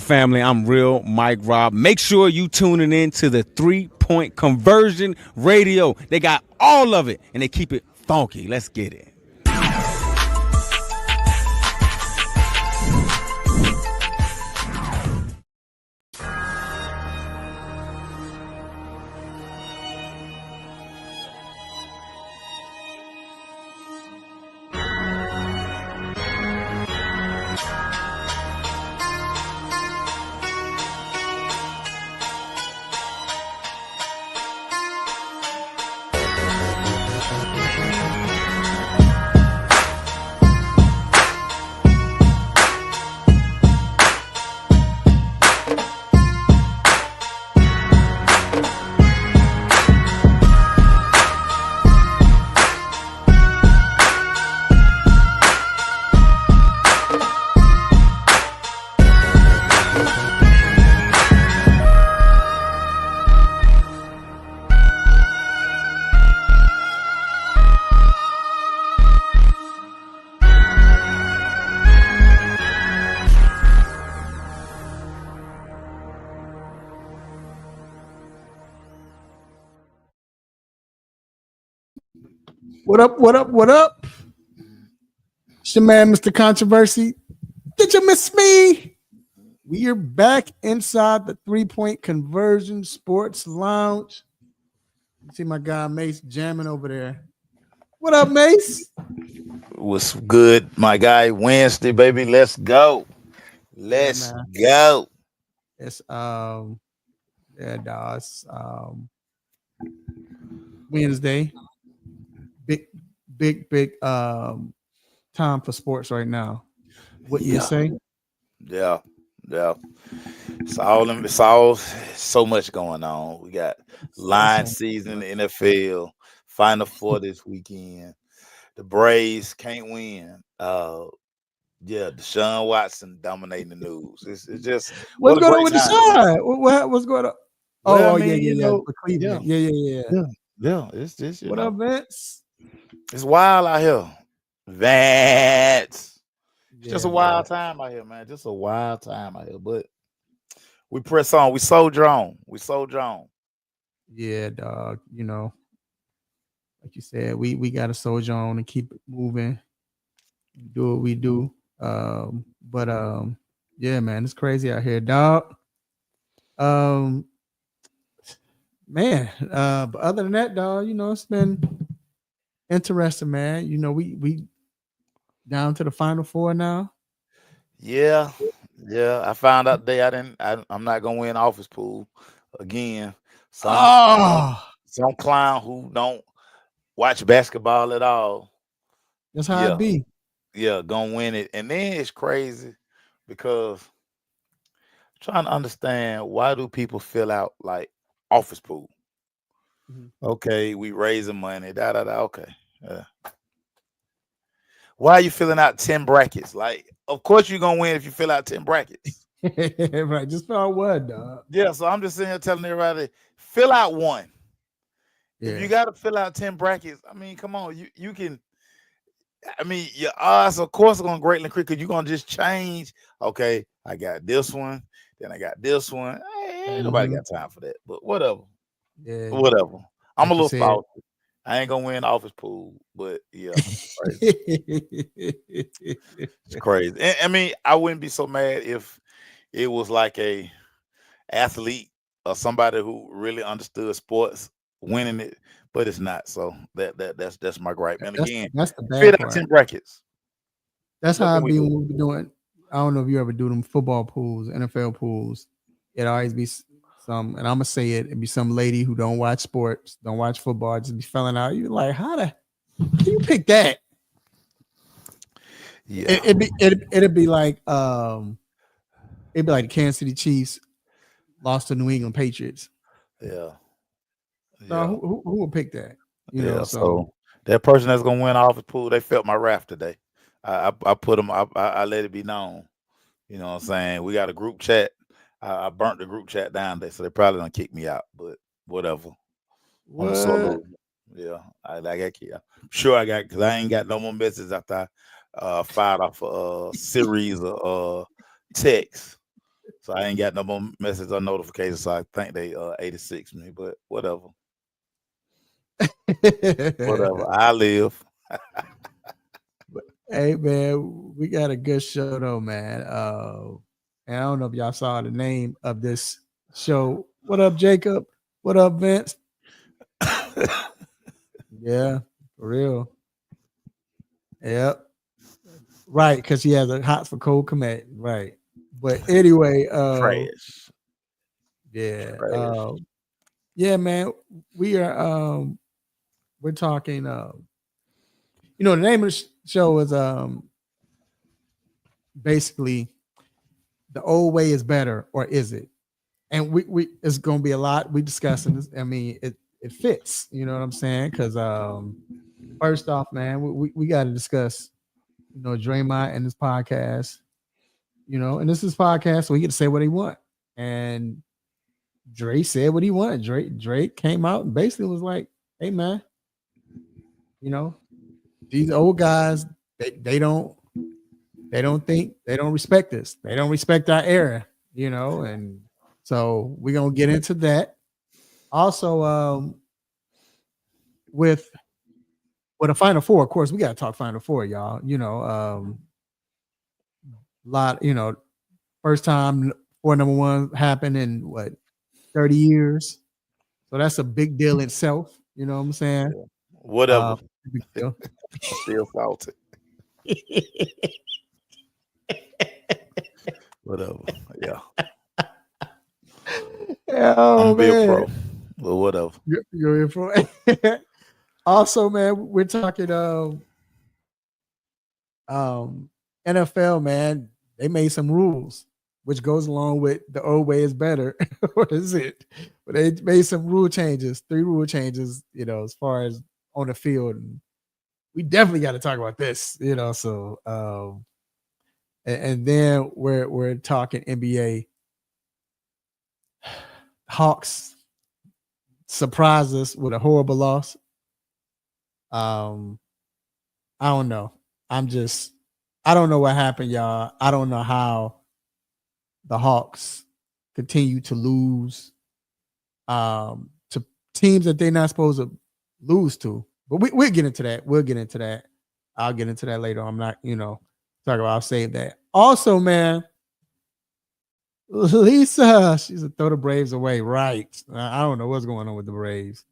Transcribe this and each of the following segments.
family? I'm Real Mike Rob. Make sure you tuning in to the 3-Point Conversion Radio. They got all of it, and they keep it funky. Let's get it. What up, what up, what up? It's your man, Mr. Controversy. Did you miss me? We are back inside the 3-Point Conversion Sports Lounge. See my guy Mace jamming over there. What up, Mace? What's good, my guy? Wednesday, baby. Let's go. Let's go. It's Wednesday. Big time for sports right now. What you say? Yeah. It's all so much going on. We got line season in the NFL, Final Four this weekend. The Braves can't win. Deshaun Watson dominating the news. It's just what's going on with Deshaun? What's going on? Well, Yeah. It's just what up, Vince? It's wild out here. Vance. It's just a wild time out here, man. Just a wild time out here. But we press on. We soldier on. Yeah, dog. You know, like you said, we got to soldier on and keep it moving. Do what we do. Yeah, man, it's crazy out here, dog. But other than that, dog, you know, it's been interesting, man. You know, we down to the Final Four now. Yeah. I found out today I'm not gonna win office pool again. Some clown who don't watch basketball at all. That's how it be. Yeah, gonna win it. And then it's crazy because I'm trying to understand, why do people fill out like office pool? Mm-hmm. Okay, we raising money. Okay. Why are you filling out 10 brackets? Like, of course you're gonna win if you fill out 10 brackets. Right, just fill out one, dog. Yeah, so I'm just sitting here telling everybody, fill out one. Yeah. If you gotta fill out 10 brackets, I mean, come on, you can. I mean, your odds, of course, are gonna greatly increase because you're gonna just change. Okay, I got this one, then I got this one. Ain't nobody got time for that. But whatever. Yeah, whatever. I'm a little salty. I ain't gonna win office pool, but yeah, it's crazy. And, I mean, I wouldn't be so mad if it was like a athlete or somebody who really understood sports winning it, but it's not. So that's my gripe. And again, that's the bad part. 10 brackets. That's how I be when we be doing. I don't know if you ever do them football pools, NFL pools. It always be some, and I'm gonna say it be some lady who don't watch sports, don't watch football, just be filling out. You like, can you pick that? Yeah, it'd be like the Kansas City Chiefs lost to New England Patriots. Yeah. So who will pick that? You know, so that person that's gonna win office pool, they felt my wrath today. I put them. I let it be known. You know what I'm saying? We got a group chat. I burnt the group chat down there, so they probably gonna kick me out. But whatever. What? Yeah, I'm sure I got, because I ain't got no more messages after I fired off a series of texts. So I ain't got no more message or notifications. So I think they 86 me, but whatever. Whatever. I live. Hey man, we got a good show though, man. And I don't know if y'all saw the name of this show. What up, Jacob? What up, Vince? Yeah, for real. Yep. Right, because he has a hot for cold command. Right. But anyway, Trash. yeah. Trash. Yeah, man. We are we're talking the name of the show is basically the old way is better, or is it? And we it's gonna be a lot we discussing this. I mean, it fits, you know what I'm saying? Because first off, man, we got to discuss, Draymond and this podcast, and this is podcast, so he get to say what he want. And Dre said what he wanted. Drake came out and basically was like, "Hey, man, these old guys, they don't respect us. They don't respect our era, and so we're gonna get into that. Also, with a Final Four, of course, we gotta talk Final Four, y'all. First time for number one happened in what 30 years. So that's a big deal in itself. You know what I'm saying? Whatever. Big deal. Still salty. Whatever. Yeah. Oh, I'm be a man. pro. But whatever. You're a pro. Also, man, we're talking NFL, man. They made some rules, which goes along with the old way is better. What is it? But they made some rule changes, 3 rule changes, as far as on the field. And we definitely got to talk about this, so and then we're talking NBA. Hawks surprised us with a horrible loss. I don't know. I don't know what happened, y'all. I don't know how the Hawks continue to lose to teams that they're not supposed to lose to. But we'll get into that. We'll get into that. I'll get into that later. I'm not, talking about, I'll save that. Also, man, Lisa, she's a throw the Braves away. Right. I don't know what's going on with the Braves.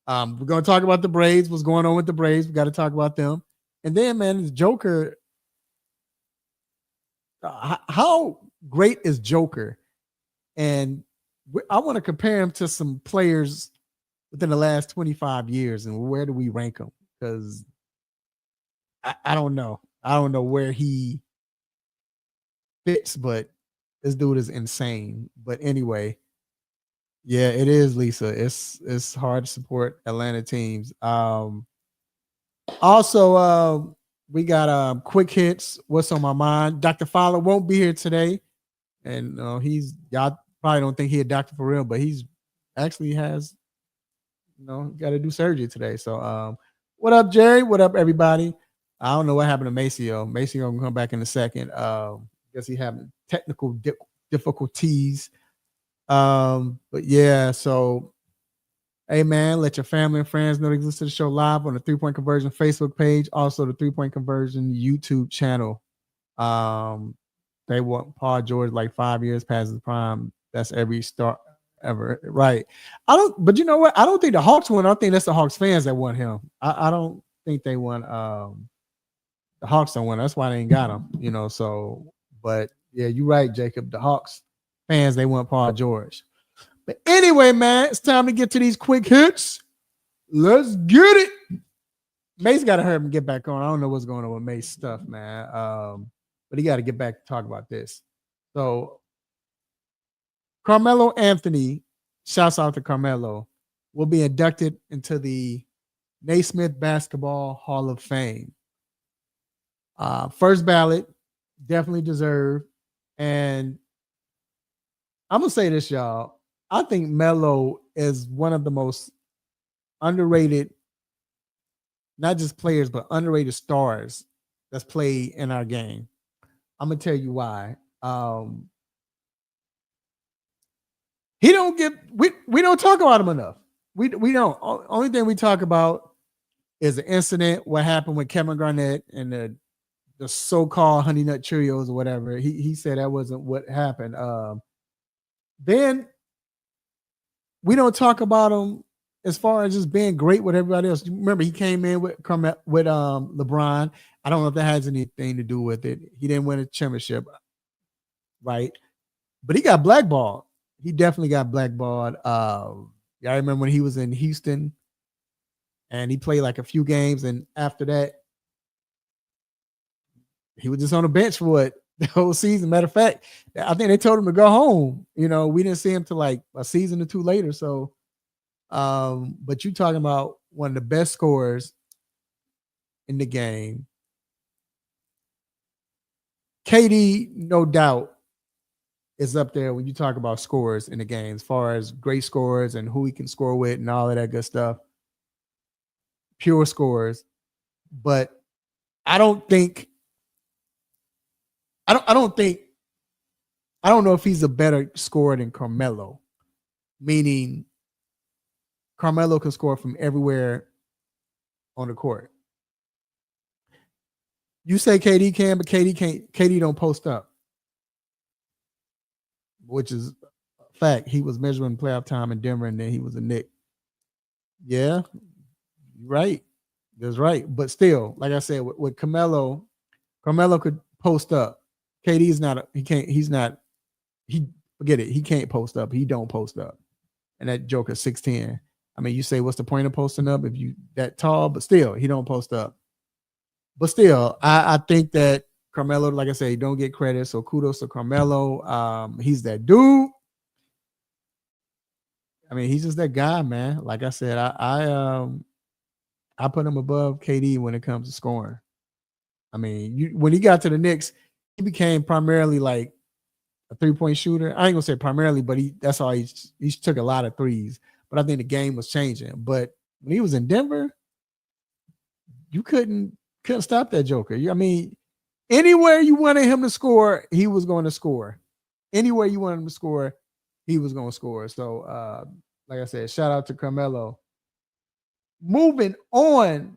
We're going to talk about the Braves. What's going on with the Braves? We got to talk about them. And then, man, this Joker. How great is Joker? And I want to compare him to some players within the last 25 years. And where do we rank him? Because I don't know. I don't know where he fits, but this dude is insane. But anyway, yeah, it is, Lisa. It's hard to support Atlanta teams. Also, we got quick hits. What's on my mind? Dr. Fowler won't be here today, and y'all probably don't think he a doctor for real, but he's actually has got to do surgery today. So, what up, Jerry? What up, everybody? I don't know what happened to Maceo. Maceo gonna come back in a second. Guess he having technical difficulties. But yeah, so hey man, let your family and friends know to listen to the show live on the 3 Point Conversion Facebook page, also the 3 Point Conversion YouTube channel. They want Paul George like 5 years past his prime. That's every star ever, right? But you know what? I don't think the Hawks won. I think that's the Hawks fans that want him. I don't think they want the Hawks don't win. That's why they ain't got him, so but yeah, you're right, Jacob. The Hawks fans, they want Paul George. But anyway, man, it's time to get to these quick hits. Let's get it. Mace got to hurry and get back on. I don't know what's going on with Mace stuff, man. But he got to get back to talk about this. So Carmelo Anthony, shouts out to Carmelo, will be inducted into the Naismith Basketball Hall of Fame. First ballot, definitely deserved. And I'm going to say this, y'all. I think Melo is one of the most underrated, not just players, but underrated stars that's played in our game. I'm going to tell you why. He don't get we don't talk about him enough. We don't. Only thing we talk about is the incident, what happened with Kevin Garnett and the so-called Honey Nut Cheerios or whatever. He said that wasn't what happened. Then we don't talk about him as far as just being great with everybody else. Remember, he came in with LeBron. I don't know if that has anything to do with it. He didn't win a championship, right? But he got blackballed. He definitely got blackballed. I remember when he was in Houston and he played like a few games, and after that, he was just on the bench for the whole season. Matter of fact, I think they told him to go home. You know, we didn't see him till like a season or two later. So, but you talking about one of the best scorers in the game. KD, no doubt, is up there when you talk about scores in the game, as far as great scores and who he can score with and all of that good stuff. Pure scores. But I don't know if he's a better scorer than Carmelo, meaning Carmelo can score from everywhere on the court. You say KD can, but KD can't. KD don't post up, which is a fact. He was measuring playoff time in Denver, and then he was a Knick. Yeah, right. That's right. But still, like I said, with Carmelo could post up. KD's not. He can't. He's not. He forget it. He can't post up. He don't post up. And that joker 6'10". I mean, you say, what's the point of posting up if you that tall? But still, he don't post up. But still, I think that Carmelo, like I say, he don't get credit. So kudos to Carmelo. He's that dude. I mean, he's just that guy, man. Like I said, I put him above KD when it comes to scoring. I mean, when he got to the Knicks, he became primarily like a three-point shooter. I ain't gonna say primarily, but that's all he took a lot of threes. But I think the game was changing. But when he was in Denver, you couldn't stop that joker. I mean, anywhere you wanted him to score, he was going to score. Anywhere you wanted him to score, he was going to score. So, like I said, shout out to Carmelo. Moving on.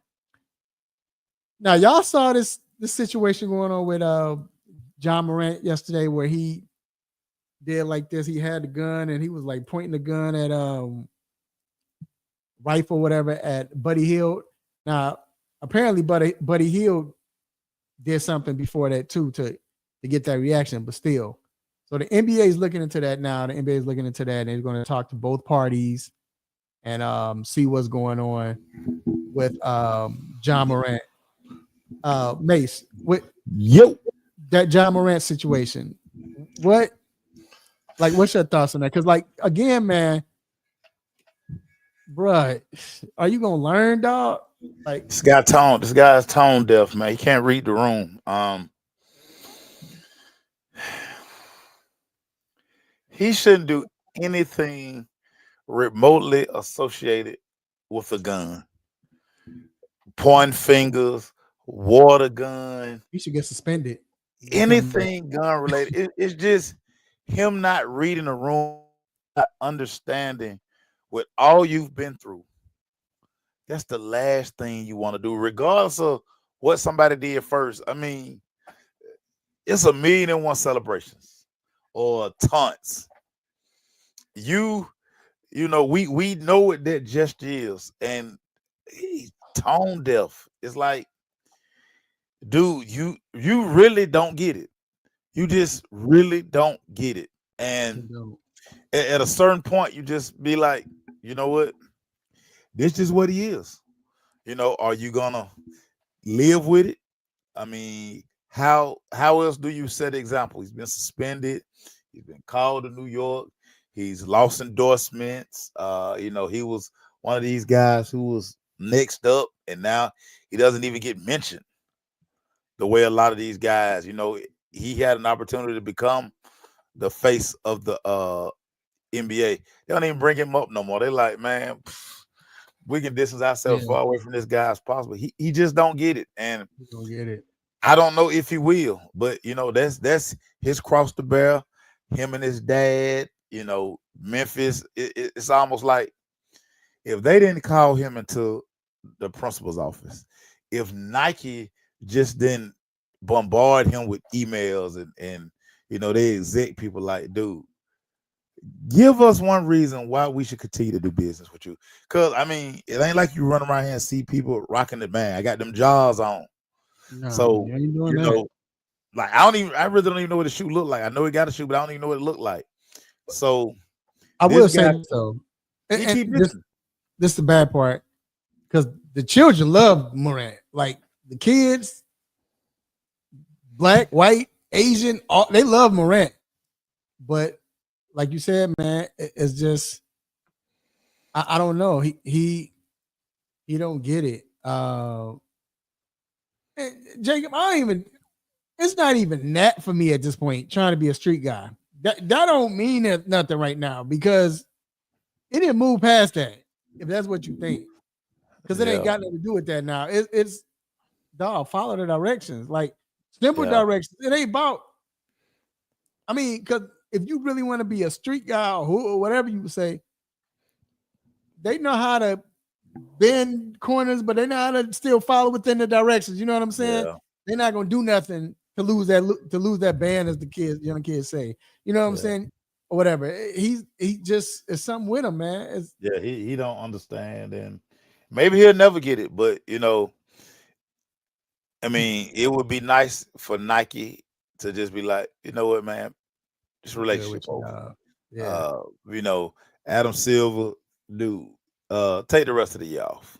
Now, y'all saw this situation going on with John Morant yesterday, where he did like this. He had the gun and he was like pointing the gun at rifle, whatever, at Buddy Hield. Now, apparently Buddy Hield did something before that too to get that reaction, but still. So the NBA is looking into that now. The NBA is looking into that, and they're going to talk to both parties and see what's going on with John Morant. Mace, with that John Morant situation, what's your thoughts on that? Because, like, again, man, bruh, are you gonna learn, dog? Like, this guy's tone deaf, man. He can't read the room. He shouldn't do anything remotely associated with a gun. Point fingers, water gun. You should get suspended. Anything gun related. It's just him not reading the room, not understanding what all you've been through. That's the last thing you want to do, regardless of what somebody did first. I mean, it's 1,000,001 celebrations or taunts. You know, we know what that gesture is, and he's tone deaf. It's like, dude, you really don't get it. You just really don't get it. And at a certain point, you just be like, you know what? This is what he is. You know, are you gonna live with it? I mean, how else do you set an example? He's been suspended. He's been called to New York. He's lost endorsements. You know, he was one of these guys who was next up, and now he doesn't even get mentioned the way a lot of these guys, you know, he had an opportunity to become the face of the NBA. They don't even bring him up no more. They're like, man, we can distance ourselves far away from this guy as possible. He just don't get it. And he don't get it. I don't know if he will, but you know, that's his cross to bear. Him and his dad, Memphis, it's almost like if they didn't call him into the principal's office, if Nike just didn't bombard him with emails and they exec people like, dude, give us one reason why we should continue to do business with you. Because I mean, it ain't like you run around here and see people rocking the band. I got them jaws on. No, So you ain't doing that. like I really don't even know what the shoe look like. I know he got a shoe, but I don't even know what it looked like. So I will say this though. he And keep this is the bad part, because the children love Morant. Like the kids, black, white, Asian, they love Morant. But like you said, man, it's just I don't know. He don't get it. Jacob, it's not even that for me at this point, trying to be a street guy. That don't mean nothing right now, because it didn't move past that, if that's what you think. Because it ain't got nothing to do with that now. It's dog, follow the directions. Like simple directions. It ain't about, I mean, because if you really want to be a street guy or whatever you would say, they know how to bend corners, but they know how to still follow within the directions. You know what I'm saying? Yeah. They're not gonna do nothing to lose that band, as the young kids say. You know what I'm saying? Or whatever. He just is something with him, man. He don't understand, and maybe he'll never get it. But I mean, it would be nice for Nike to just be like, you know what, man, this relationship over. Adam Silver, dude, take the rest of the year off.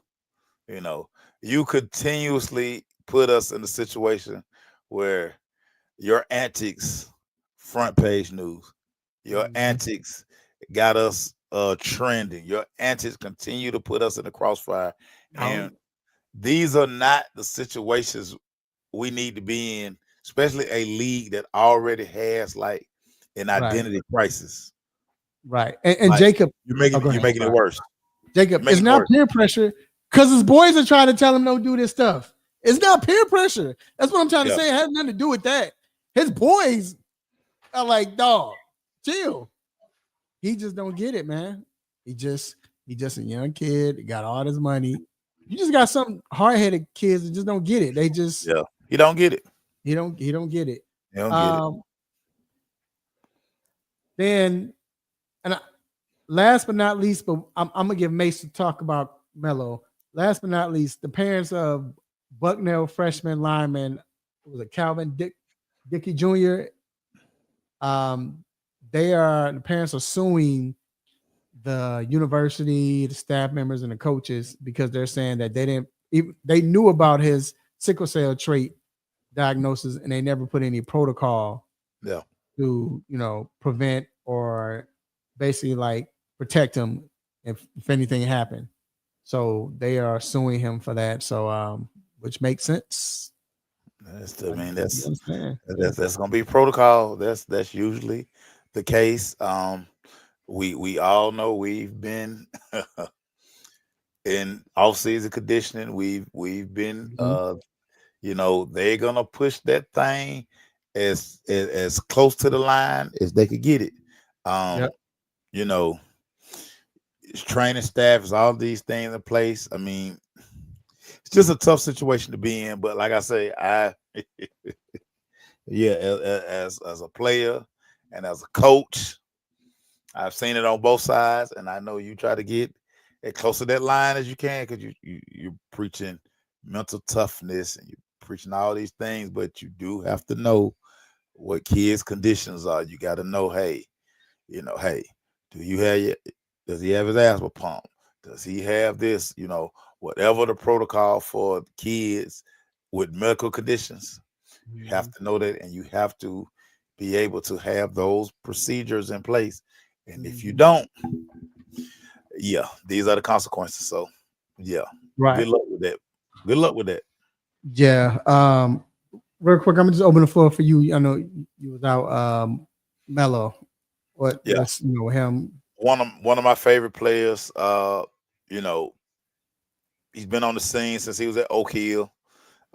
You continuously put us in a situation where your antics front page news, your antics got us trending, your antics continue to put us in the crossfire, and these are not the situations we need to be in, especially a league that already has like an identity crisis. Right. And like, Jacob, you're making it worse. Jacob, it's not peer pressure, because his boys are trying to tell him don't do this stuff. It's not peer pressure. That's what I'm trying to say. It has nothing to do with that. His boys are like, dog, chill. He just don't get it, man. He just a young kid. He got all this money. You just got some hard-headed kids that just don't get it. They just he don't get it. He don't get it. He don't get it. Then, last but not least, but I'm gonna give Mace to talk about Melo. Last but not least, the parents of Bucknell freshman lineman, was it Calvin Dickey Jr. The parents are suing the university, the staff members, and the coaches, because they're saying that they knew about his sickle cell trait diagnosis, and they never put any protocol to prevent or basically like protect him if anything happened. So they are suing him for that. So which makes sense. That's gonna be protocol. That's usually the case. We all know we've been in off-season conditioning. We've been they're gonna push that thing as close to the line as they could get it. It's training staff, is all these things in place. I mean, it's just a tough situation to be in. But like I say, as a player and as a coach, I've seen it on both sides, and I know you try to get as close to that line as you can, because you're preaching mental toughness and you're preaching all these things, but you do have to know what kids' conditions are. You got to know, hey, does he have his asthma pump? Does he have this? Whatever the protocol for kids with medical conditions, you have to know that, and you have to be able to have those procedures in place. And if you don't, these are the consequences. So, right. Good luck with that. Yeah. Real quick, I'm gonna just open the floor for you. I know you without Melo. What's him? One of my favorite players. He's been on the scene since he was at Oak Hill.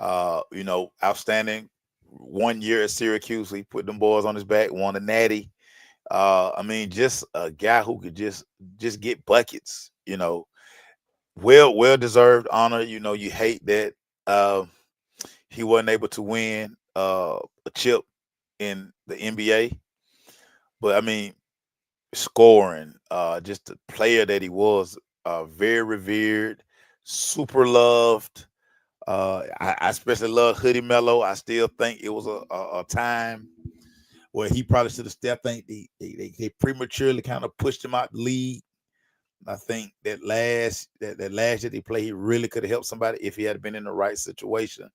Outstanding 1 year at Syracuse. He put them boys on his back, won a natty. I mean, just a guy who could just get buckets. Well deserved honor. You hate that he wasn't able to win a chip in the NBA, but I mean, scoring, just the player that he was, very revered, super loved. I especially love Hoodie Mello. I still think it was a time where he probably should have stepped. I think they prematurely kind of pushed him out the league. I think that last year they played, he really could have helped somebody if he had been in the right situation.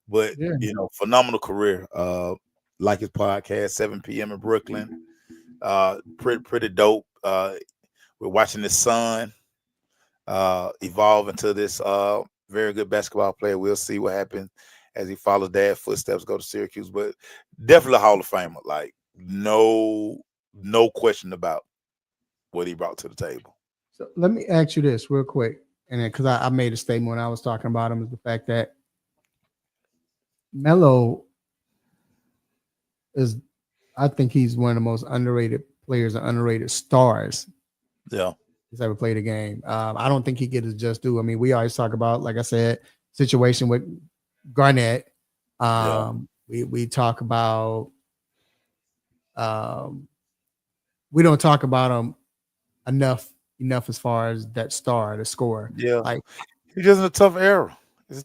But Yeah. Phenomenal career. Like his podcast, 7 p.m. in Brooklyn. Pretty dope. We're watching his son evolve into this very good basketball player. We'll see what happens as he follows dad's footsteps, go to Syracuse. But definitely a Hall of Famer. Like no question about what he brought to the table. So let me ask you this real quick, and then because I made a statement when I was talking about him, is the fact that Melo is, I think he's one of the most underrated players and underrated stars. Yeah, he's ever played a game. I don't think he gets his just due. I mean, we always talk about, like I said, situation with Garnett. We talk about we don't talk about him enough as far as that star, the scorer. Yeah, like he's just in a tough era. It's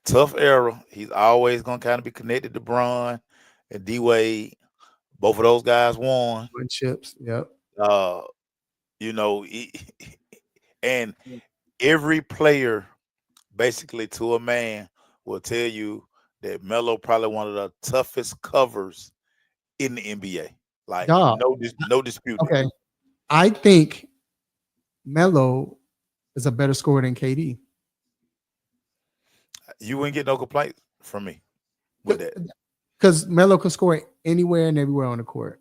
tough era. He's always gonna kind of be connected to Bron and D Wade. Both of those guys won chips. Yep. And every player, basically to a man, will tell you that Melo probably one of the toughest covers in the NBA. Like no dispute. Okay, I think Melo is a better scorer than KD. You wouldn't get no complaints from me with that, because Melo can score anywhere and everywhere on the court.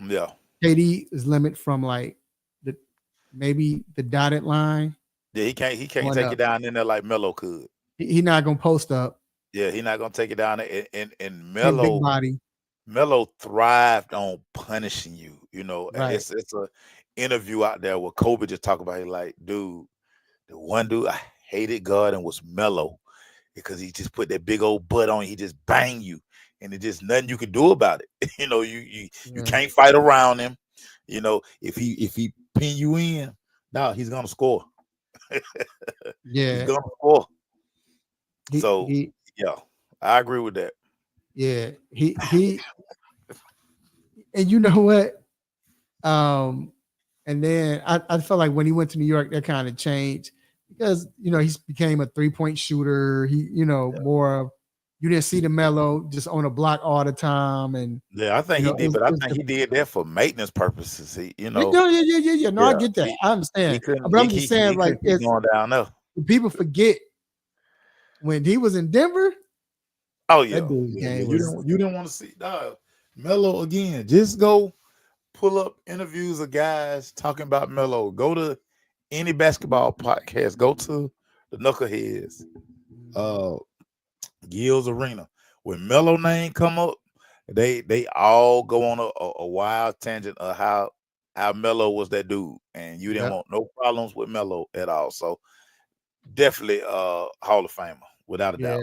Yeah, KD is limited from like maybe the dotted line. Yeah, he can't take it down in there like Melo could. He's not gonna post up. Yeah, he's not gonna take it down there. And Melo, big body. Melo thrived on punishing you. Right. It's a interview out there where Kobe just talk about it, like, dude, the one dude I hated guarding was Melo because he just put that big old butt on you. He just bang you, and it's just nothing you can do about it. You can't fight around him. If he pin you in, now he's gonna score. Yeah, he's gonna score. Yeah, I agree with that. Yeah, he and you know what? And then I felt like when he went to New York, that kind of changed because he became a 3-point shooter. He more of, you didn't see the Melo just on a block all the time. And yeah, I think he did, but I think he did that for maintenance purposes. Yeah. No, I get that. I understand. But I'm just saying, like, it's going down there. People forget when he was in Denver. Oh yeah, you didn't want to see Melo again. Just go pull up interviews of guys talking about Melo. Go to any basketball podcast. Go to the Knuckleheads, Gil's Arena. When Melo name come up, they all go on a wild tangent of how Melo was that dude, and you didn't want no problems with Melo at all. So definitely Hall of Famer without a doubt.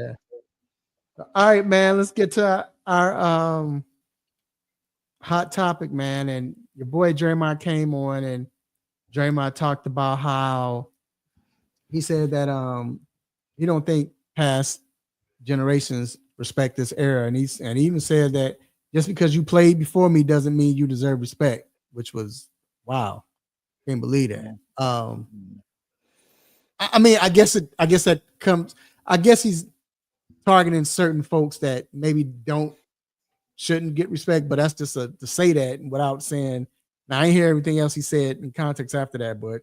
All right, man. Let's get to our hot topic, man. And your boy Draymond came on, and Draymond talked about how he said that he don't think past generations respect this era, and he even said that just because you played before me doesn't mean you deserve respect, which was wow. Can't believe that. I mean, I guess that comes. I guess he's targeting certain folks that maybe shouldn't get respect, but that's just to say that without saying. Now I ain't hear everything else he said in context after that, but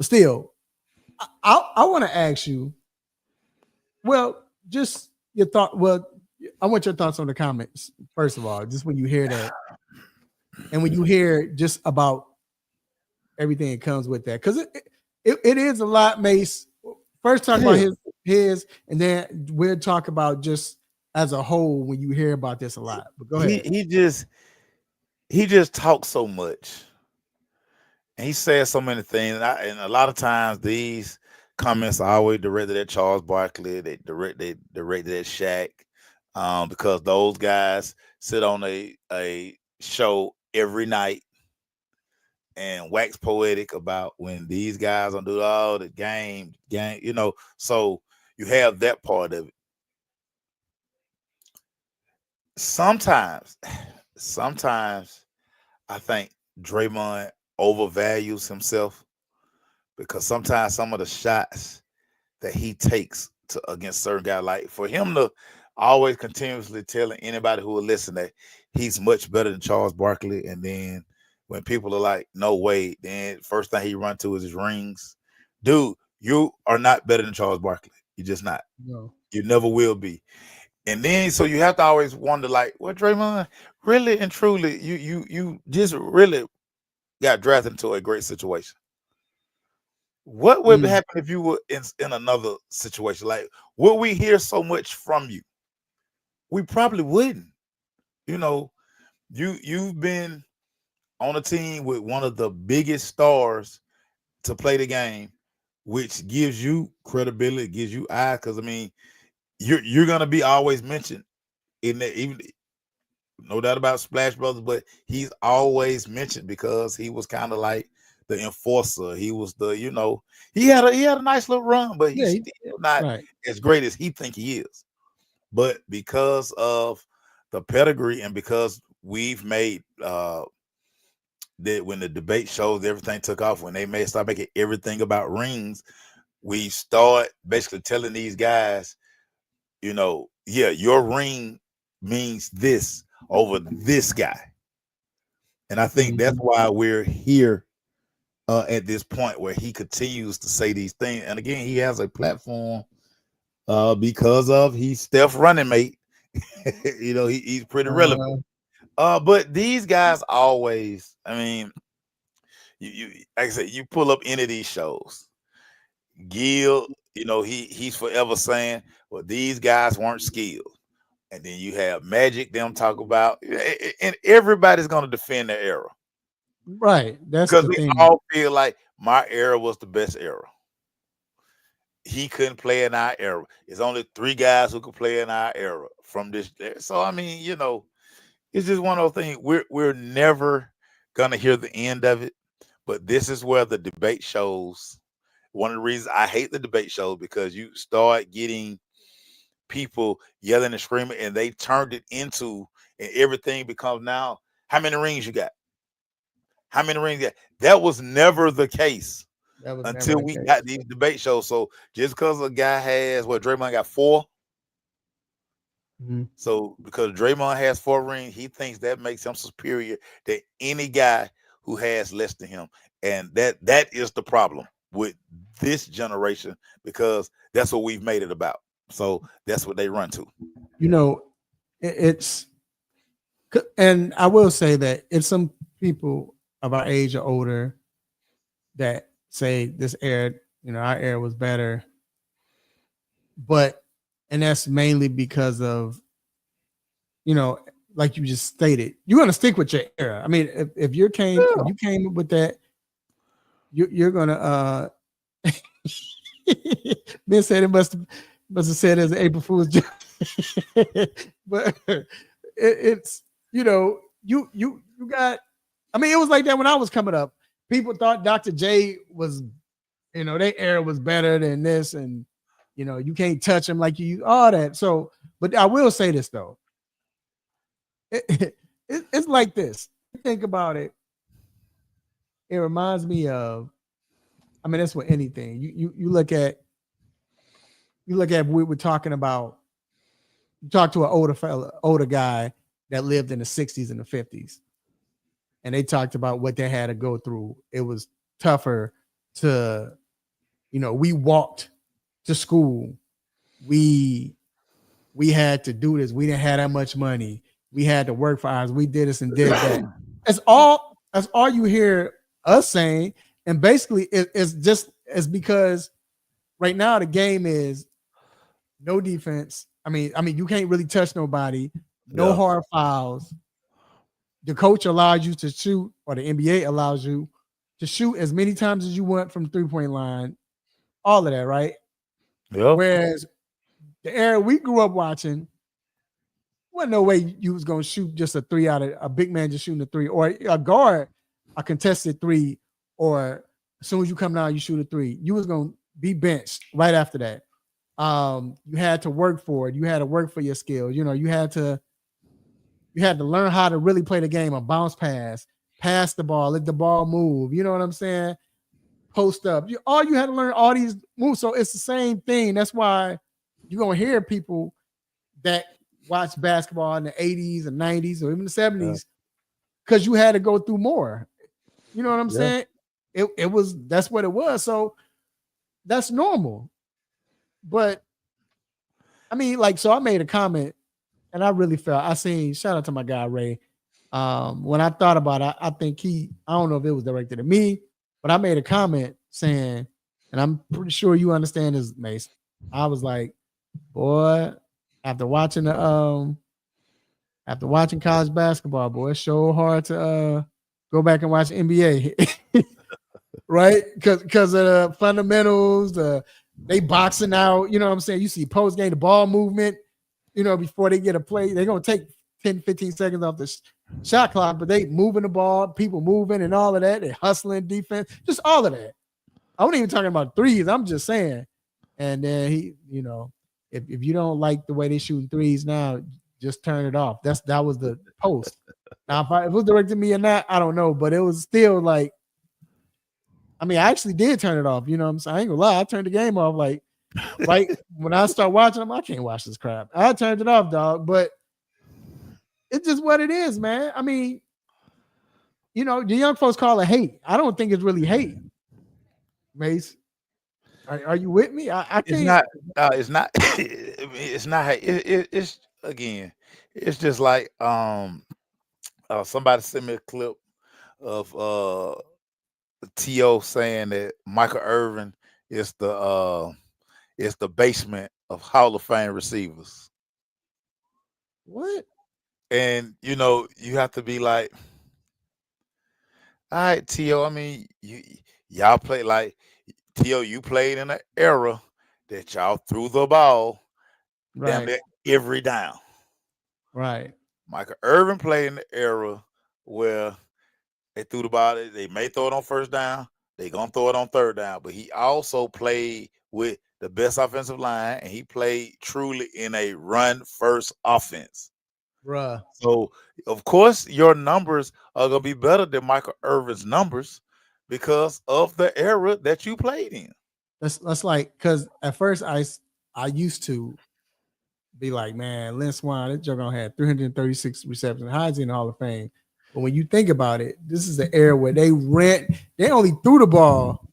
still, I want to ask you. Well, just your thought. Well, I want your thoughts on the comments first of all. Just when you hear that, and when you hear just about everything that comes with that, because it is a lot, Mace. First, talk about his, and then we'll talk about just as a whole when you hear about this a lot. But go ahead. he just talks so much. And he says so many things. And a lot of times these comments are always directed at Charles Barkley. They directed at Shaq. Because those guys sit on a show every night and wax poetic about when these guys don't do all the game, so you have that part of it. Sometimes I think Draymond overvalues himself because sometimes some of the shots that he takes against certain guys, like for him to always continuously telling anybody who will listen that he's much better than Charles Barkley, and then when people are like, no way, then first thing he run to is his rings. Dude, you are not better than Charles Barkley. You're just not. No. You never will be. And then so you have to always wonder, like, well, Draymond, really and truly, you just really got drafted into a great situation. What would happen if you were in another situation? Like, would we hear so much from you? We probably wouldn't. You've been on a team with one of the biggest stars to play the game, which gives you credibility, gives you eyes. Because I mean, you're gonna be always mentioned in that, even no doubt about Splash Brothers, but he's always mentioned because he was kind of like the enforcer. He was he had a nice little run, but he's still not as great as he think he is. But because of the pedigree and because we've made that when the debate shows everything took off, when they start making everything about rings, we start basically telling these guys, your ring means this over this guy. And I think that's why we're here at this point where he continues to say these things. And again, he has a platform because of he's Steph running mate. He's pretty relevant. But these guys always, I mean, you like I said, you pull up any of these shows, Gil, he's forever saying, well, these guys weren't skilled. And then you have Magic, them talk about, and everybody's going to defend their era. Right. That's because the thing. all feel like my era was the best era. He couldn't play in our era. There's only 3 guys who could play in our era from this. So I mean, it's just one of those things. We're never gonna hear the end of it. But this is where the debate shows. One of the reasons I hate the debate shows because you start getting people yelling and screaming, and they turned it into, and everything becomes now, how many rings you got? How many rings you got? That was never the case until we got these debate shows. So just because a guy has, Draymond got 4. Mm-hmm. So because Draymond has 4 rings, he thinks that makes him superior to any guy who has less than him. And that is the problem with this generation, because that's what we've made it about. So that's what they run to. It's, and I will say that it's some people of our age or older that say this era, our era was better. And that's mainly because of, like you just stated, you're going to stick with your era. I mean, if you came up with that, you're going to, Ben said it must have said it as an April Fool's joke. But it's, you got, I mean, it was like that when I was coming up. People thought Dr. J was, their era was better than this, and you can't touch him like you all that. So, but I will say this though, it's like this. Think about it. It reminds me of, I mean, that's with anything. You look at we were talking about. You talk to an older guy that lived in the 60s and the 50s, and they talked about what they had to go through. It was tougher to, we walked to school. We had to do this. We didn't have that much money. We had to work for ours. We did this and did that. That's all you hear us saying. And basically it's because right now the game is no defense. I mean, you can't really touch nobody, no hard fouls. the coach allows you to shoot, or the NBA allows you to shoot as many times as you want from 3-point line, all of that, right? Yeah. Whereas the era we grew up watching, wasn't no way you was gonna shoot just a three out of a big man just shooting a three, or a guard, a contested three, or as soon as you come down, you shoot a three. You was gonna be benched right after that. You had to work for it. You had to work for your skills. You know, you had to learn how to really play the game, a bounce pass the ball, let the ball move. You know what I'm saying? Post up. All you had to learn all these moves. So it's the same thing. That's why you're gonna hear people that watch basketball in the 80s and 90s or even the 70s, because you had to go through more. You know what I'm saying? That's what it was. So that's normal. But I mean, like, so I made a comment and I really felt, shout out to my guy Ray. When I thought about it, I think I don't know if it was directed at me, but I made a comment saying, and I'm pretty sure you understand this, Mace. I was like, boy, after watching college basketball, boy, it's so hard to go back and watch NBA. Right? Because of the fundamentals, they boxing out, you know what I'm saying? You see post game, the ball movement, you know, before they get a play, they're gonna take 10, 15 seconds off the shot clock, but they moving the ball, people moving and all of that, they hustling defense, just all of that. I wasn't even talking about threes, I'm just saying. And then he, you know, if you don't like the way they shooting threes now, just turn it off. That was the post. Now, if it was directed me or not, I don't know, but it was still like, I mean, I actually did turn it off. You know what I'm saying? I ain't gonna lie, I turned the game off. Like, right when I start watching them, I can't watch this crap. I turned it off, dog. But it's just what it is, man. I mean, you know, the young folks call it hate. I don't think it's really hate. Mace, are you with me? I can't. It's not. It's not. It's again. It's just like somebody sent me a clip of T.O. saying that Michael Irvin is the basement of Hall of Fame receivers. What? And you know, you have to be like, all right, T.O. I mean, y'all play like T.O. You played in an era that y'all threw the ball damn near every down. Right. Michael Irvin played in the era where they threw the ball. They may throw it on first down. They gonna throw it on third down. But he also played with the best offensive line, and he played truly in a run-first offense. Bruh. So, of course, your numbers are gonna be better than Michael Irvin's numbers because of the era that you played in. That's like, because at first I used to be like, man, Lynn Swann, that joke had 336 receptions. How's he in the Hall of Fame? But when you think about it, this is the era where they only threw the ball.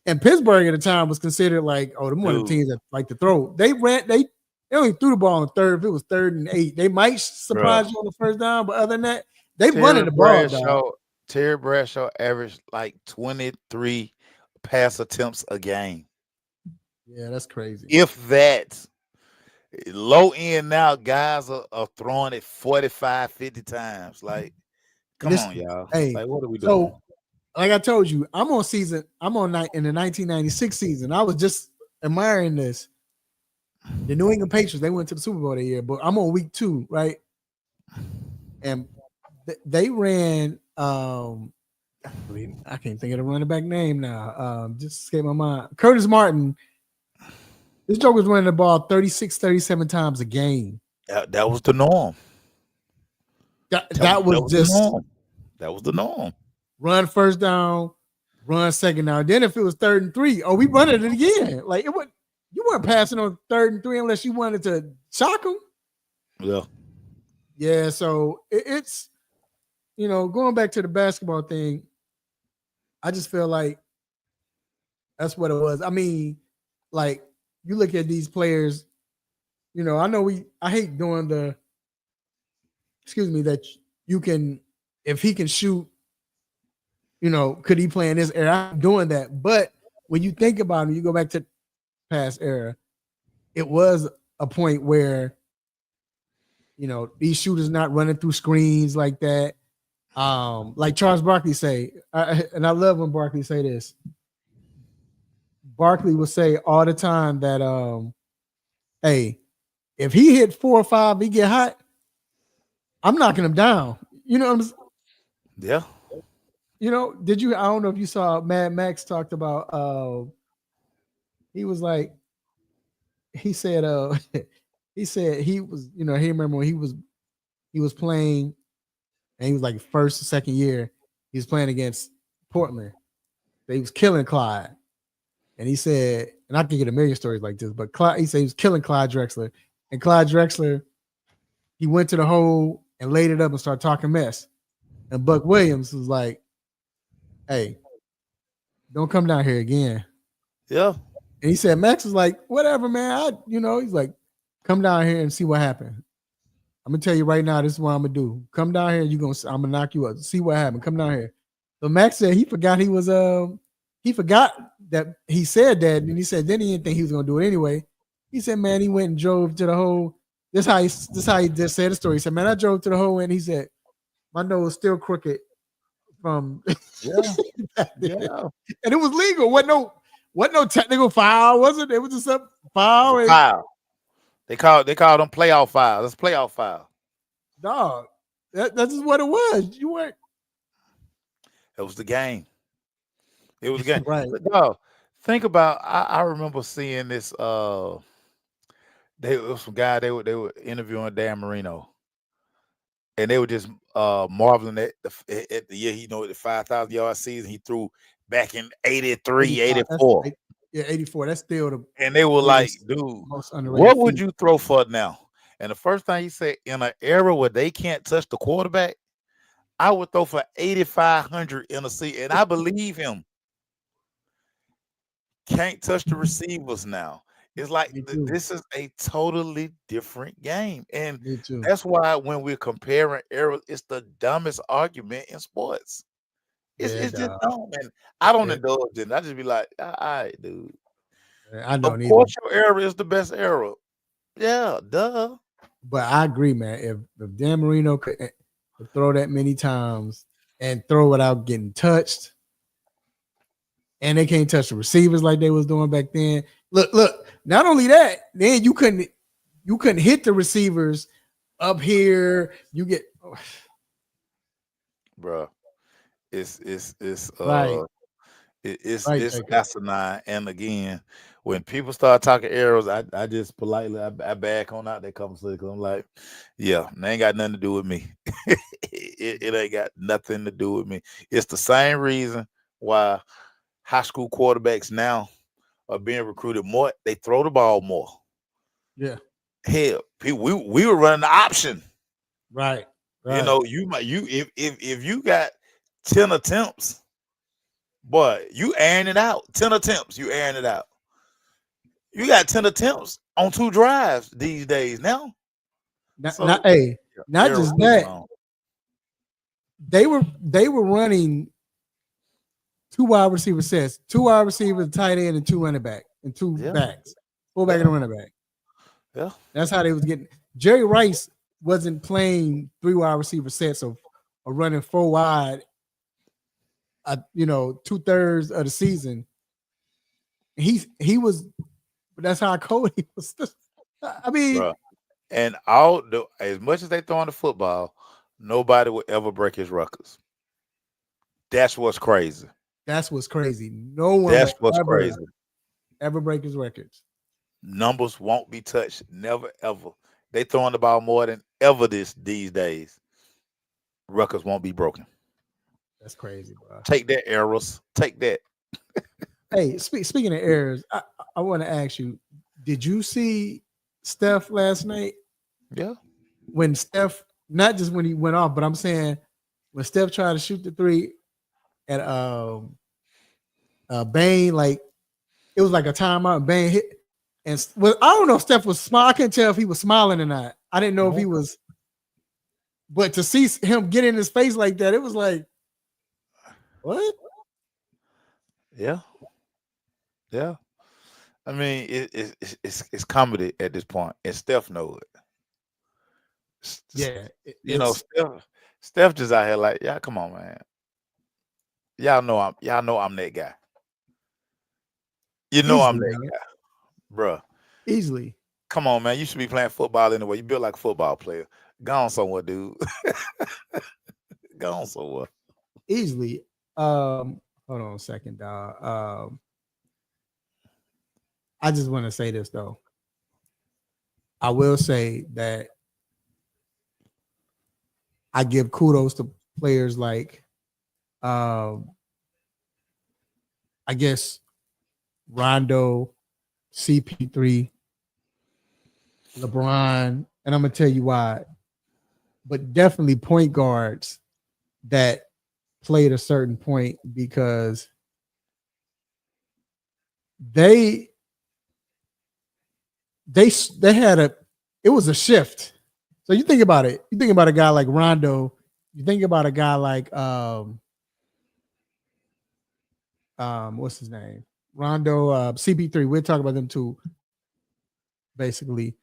And Pittsburgh at the time was considered like, oh, them one of the teams that like to throw. They only threw the ball on third. If it was 3rd and 8, they might surprise you on the first down, but other than that, they running the ball. Dog. Terry Bradshaw averaged like 23 pass attempts a game. Yeah, that's crazy. If that. Low end now, guys are throwing it 45, 50 times. Like, come on, y'all. Hey, like, what are we doing? So, like I told you, I'm on in the 1996 season. I was just admiring this. The New England Patriots, they went to the Super Bowl that year, but I'm on week 2, right? And they ran I can't think of the running back name now. Just escaped my mind. Curtis Martin. This joke was running the ball 36, 37 times a game. That was the norm. That was the norm. Run first down, run second down. Then if it was 3rd and 3, we running it again. Like you weren't passing on 3rd and 3 unless you wanted to shock them. Yeah. Yeah. So it's, you know, going back to the basketball thing, I just feel like that's what it was. I mean, like, you look at these players, you know, I hate doing that you can, if he can shoot, you know, could he play in this era? I'm doing that. But when you think about it, you go back to past era, it was a point where, you know, these shooters not running through screens like that. Like Charles Barkley say, and I love when Barkley say this. Barkley will say all the time that hey, if he hit 4 or 5, he get hot, I'm knocking him down. You know what I'm saying? Yeah. You know, did you? I don't know if you saw Mad Max talked about. He was like, he said, he said he was, you know, he remember when he was playing, and he was like first or second year, he was playing against Portland. He was killing Clyde, and he said, and I can get a million stories like this, but Clyde, he said he was killing Clyde Drexler, and Clyde Drexler, he went to the hole and laid it up and started talking mess, and Buck Williams was like, hey, don't come down here again. Yeah. And he said, Max was like, whatever, man. He's like, come down here and see what happened. I'm gonna tell you right now, this is what I'm gonna do. Come down here, I'm gonna knock you up. See what happened. Come down here. So Max said he forgot he forgot that he said that, and he said then he didn't think he was gonna do it anyway. He said, man, he went and drove to the hole. This how he just said the story. He said, man, I drove to the hole, and he said, my nose still crooked from yeah. And it was legal. What no technical foul, was it? It was just a foul. Foul. They call them playoff foul. That's playoff foul. Dog. That's just what it was. You weren't. It was the game. It was the game. Right. But dog, think about. I remember seeing this. There was some guy they were interviewing Dan Marino, and they were just marveling at the year the 5,000 yard season he threw back in 83, 84. Yeah, 84. That's still the. And they were like, dude, what would you throw for now? And the first thing he said, in an era where they can't touch the quarterback, I would throw for 8,500 in a season. And I believe him. Can't touch the receivers now. It's like this is a totally different game. And that's why when we're comparing eras, it's the dumbest argument in sports. It's just dumb. And I don't indulge in it. I just be like, all right, dude. I know. Of course, your era is the best era. Yeah, duh. But I agree, man. If Dan Marino could throw that many times and throw without getting touched, and they can't touch the receivers like they was doing back then. Look. Not only that, then you couldn't hit the receivers up here. You get, bro. It's right. It's asinine. And again, when people start talking arrows, I just politely I back on out that conversation because I'm like, yeah, they ain't got nothing to do with me. it ain't got nothing to do with me. It's the same reason why high school quarterbacks now are being recruited more. They throw the ball more. Yeah. Hell, we were running the option. Right. You know, if you got 10 attempts, boy, you airing it out. 10 attempts, you airing it out. You got 10 attempts on 2 drives these days now. Not just that. They were running 2 wide receiver sets, 2 wide receivers, tight end, and 2 running back, and 2 backs, fullback and running back. Yeah, that's how they was getting. Jerry Rice wasn't playing 3 wide receiver sets or running 4 wide. 2/3 of the season. He was. That's how Cody was. I mean, bruh. And as much as they throwing the football, nobody will ever break his records. That's what's crazy. That's what's crazy. No one. That's what's crazy. Ever break his records. Numbers won't be touched. Never ever. They throwing the ball more than ever these days. Records won't be broken. That's crazy, bro. Take that, errors. Take that. Hey, speaking of errors, I want to ask you: did you see Steph last night? Yeah. When Steph, not just when he went off, but I'm saying when Steph tried to shoot the 3 at Bane, like it was like a timeout. Bane hit, and I don't know if Steph was smiling. I couldn't tell if he was smiling or not. I didn't know if he was, but to see him get in his face like that, it was like, what? Yeah. I mean, it's comedy at this point, and Steph knows it. Yeah, Steph. Steph just out here like, yeah, come on, man. Y'all know I'm that guy. You know I'm Easily, that man. guy, bruh. Easily. Come on, man. You should be playing football anyway. You built like a football player. Go on somewhere, dude. Go on somewhere. Easily. Hold on a second, dog. I just want to say this though. I will say that I give kudos to players like I guess Rondo, CP3, LeBron, and I'm gonna tell you why. But definitely point guards that played a certain point because they had it was a shift. So you think about it. You think about a guy like Rondo. You think about a guy like what's his name? Rondo, CP3. We'll talk about them too. Basically,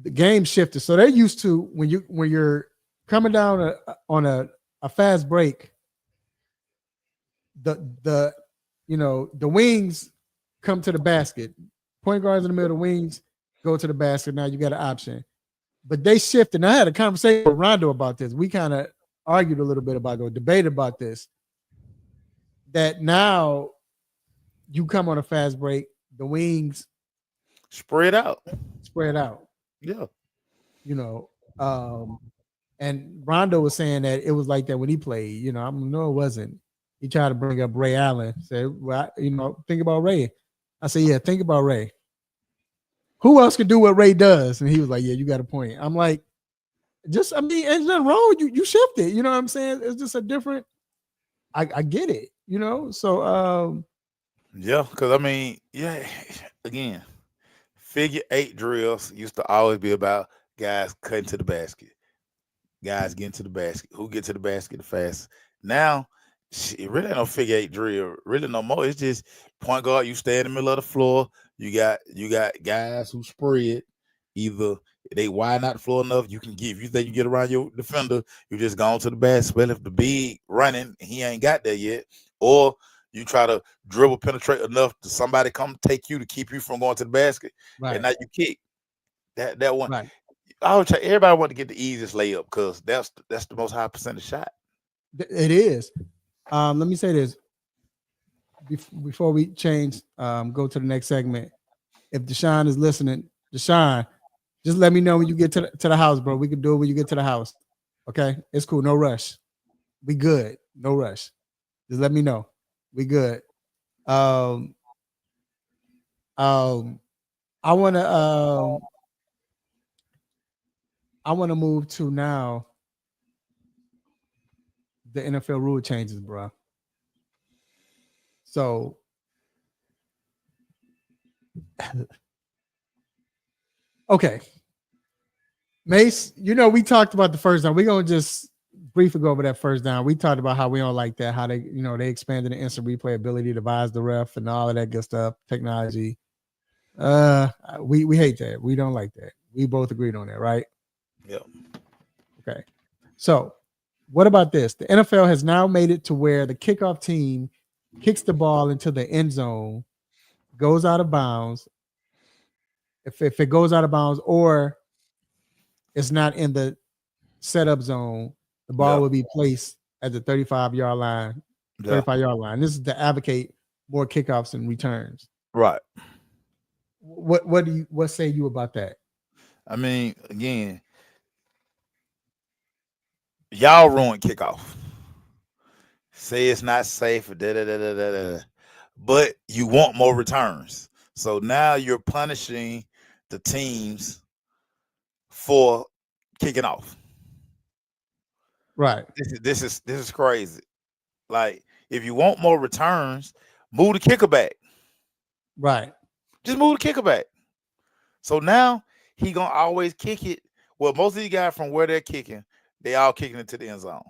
the game shifted. So they're used to when you're coming down on a fast break. The the wings come to the basket. Point guards in the middle, wings go to the basket. Now you got an option. But they shifted. And I had a conversation with Rondo about this. We kind of argued a little bit about it, debated about this. That now you come on a fast break, the wings spread out. Yeah. And Rondo was saying that it was like that when he played. No, it wasn't. He tried to bring up Ray Allen. Said, well, think about Ray. I said, yeah, think about Ray. Who else can do what Ray does? And he was like, yeah, you got a point. I'm like, there's nothing wrong with you. You shifted. You know what I'm saying? It's just a different. I get it. So yeah, because again, figure 8 drills used to always be about guys cutting to the basket, guys getting to the basket. Who get to the basket the fastest? Now, it really ain't no figure 8 drill, really no more. It's just point guard. You stay in the middle of the floor. You got guys who spread. Either they widen out the floor enough, you can give. You think you get around your defender, you just go on to the basket. Well, if the big running, he ain't got there yet, or you try to dribble penetrate enough to somebody come take you to keep you from going to the basket, right. And now you kick that one. Right. I would try. Everybody want to get the easiest layup because that's the most high percentage shot. It is. Let me say this before we change. Go to the next segment. If Deshaun is listening, Deshaun, just let me know when you get to the house, bro. We can do it when you get to the house. Okay, it's cool. No rush. We good. No rush. Just let me know. We good. I wanna move to now the NFL rule changes, bro. So okay. Mace, we talked about the first down. We're gonna just briefly go over that first down. We talked about how we don't like that, how they, they expanded the instant replay ability to advise the ref and all of that good stuff, technology. We hate that. We don't like that. We both agreed on that, right? Yep. Okay. So what about this? The NFL has now made it to where the kickoff team kicks the ball into the end zone, goes out of bounds. If it goes out of bounds or it's not in the setup zone, the ball will be placed at the 35-yard line. 35-yard line. This is to advocate more kickoffs and returns. Right. What say you about that? I mean, again, y'all ruined kickoff. Say it's not safe, but you want more returns. So now you're punishing the teams for kicking off. Right. This is crazy. Like, if you want more returns, move the kicker back. Right. Just move the kicker back. So now he gonna always kick it. Well, most of these guys from where they're kicking, they all kicking it to the end zone.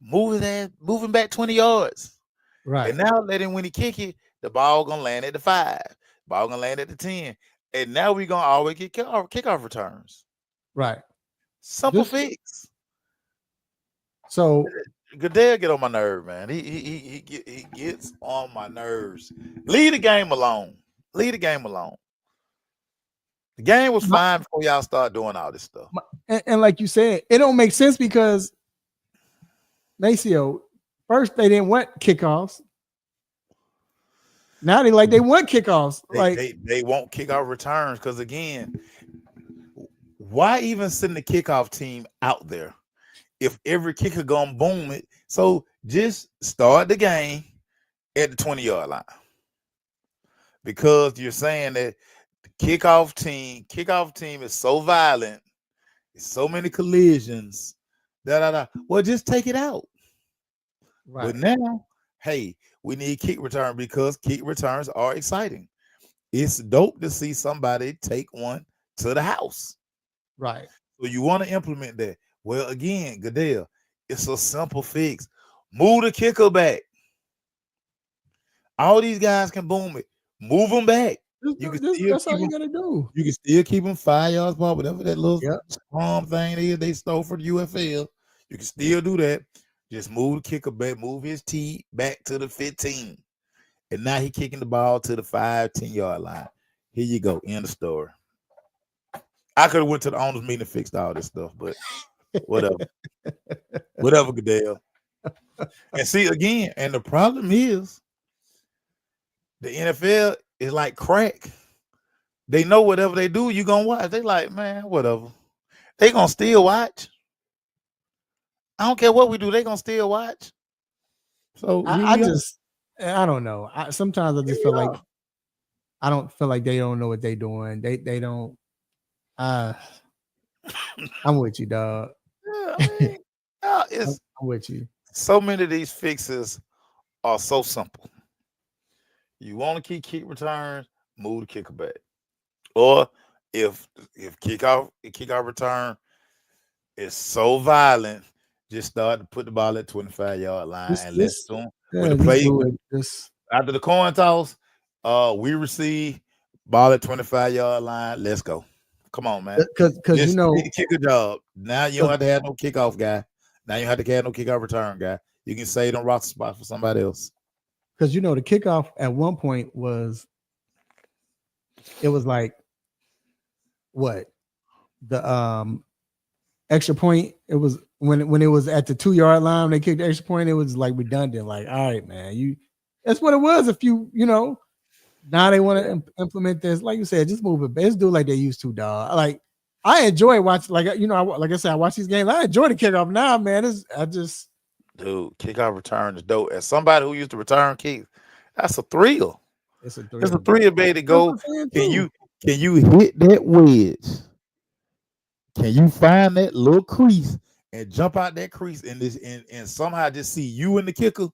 Moving back 20 yards. Right. And now let him, when he kick it, the ball gonna land at the 5. Ball gonna land at the 10. And now we gonna always get kickoff returns. Right. Simple fix. So Goodell get on my nerve, man. He gets on my nerves. Leave the game alone. Leave the game alone. The game was fine before y'all start doing all this stuff. and like you said, it don't make sense because Maceo, first they didn't want kickoffs. Now they want kickoffs. They won't kickoff returns because again, why even send the kickoff team out there if every kicker gonna boom it? So just start the game at the 20-yard line because you're saying that the kickoff team is so violent, it's so many collisions. Well, just take it out. Right. But now, hey, we need kick return because kick returns are exciting. It's dope to see somebody take one to the house. Right. So you want to implement that. Well, again, Goodell, it's a simple fix. Move the kicker back. All these guys can boom it. Move them back. That's all you gotta do. You can still keep them 5 yards ball, whatever that little thing is they stole for the UFL. You can still do that. Just move the kicker back, move his tee back to the 15. And now he kicking the ball to the 5-10-yard line. Here you go. End of story. I could have went to the owners meeting and fixed all this stuff, but whatever. Whatever, Goodell. And see, again, and the problem is the NFL is like crack. They know whatever they do, you're going to watch. They like, man, whatever. They going to still watch. I don't care what we do. They going to still watch. So I don't know. Sometimes I just feel like I don't feel like they don't know what they're doing. They don't. I'm with you, dog. Yeah, I'm with you. So many of these fixes are so simple. You want to keep kick returns, move the kicker back. Or if kickoff return is so violent, just start to put the ball at 25-yard line and let's do when the play after the coin toss, we receive ball at 25-yard line. Let's go. Come on, man. Because you know, kick a job. Now you don't have to have no kickoff guy. Now you don't have to have no kickoff return guy. You can save them roster spots for somebody else. Because you know, the kickoff at one point was like what the extra point. It was when it was at the 2-yard line. They kicked the extra point. It was like redundant. Like, all right, man, that's what it was. If you know. Now they want to implement this, like you said, just move it. Let's do it like they used to, dog. Like I enjoy watching, like I said, I watch these games. I enjoy the kickoff now, man. Dude, kickoff return is dope. As somebody who used to return kicks, that's a thrill. It's a thrill, baby. To go. Can you hit that wedge? Can you find that little crease and jump out that crease and somehow just see you and the kicker?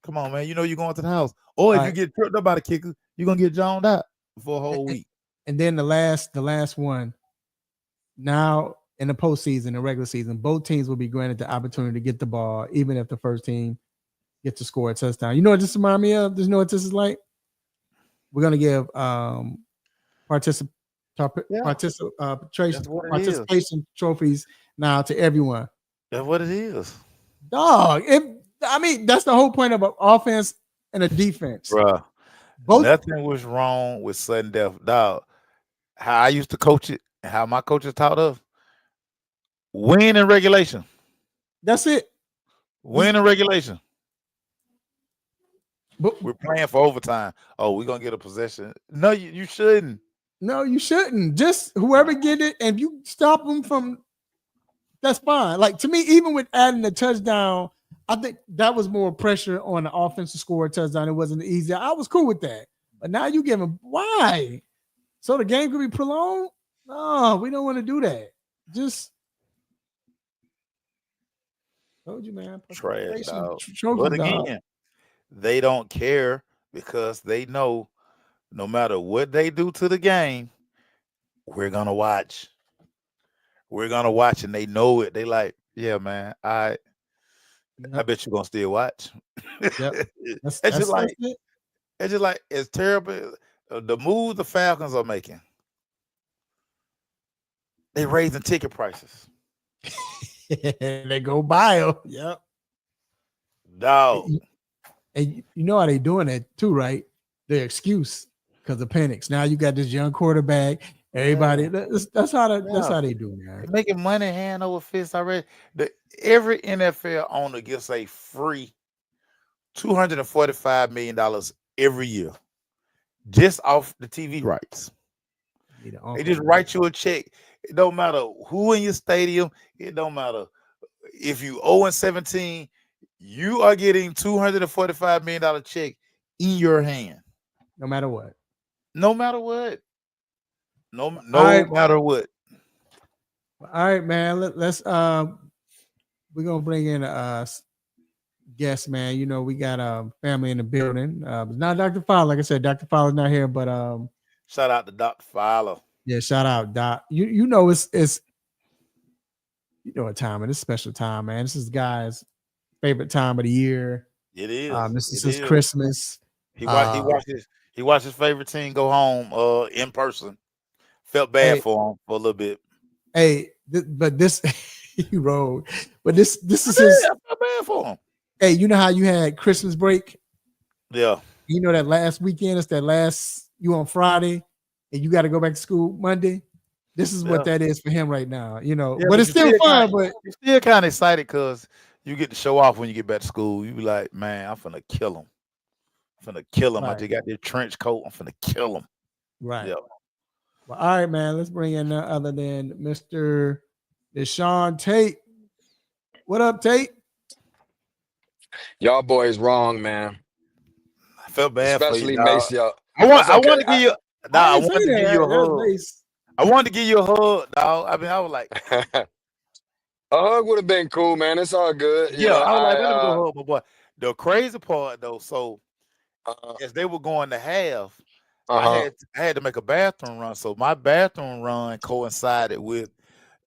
Come on, man. You know you're going to the house. Or if you get tripped up by the kicker, you're gonna get joned out for a whole week. And then the last one. Now in the postseason, the regular season, both teams will be granted the opportunity to get the ball, even if the first team gets to score a touchdown. You know what this reminds me of? You know what this is like? We're gonna give participation trophies now to everyone. That's what it is. Dog. That's the whole point of an offense and a defense. Bruh. Nothing was wrong with sudden death. Dog. How I used to coach it, and how my coaches taught us. Win in regulation. That's it. Win in regulation. But we're playing for overtime. Oh, we're gonna get a possession. No, you shouldn't. No, you shouldn't. Just whoever get it, and you stop them from. That's fine. Like to me, even with adding the touchdown, I think that was more pressure on the offense to score a touchdown. It wasn't easy. I was cool with that. But now you give them why? So the game could be prolonged? No, we don't want to do that. Just told you, man. Trash, dog. But again, they don't care because they know no matter what they do to the game, we're gonna watch. We're gonna watch, and they know it. They like, yeah, man. I bet you're gonna still watch. Yep. It's just like it's terrible. The moves the Falcons are making. They raising ticket prices. They go buy them. Yep. Dog. And you know how they doing that too, right? Their excuse because of Penix. Now you got this young quarterback. Everybody, that's how they do, man. They're making money hand over fist already. Every NFL owner gets a free $245 million every year just off the TV rights. They just write you a check. It don't matter who in your stadium. It don't matter if you 0-17. You are getting $245 million check in your hand. No matter what. No matter what. No right. matter what. All right, man. Let's we're gonna bring in a guest, man. You know, we got family in the building. It's not Dr. Fowler. Like I said, Dr. Fowler's not here, but shout out to Dr. Fowler. Yeah, shout out, Doc. You know it's you know what time it is, special time, man. This is Guy's favorite time of the year. It is. This is his Christmas. He watched his favorite team go home in person. Felt bad for him for a little bit. Hey, but this he rode. But this is his. I felt bad for him. Hey, you know how you had Christmas break? Yeah. You know that last weekend, it's that last you on Friday and you got to go back to school Monday. This is what that is for him right now, you know. But it's still fun, but you're still kind of excited because you get to show off when you get back to school. You be like, man, I'm finna kill him. Right. I just got this trench coat. I'm finna kill him. Right. Yeah. Well, all right, man. Let's bring in none other than Mr. Deshaun Tate. What up, Tate? Y'all boys wrong, man. I felt bad especially for you, Maceo. I wanted to give you a hug. I wanted to give you a hug, dog. I mean, I was like, a hug would have been cool, man. It's all good. Yeah, I was like, let me go hug my boy. The crazy part, though, so as they were going to have, I had to make a bathroom run. So my bathroom run coincided with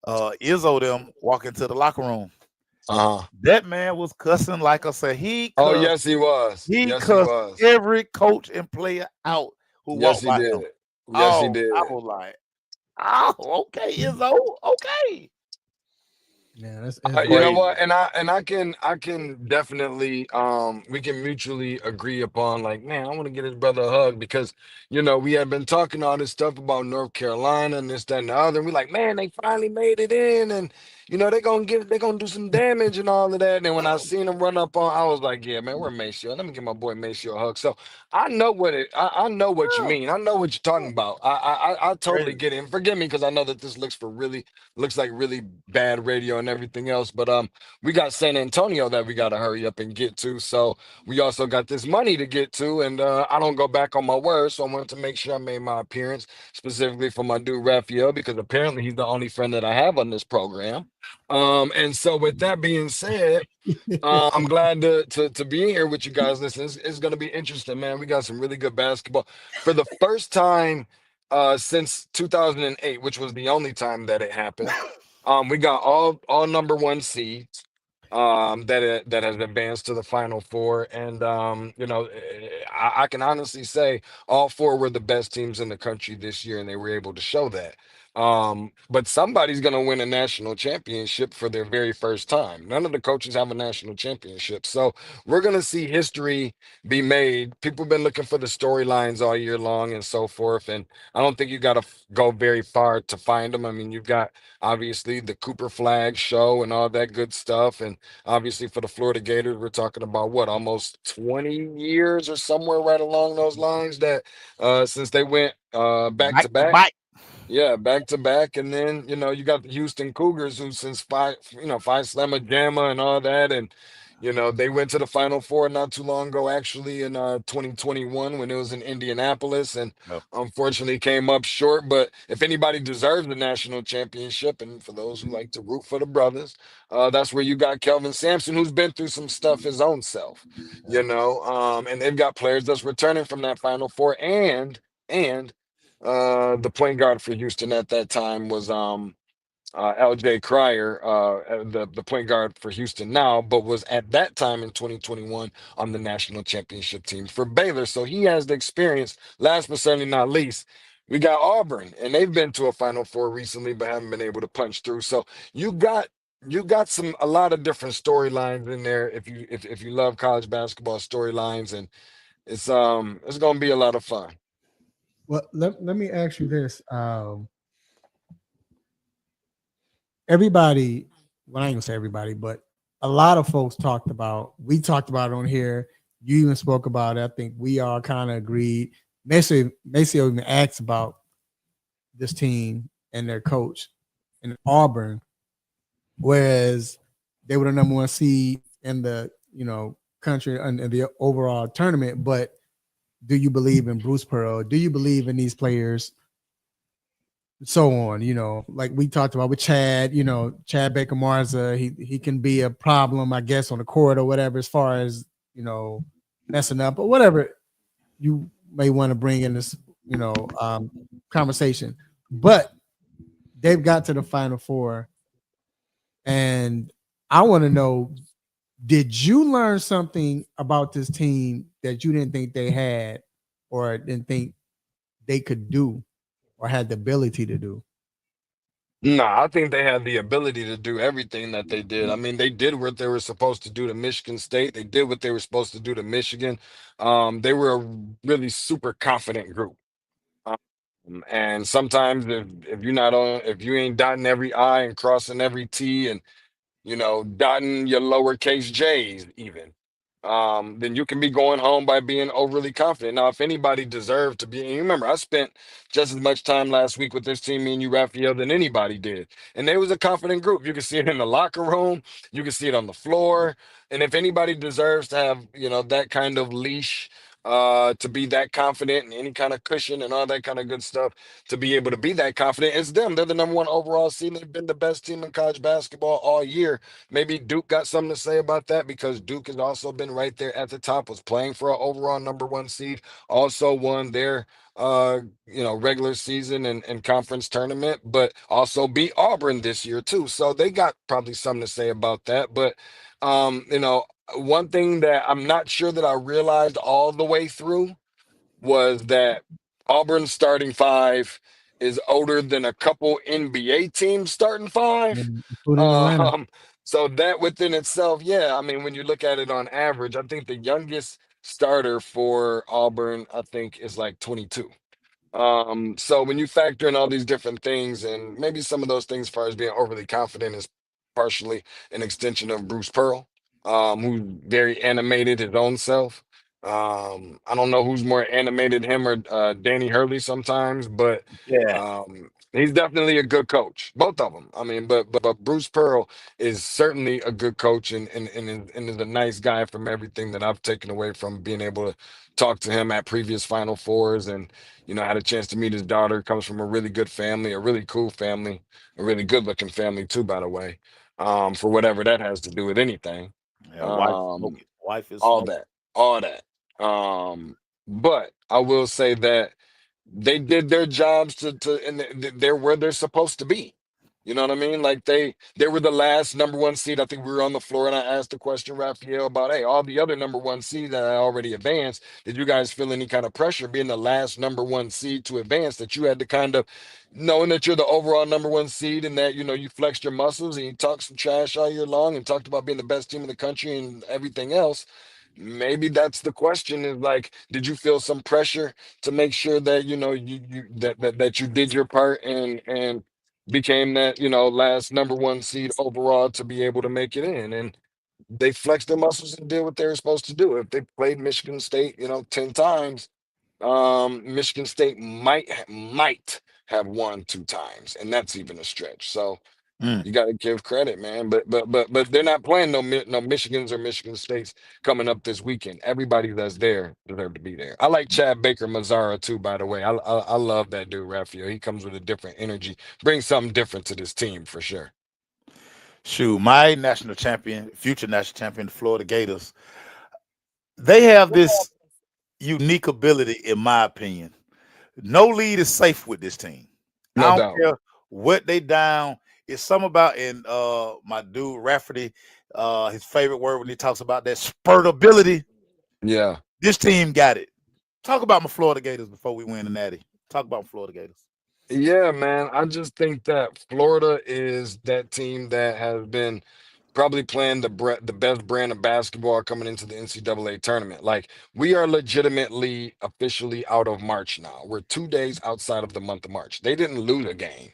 Izzo them walking to the locker room. That man was cussing like I said. Oh, yes, he was. He cussed every coach and player out who walked by him. Yes, he did. I was like, oh, okay, Izzo, okay. Yeah, that's you know what, and I can definitely we can mutually agree upon, like, man, I want to get his brother a hug because, you know, we had been talking all this stuff about North Carolina and this, that, and the other, and we like, man, they finally made it in, and you know they're gonna do some damage and all of that. And when I seen him run up on, I was like, yeah, man, we're Maceo. Let me give my boy Maceo a hug. So I know I know what you mean. I know what you're talking about. I totally get it. And forgive me because I know that this looks like really bad radio and everything else. But we got San Antonio that we gotta hurry up and get to. So we also got this money to get to, and I don't go back on my word. So I wanted to make sure I made my appearance specifically for my dude Raphael, because apparently he's the only friend that I have on this program. And so with that being said, I'm glad to be here with you guys. Listen, it's going to be interesting, man. We got some really good basketball for the first time since 2008, which was the only time that it happened. We got all number one seeds that has advanced to the Final Four, and you know, I can honestly say all four were the best teams in the country this year, and they were able to show that. But somebody's going to win a national championship for their very first time. None of the coaches have a national championship. So we're going to see history be made. People have been looking for the storylines all year long and so forth. And I don't think you got to go very far to find them. I mean, you've got obviously the Cooper Flag show and all that good stuff. And obviously for the Florida Gators, we're talking about almost 20 years or somewhere right along those lines that since they went back to back. Yeah, back to back. And then, you know, you got the Houston Cougars who since Phi Slamma Jamma and all that. And, you know, they went to the Final Four not too long ago, actually, in 2021 when it was in Indianapolis, and unfortunately came up short. But if anybody deserves the national championship, and for those who like to root for the brothers, that's where you got Kelvin Sampson, who's been through some stuff his own self, you know, and they've got players that's returning from that Final Four, and the point guard for Houston at that time was LJ Cryer, the point guard for Houston now, but was at that time in 2021 on the national championship team for Baylor. So he has the experience. Last but certainly not least, we got Auburn, and they've been to a Final Four recently, but haven't been able to punch through. So you got you got a lot of different storylines in there if you love college basketball storylines, and it's gonna be a lot of fun. Well, let me ask you this. Everybody, well, I ain't gonna say everybody, but a lot of folks we talked about it on here. You even spoke about it. I think we all kind of agreed. Maceo even asked about this team and their coach in Auburn, whereas they were the number one seed in the country and the overall tournament. But do you believe in Bruce Pearl? Do you believe in these players? So on, like we talked about with Chad, Chad Baker Marza, he can be a problem, I guess, on the court or whatever, as far as messing up or whatever you may want to bring in this conversation. But they've got to the Final Four, and I want to know, did you learn something about this team that you didn't think they had or didn't think they could do or had the ability to do? No, I think they had the ability to do everything that they did. I mean, they did what they were supposed to do to Michigan State. They did what they were supposed to do to Michigan. They were a really super confident group. And sometimes if you ain't dotting every I and crossing every T and dotting your lowercase J's even, then you can be going home by being overly confident. Now, if anybody deserved to be, and you remember, I spent just as much time last week with this team, me and you, Raphael, than anybody did. And they was a confident group. You can see it in the locker room, you can see it on the floor. And if anybody deserves to have, that kind of leash, to be that confident and any kind of cushion and all that kind of good stuff, to be able to be that confident, it's them. They're the number one overall seed. They've been the best team in college basketball all year. Maybe Duke got something to say about that, because Duke has also been right there at the top, was playing for an overall number one seed, also won their regular season and conference tournament, but also beat Auburn this year too. So they got probably something to say about that. But one thing that I'm not sure that I realized all the way through was that Auburn's starting five is older than a couple NBA teams starting five. Including Atlanta. Um, so that within itself, yeah, I mean, when you look at it on average, I think the youngest starter for Auburn, I think, is like 22. So when you factor in all these different things, and maybe some of those things as far as being overly confident is partially an extension of Bruce Pearl, who's very animated his own self. I don't know who's more animated, him or Danny Hurley sometimes, but Yeah. he's definitely a good coach. Both of them. I mean, but Bruce Pearl is certainly a good coach and is a nice guy from everything that I've taken away from being able to talk to him at previous Final Fours, and had a chance to meet his daughter. Comes from a really good family, a really cool family, a really good looking family too, by the way. For whatever that has to do with anything. Yeah, wife Um, smoking. Wife is all smoking. that, all that. But I will say that they did their jobs and they're where they're supposed to be. You know what I mean? Like they were the last number one seed. I think we were on the floor and I asked the question, Raphael, about, hey, all the other number one seeds that I already advanced, did you guys feel any kind of pressure being the last number one seed to advance, that you had to kind of, knowing that you're the overall number one seed and that you flexed your muscles and you talked some trash all year long and talked about being the best team in the country and everything else? Maybe that's the question, is like, did you feel some pressure to make sure that that you did your part and became that last number one seed overall to be able to make it in? And they flexed their muscles and did what they were supposed to do. If they played Michigan State 10 times, Michigan State might have won 2 times, and that's even a stretch. So Mm. you got to give credit, man. But they're not playing no Michigans or Michigan States coming up this weekend. Everybody that's there deserve to be there. I like Chad Baker Mazzara too, by the way. I love that dude, Raphael. He comes with a different energy, brings something different to this team for sure. Shoot, my national champion, future national champion, the Florida Gators, they have this unique ability, in my opinion. No lead is safe with this team. No I don't doubt. care what they down. It's something about, in my dude Rafferty, his favorite word when he talks about that spurtability. Yeah. This team got it. Talk about my Florida Gators before we win the Natty. Talk about my Florida Gators. Yeah, man. I just think that Florida is that team that has been probably playing the best brand of basketball coming into the NCAA tournament. Like we are legitimately officially out of March now. We're 2 days outside of the month of March. They didn't lose a game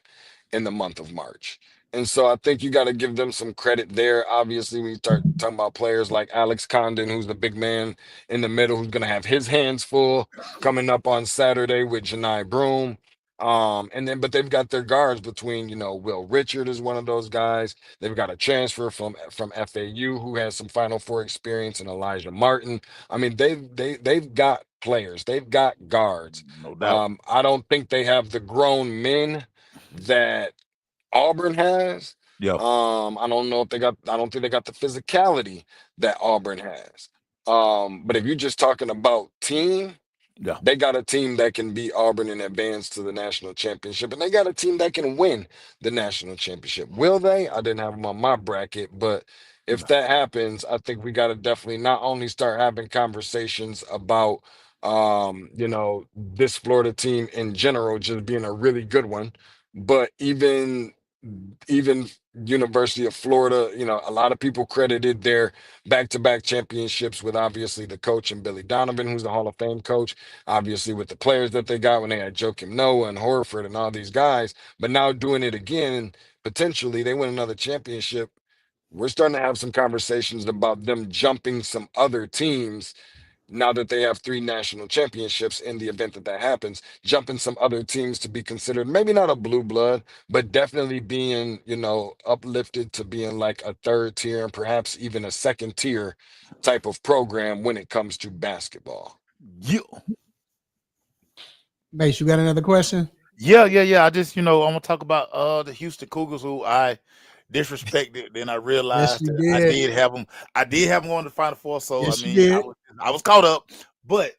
in the month of March. And so I think you got to give them some credit there. Obviously, we start talking about players like Alex Condon, who's the big man in the middle, who's going to have his hands full coming up on Saturday with Janai Broome. And then, but they've got their guards between, Will Richard is one of those guys. They've got a transfer from FAU who has some Final Four experience, and Elijah Martin. I mean, they've got players, they've got guards. No doubt. I don't think they have the grown men that Auburn has. Yeah. I don't know if they got. I don't think they got the physicality that Auburn has. But if you're just talking about team, Yeah. they got a team that can beat Auburn and advance to the national championship, and they got a team that can win the national championship. Will they? I didn't have them on my bracket, but if Yeah. that happens, I think we got to definitely not only start having conversations about, this Florida team in general just being a really good one, but even University of Florida, a lot of people credited their back-to-back championships with obviously the coach and Billy Donovan, who's the Hall of Fame coach, obviously with the players that they got when they had Joakim Noah and Horford and all these guys, but now doing it again, potentially they win another championship. We're starting to have some conversations about them jumping some other teams now that they have three national championships in the event that that happens, jumping some other teams to be considered maybe not a blue blood, but definitely being, uplifted to being like a third tier and perhaps even a second tier type of program when it comes to basketball. Yeah. Mace, you got another question? Yeah. I just, I'm gonna talk about the Houston Cougars, who I disrespected. Then I Yes, realized you that I did. did have them. I did have them on the Final Four. So Yes, I you mean, did. I was caught up. But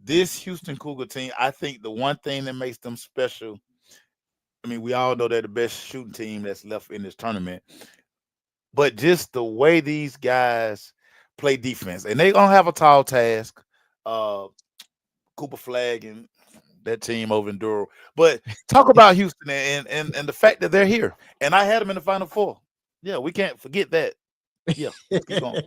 this Houston Cougar team, I think the one thing that makes them special. I mean, we all know they're the best shooting team that's left in this tournament. But just the way these guys play defense, and they gonna have a tall task. Uh, Cooper Flag and that team over in Duro. But talk about Houston and the fact that they're here. And I had them in the Final Four. Yeah, we can't forget that. Yeah, let's keep going.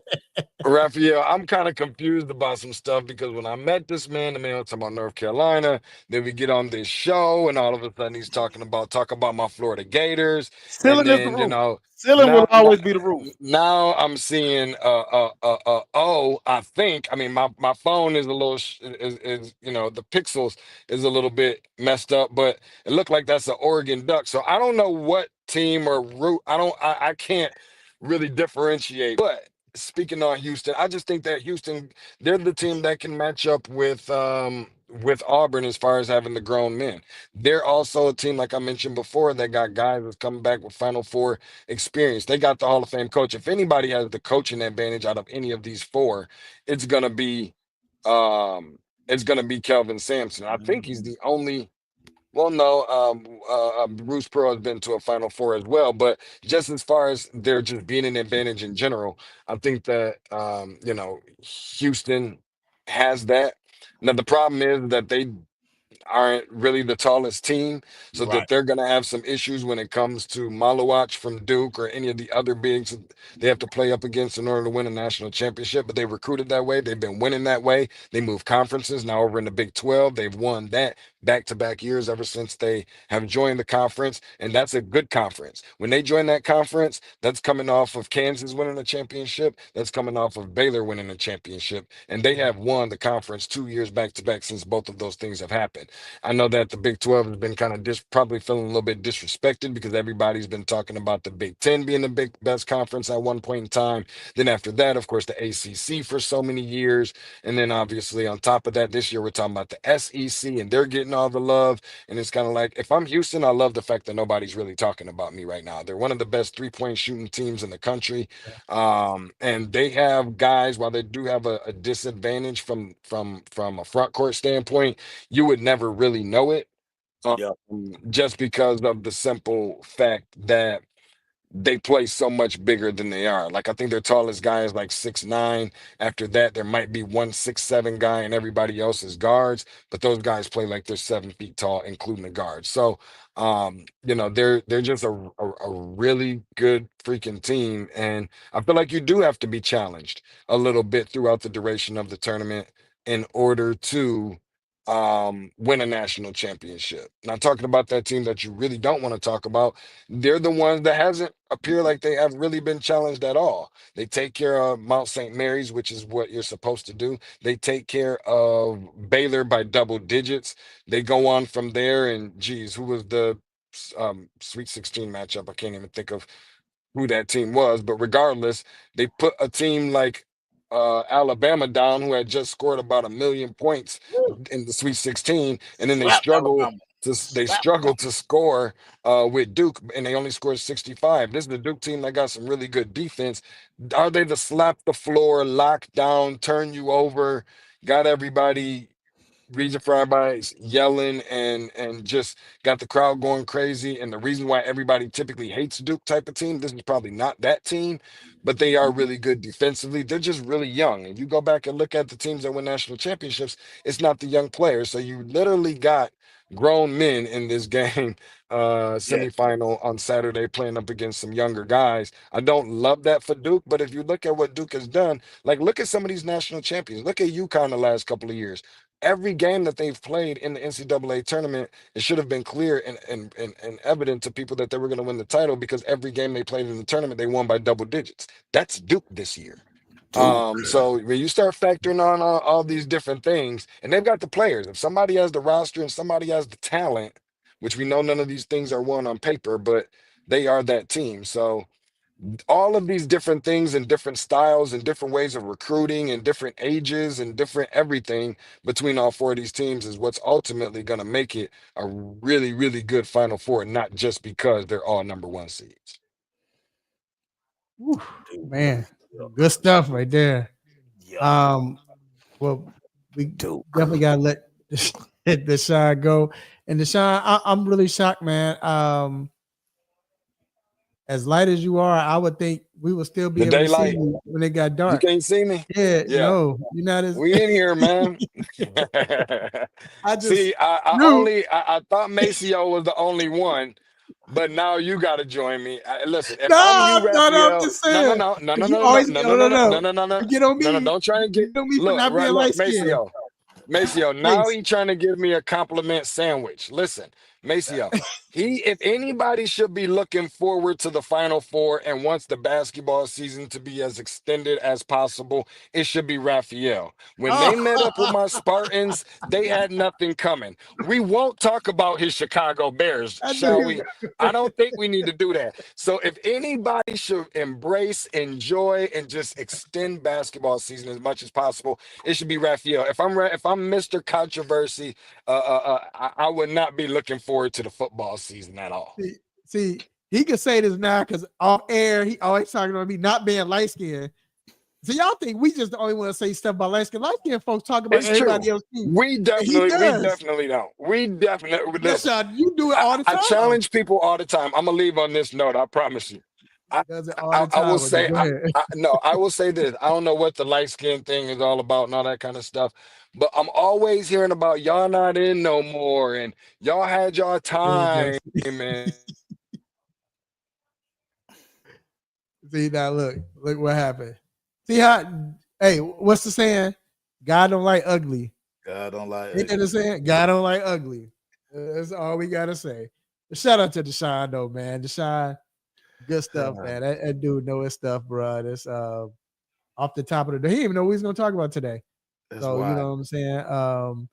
Raphael, I'm kind of confused about some stuff because when I met this man, the man was talking about North Carolina. Then we get on this show, and all of a sudden he's talk about my Florida Gators, and Ceiling is the then roof. Ceiling will now now, always be the roof. now I'm seeing I think I mean my phone is a little is the pixels is a little bit messed up, but it looked like that's an Oregon Duck. So I don't know what team or route. I can't really differentiate, but speaking on Houston, I just think that Houston, they're the team that can match up with Auburn as far as having the grown men. They're also a team, like I mentioned before, that got guys that's coming back with Final Four experience. They got the Hall of Fame coach. If anybody has the coaching advantage out of any of these four, it's gonna be it's gonna be Kelvin Sampson. I think he's the only. Well, no, Bruce Pearl has been to a Final Four as well, but just as far as there just being an advantage in general, I think that Houston has that. Now the problem is that they aren't really the tallest team, so that Right. they're going to have some issues when it comes to Malawach from Duke or any of the other bigs that they have to play up against in order to win a national championship. But they recruited that way. They've been winning that way. They moved conferences. Now over in the Big 12, they've won that back-to-back years ever since they have joined the conference, and that's a good conference. When they join that conference, that's coming off of Kansas winning a championship. That's coming off of Baylor winning a championship, and they have won the conference 2 years back-to-back since both of those things have happened. I know that the Big 12 has been kind of probably feeling a little bit disrespected because everybody's been talking about the Big 10 being the best conference at one point in time. Then after that, of course, the ACC for so many years. And then obviously on top of that, this year we're talking about the SEC and they're getting all the love. And it's kind of like, if I'm Houston, I love the fact that nobody's really talking about me right now. They're one of the best three-point shooting teams in the country. And they have guys, while they do have a disadvantage from a front court standpoint, you would never really know it, um, Yeah. just because of the simple fact that they play so much bigger than they are. Like I think their tallest guy is like 6'9". After that, there might be 1 6'7" guy, and everybody else is guards. But those guys play like they're 7 feet tall, including the guards. So, they're just a really good freaking team, and I feel like you do have to be challenged a little bit throughout the duration of the tournament in order to win a national championship. Not talking about that team that you really don't want to talk about. They're the ones that hasn't appear like they have really been challenged at all. They take care of Mount St. Mary's, which is what you're supposed to do. They take care of Baylor by double digits. They go on from there, and geez, who was the Sweet 16 matchup? I can't even think of who that team was, but regardless, they put a team like Alabama down, who had just scored about 1,000,000 points in the Sweet 16, and then Slap Alabama. they Slap struggled to score with Duke, and they only scored 65. This is the Duke team that got some really good defense. Are they the slap the floor, lock down, turn you over, got everybody Region Fryby's yelling and just got the crowd going crazy? And the reason why everybody typically hates Duke type of team, this is probably not that team, but they are really good defensively. They're just really young. And you go back and look at the teams that win national championships, it's not the young players. So you literally got grown men in this game Yeah. semifinal on Saturday playing up against some younger guys. I don't love that for Duke, but if you look at what Duke has done, like look at some of these national champions. Look at UConn the last couple of years. Every game that they've played in the NCAA tournament, it should have been clear and evident to people that they were going to win the title, because every game they played in the tournament, they won by double digits. That's Duke this year. So when you start factoring on all these different things, and they've got the players, if somebody has the roster and somebody has the talent, which we know none of these things are won on paper, but they are that team. So all of these different things and different styles and different ways of recruiting and different ages and different everything between all four of these teams is what's ultimately going to make it a really, really good Final Four, not just because they're all number one seeds. Whew, man, good stuff right there. Yeah. Well, we definitely gotta let Deshaun go. And Deshaun, I'm really shocked, man. As light as you are, I would think we would still be The able to see daylight, you when it got you dark. can't see me? Yeah, Yeah. no, you're not as. We in here, man. I just See, knew. I thought Maceo was the only one, but now you got to join me. Listen, if I'm No, you, no, I'm Raphael, just saying. no, 'Cause you always you get on me. don't try and You get get on me for look not right. being Look, light skinned. Maceo. Now Please. he trying to give me a compliment sandwich. Listen, Maceo. If anybody should be looking forward to the Final Four and wants the basketball season to be as extended as possible, it should be Raphael. When they met up with my Spartans, they had nothing coming. We won't talk about his Chicago Bears, I knew shall he we? was- I don't think we need to do that. So if anybody should embrace, enjoy, and just extend basketball season as much as possible, it should be Raphael. If I'm Mr. Controversy, I would not be looking forward to the football season at all. See, he can say this now because off air, he always talking about me not being light skinned. So y'all think we just the only want to say stuff about light skinned? Light skinned folks talk about It's everybody true. else too. We definitely don't. We definitely Yes, listen. you do it all the I time. challenge people all the time. I'm gonna leave on this note. I promise you. I, Does it all the time. I will say, Go ahead. I will say this. I don't know what the light skin thing is all about and all that kind of stuff, but I'm always hearing about y'all not in no more and y'all had y'all time. And See now, look what happened. See how? Hey, what's the saying? God don't like ugly. God don't like Ain't that the saying? God don't like ugly. That's all we gotta say. Shout out to Deshaun though, man. Deshaun, good stuff, man. That dude know his stuff, bro. That's off the top of the day. He didn't even know what he's gonna talk about today. That's So wild. you know what I'm saying.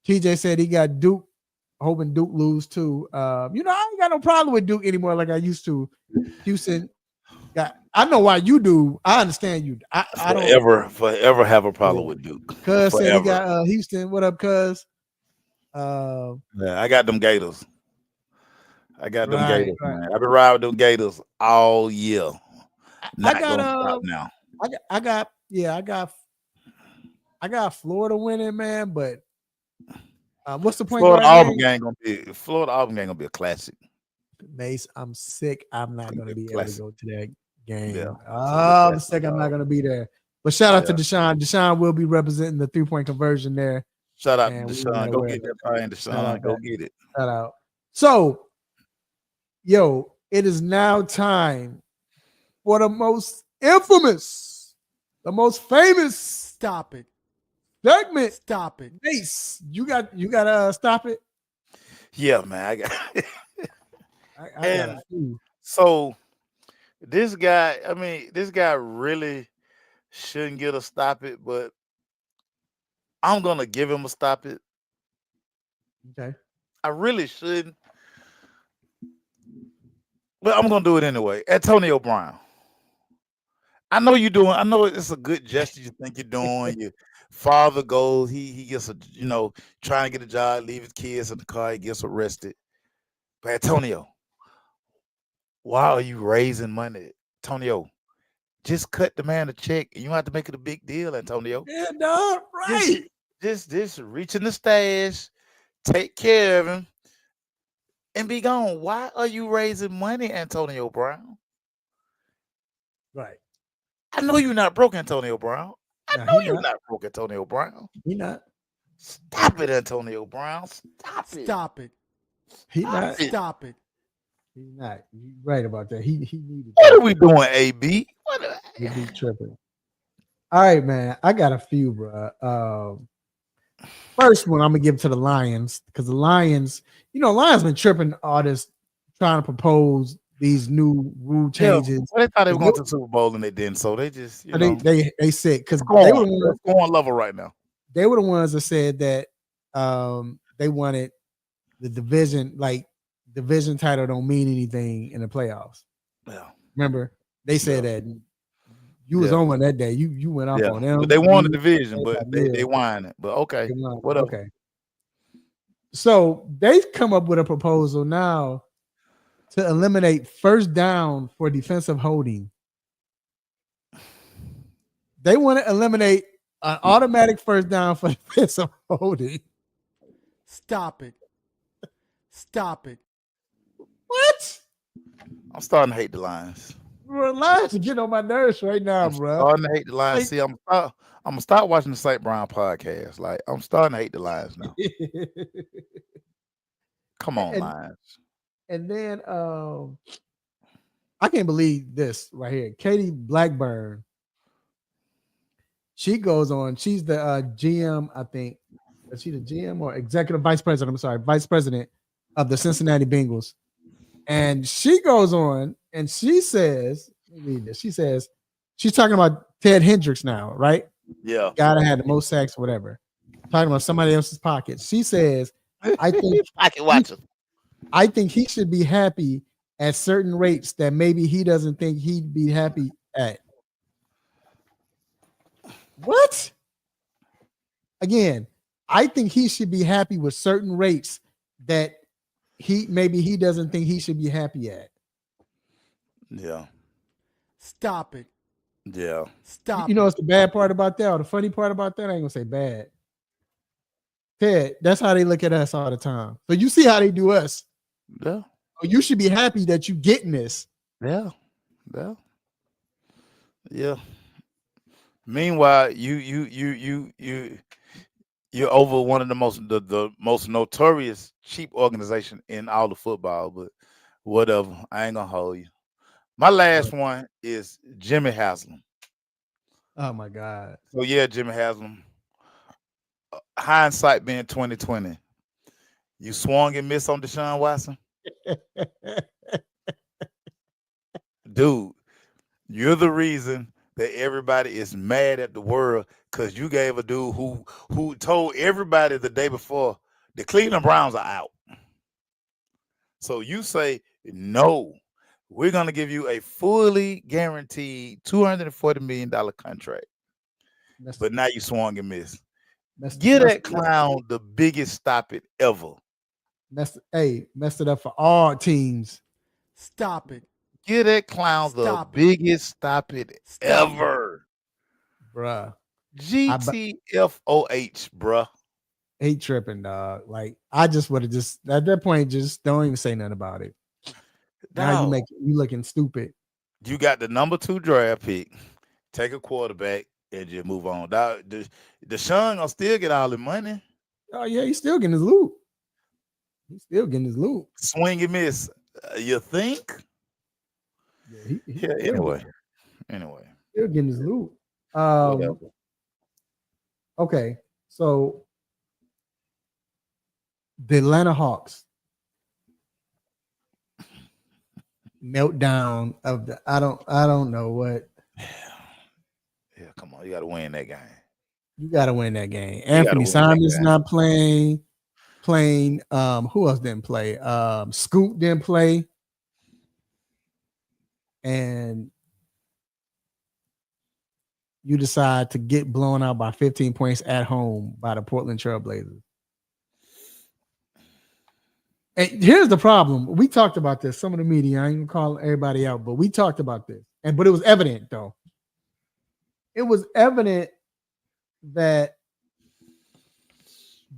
TJ said he got Duke, hoping Duke lose too. I ain't got no problem with Duke anymore like I used to. Houston. I know why you do. I understand you. I don't forever have a problem with Duke. Cuz said he Forever. got Houston. What up, Cuz? Yeah, I got them Gators. Gators, right. man. I've been riding with them Gators all year. I got now. I got Florida winning, man. But what's the point? Florida Auburn game gonna be a classic. Mace, I'm sick. I'm not going to be able to Classic. go to that game. Yeah. I'm sick. I'm not going to be there. But shout out to Yeah. Deshaun. Deshaun will be representing the 3-point conversion there. Shout out And to we were not Deshaun. Go aware get of that that. thing, Shout out Deshaun. Go that. get it. Shout out. So, yo, it is now time for the most infamous, the most famous Stop it. segment. Stop it. Mace, you got to stop it. Yeah, man. I got I got a few. So this guy really shouldn't get a stop it, but I'm gonna give him a stop it. Okay. I really shouldn't, but I'm gonna do it anyway. Antonio Brown. I know it's a good gesture you think you're doing. Your father goes, he gets trying to get a job, leave his kids in the car, he gets arrested. But Antonio, why are you raising money? Antonio, just cut the man a check. You don't have to make it a big deal, Antonio. Yeah, dog, right. Just reach in the stash, take care of him, and be gone. Why are you raising money, Antonio Brown? Right. I know you're not broke, Antonio Brown. I No, know he you're not. not broke, Antonio Brown. He not. Stop it, Antonio Brown. Stop it. Stop it. He Stop not. it. Stop it. He not. You right about that. He needed What that. are we doing, AB? He be tripping. All right, man. I got a few, bro. First one I'm gonna give to the Lions because the Lions, Lions been tripping all this trying to propose these new rule changes. Well, they thought they were going to the Super Bowl and they didn't, so they just They said because go they were on. Go on level right now. they were the ones that said that they wanted the division title don't mean anything in the playoffs. Yeah. Remember they said that you was on one that day. You went off on them. But they won the division, but they won it. But okay, whatever. Okay. So they've come up with a proposal now to eliminate first down for defensive holding. They want to eliminate an automatic first down for defensive holding. Stop it. Stop it. What? I'm starting to hate the Lions. Bro, Lions are getting on my nerves right now, bro. Starting to hate the Lions. See, I'm gonna start watching the St. Brown podcast. Like, I'm starting to hate the Lions now. Come on, Lions. And then I can't believe this right here. Katie Blackburn. She goes on. She's the GM, I think. Is she the GM or executive vice president? I'm sorry, vice president of the Cincinnati Bengals. And she goes on and she says, let me read this. She says, she's talking about Ted Hendricks now, right? Yeah. Guy that had the most sacks, whatever. Talking about somebody else's pockets. She says, I think he should be happy at certain rates that maybe he doesn't think he'd be happy at. What? Again, I think he should be happy with certain rates that he doesn't think he should be happy at. Yeah. Stop it. Yeah. Stop. You know what's the bad part about that, or the funny part about that? I ain't gonna say bad. Ted, that's how they look at us all the time. So you see how they do us. Yeah. You should be happy that you getting this. Yeah. Yeah. Yeah. Meanwhile, you're over one of the most notorious cheap organization in all of football, but whatever. I ain't gonna hold you. My last one is Jimmy Haslam. Oh my God. So yeah, Jimmy Haslam. Hindsight being 2020. You swung and missed on Deshaun Watson. Dude, you're the reason that everybody is mad at the world because you gave a dude who told everybody the day before the Cleveland Browns are out. So you say, no, we're going to give you a fully guaranteed $240 million contract. But now you swung and missed. Give that clown the biggest stop it ever. Messed it up for all teams. Stop it. Give that clown the biggest stop it ever. Bruh. GTFOH, bruh. He tripping, dog. Like, I just would have at that point, just don't even say nothing about it. Now Dog, you looking stupid. you got the number 2 draft pick. Take a quarterback and just move on. Dog, Deshaun gonna still get all the money. Oh yeah, he's still getting his loot. He's still getting his loot. Swing and miss. You think? Yeah, Yeah. Anyway. still getting his loot. Whatever. Okay, so the Atlanta Hawks meltdown of the I don't know what. Yeah, come on. You got to win that game. You got to win that game. gotta Anthony win that Simons game. not playing. Who else didn't play? Scoot didn't play. And you decide to get blown out by 15 points at home by the Portland Trailblazers. And here's the problem. We talked about this. Some of the media, I ain't gonna call everybody out, but we talked about this. But it was evident though. It was evident that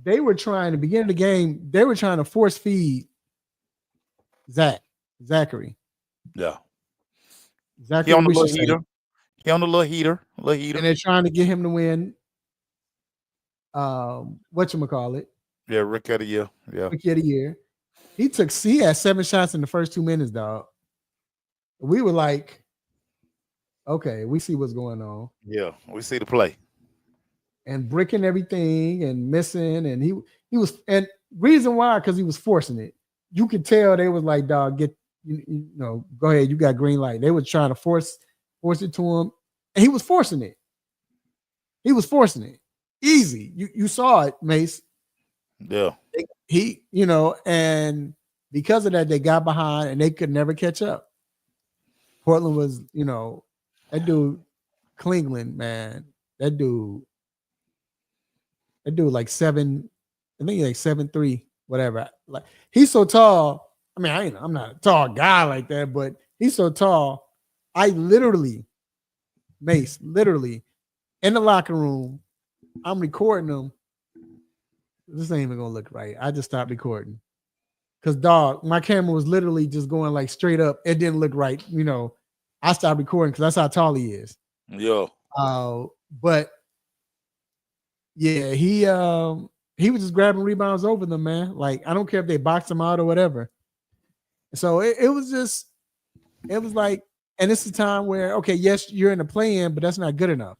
they were trying to begin the game. They were trying to force feed Zachary. Yeah. Zachary He on the we should little say. heater. He on the little heater. And they're trying to get him to win. Whatchamacallit? Yeah, Rookie of the Year. Yeah. Rookie of the Year. He had 7 shots in the first 2 minutes, dog. We were like, okay, we see what's going on. Yeah. We see the play. And bricking everything and missing. And he was, and reason why, because he was forcing it. You could tell they was like, dog, you know, go ahead, you got green light. They were trying to force it to him. And he was forcing it. He was forcing it. Easy. You saw it, Mace. Yeah. He, and because of that, they got behind and they could never catch up. Portland was, that dude, Klingland, man, that dude like 7, I think he's like 7'3", whatever. Like he's so tall. I mean, I'm not a tall guy like that, but he's so tall. I literally, Mace, in the locker room, I'm recording him. This ain't even gonna look right. I just stopped recording. Cause dog, my camera was literally just going like straight up. It didn't look right. I stopped recording because that's how tall he is. Yeah. But yeah, he was just grabbing rebounds over them, man. Like, I don't care if they boxed him out or whatever. So it was like, and it's a time where, okay, yes, you're in the play-in, but that's not good enough.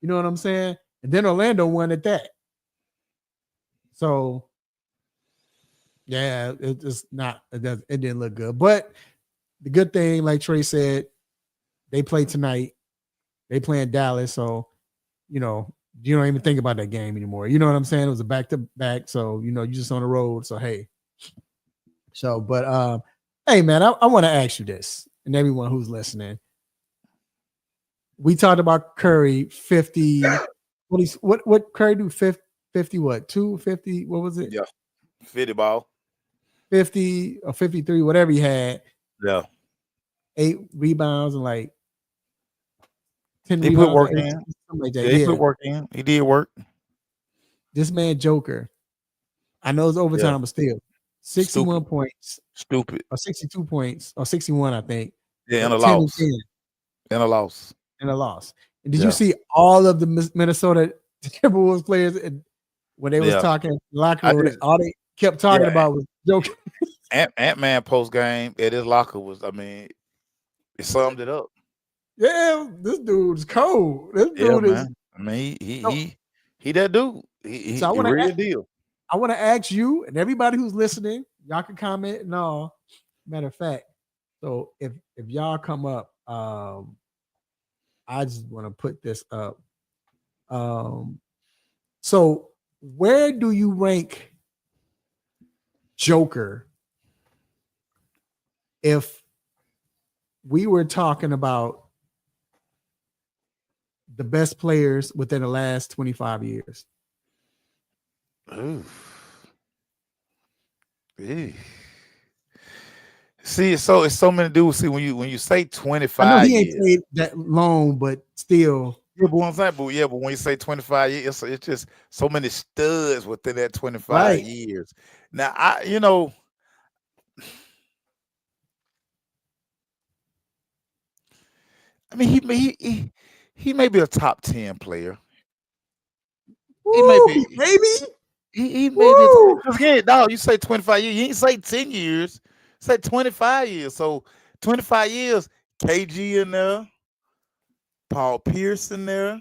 You know what I'm saying? And then Orlando won at that. So yeah, it didn't look good. But the good thing, like Trey said, they play tonight. They play in Dallas, so you don't even think about that game anymore. You know what I'm saying? It was a back-to-back, so you just on the road. So hey. So, but hey man, I want to ask you this, and everyone who's listening. We talked about Curry 50. What Curry do 50 what? 250, what was it? Yeah. 50 ball. 50 or 53, whatever he had. Yeah. 8 rebounds and like 10 He rebounds. put work in. Something like that. Yeah, he put work in. He did work. This man Joker. I know it's overtime, but still 61 points. Stupid. Or 62 points. Or 61, I think. Yeah, and a 10 loss. and And a loss. And a loss. And did you see all of the Minnesota Timberwolves players when they was talking in the locker room? All they kept talking about was Joker. Ant-Man post game at his locker was, it summed it up. Yeah, this dude's cold. This dude is. Man. He that dude. He So real deal. I want to ask you and everybody who's listening, y'all can comment and all. Matter of fact, so if y'all come up, I just want to put this up. So where do you rank Joker if we were talking about the best players within the last 25 years? Ooh. See, it's so many dudes. See, when you say 25 I know he ain't years, played that long, but still. Yeah, but when you say 25 years, it's just so many studs within that 25 years. Now, I mean, he may be a top 10 player. He may Woo, be. baby. He may be. Woo. Cause again, dog, you say 25 years. You ain't say 10 years. Say 25 years. So 25 years. KG in there. Paul Pierce in there.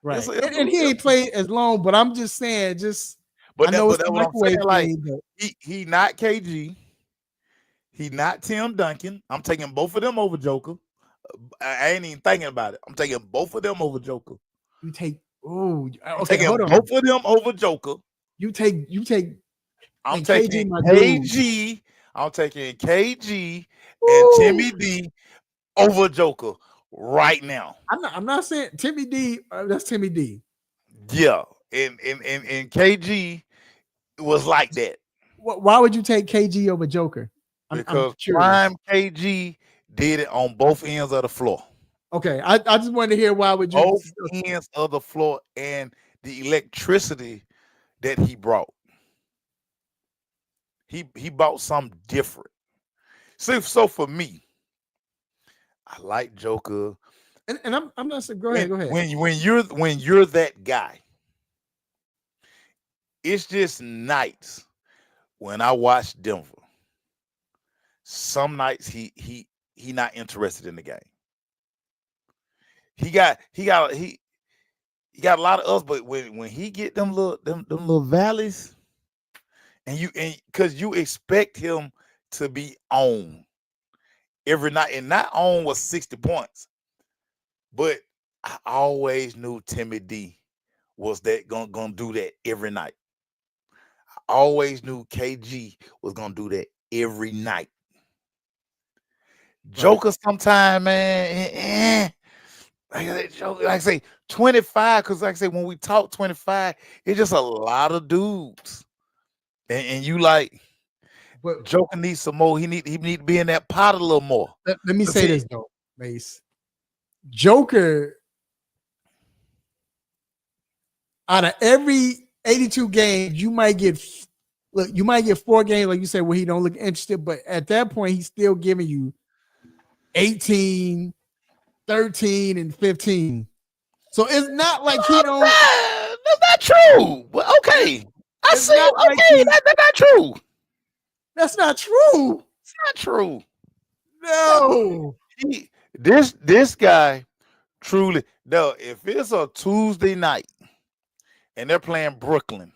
Right. It's And he ain't played as long, but I'm just saying, I know it's that's a what I'm saying. microwave Like thing, but he not KG. He not Tim Duncan. I'm taking both of them over Joker. I ain't even thinking about it. I'm taking both of them over Joker. you take okay, Taking hold on. both of them over Joker. You take I'm and taking KG, my dude. KG. I'm taking KG and Woo. Timmy D over Joker right now. I'm not saying Timmy D, that's Timmy D. Yeah. And KG was like that Why would you take KG over Joker? I'm because curious. prime KG did it on both ends of the floor. Okay, I just wanted to hear why would you Both ends of the floor and the electricity that he brought. He brought something different. So for me, I like Joker. and I'm not saying go ahead. When you're that guy, it's just nights when I watch Denver. Some nights he not interested in the game. He got a lot of us, but when he get them little valleys, and because you expect him to be on every night, and not on was 60 points, but I always knew Timmy D was that gonna do that every night. I always knew KG was gonna do that every night. Joker sometime, man. Like I say, 25, because like I say, when we talk 25, it's just a lot of dudes. And you like But Joker needs some more. He need to be in that pot a little more. let me But say see- this though, Mace. Joker, out of every 82 games, you might get 4 games, like you said, where he don't look interested, but at that point, he's still giving you 18, 13, and 15. So it's not like he don't. That's not true. But okay. I It's see. not Okay, like he- that's not true. That's not true. It's not true. No. This guy truly, no, if it's a Tuesday night and they're playing Brooklyn,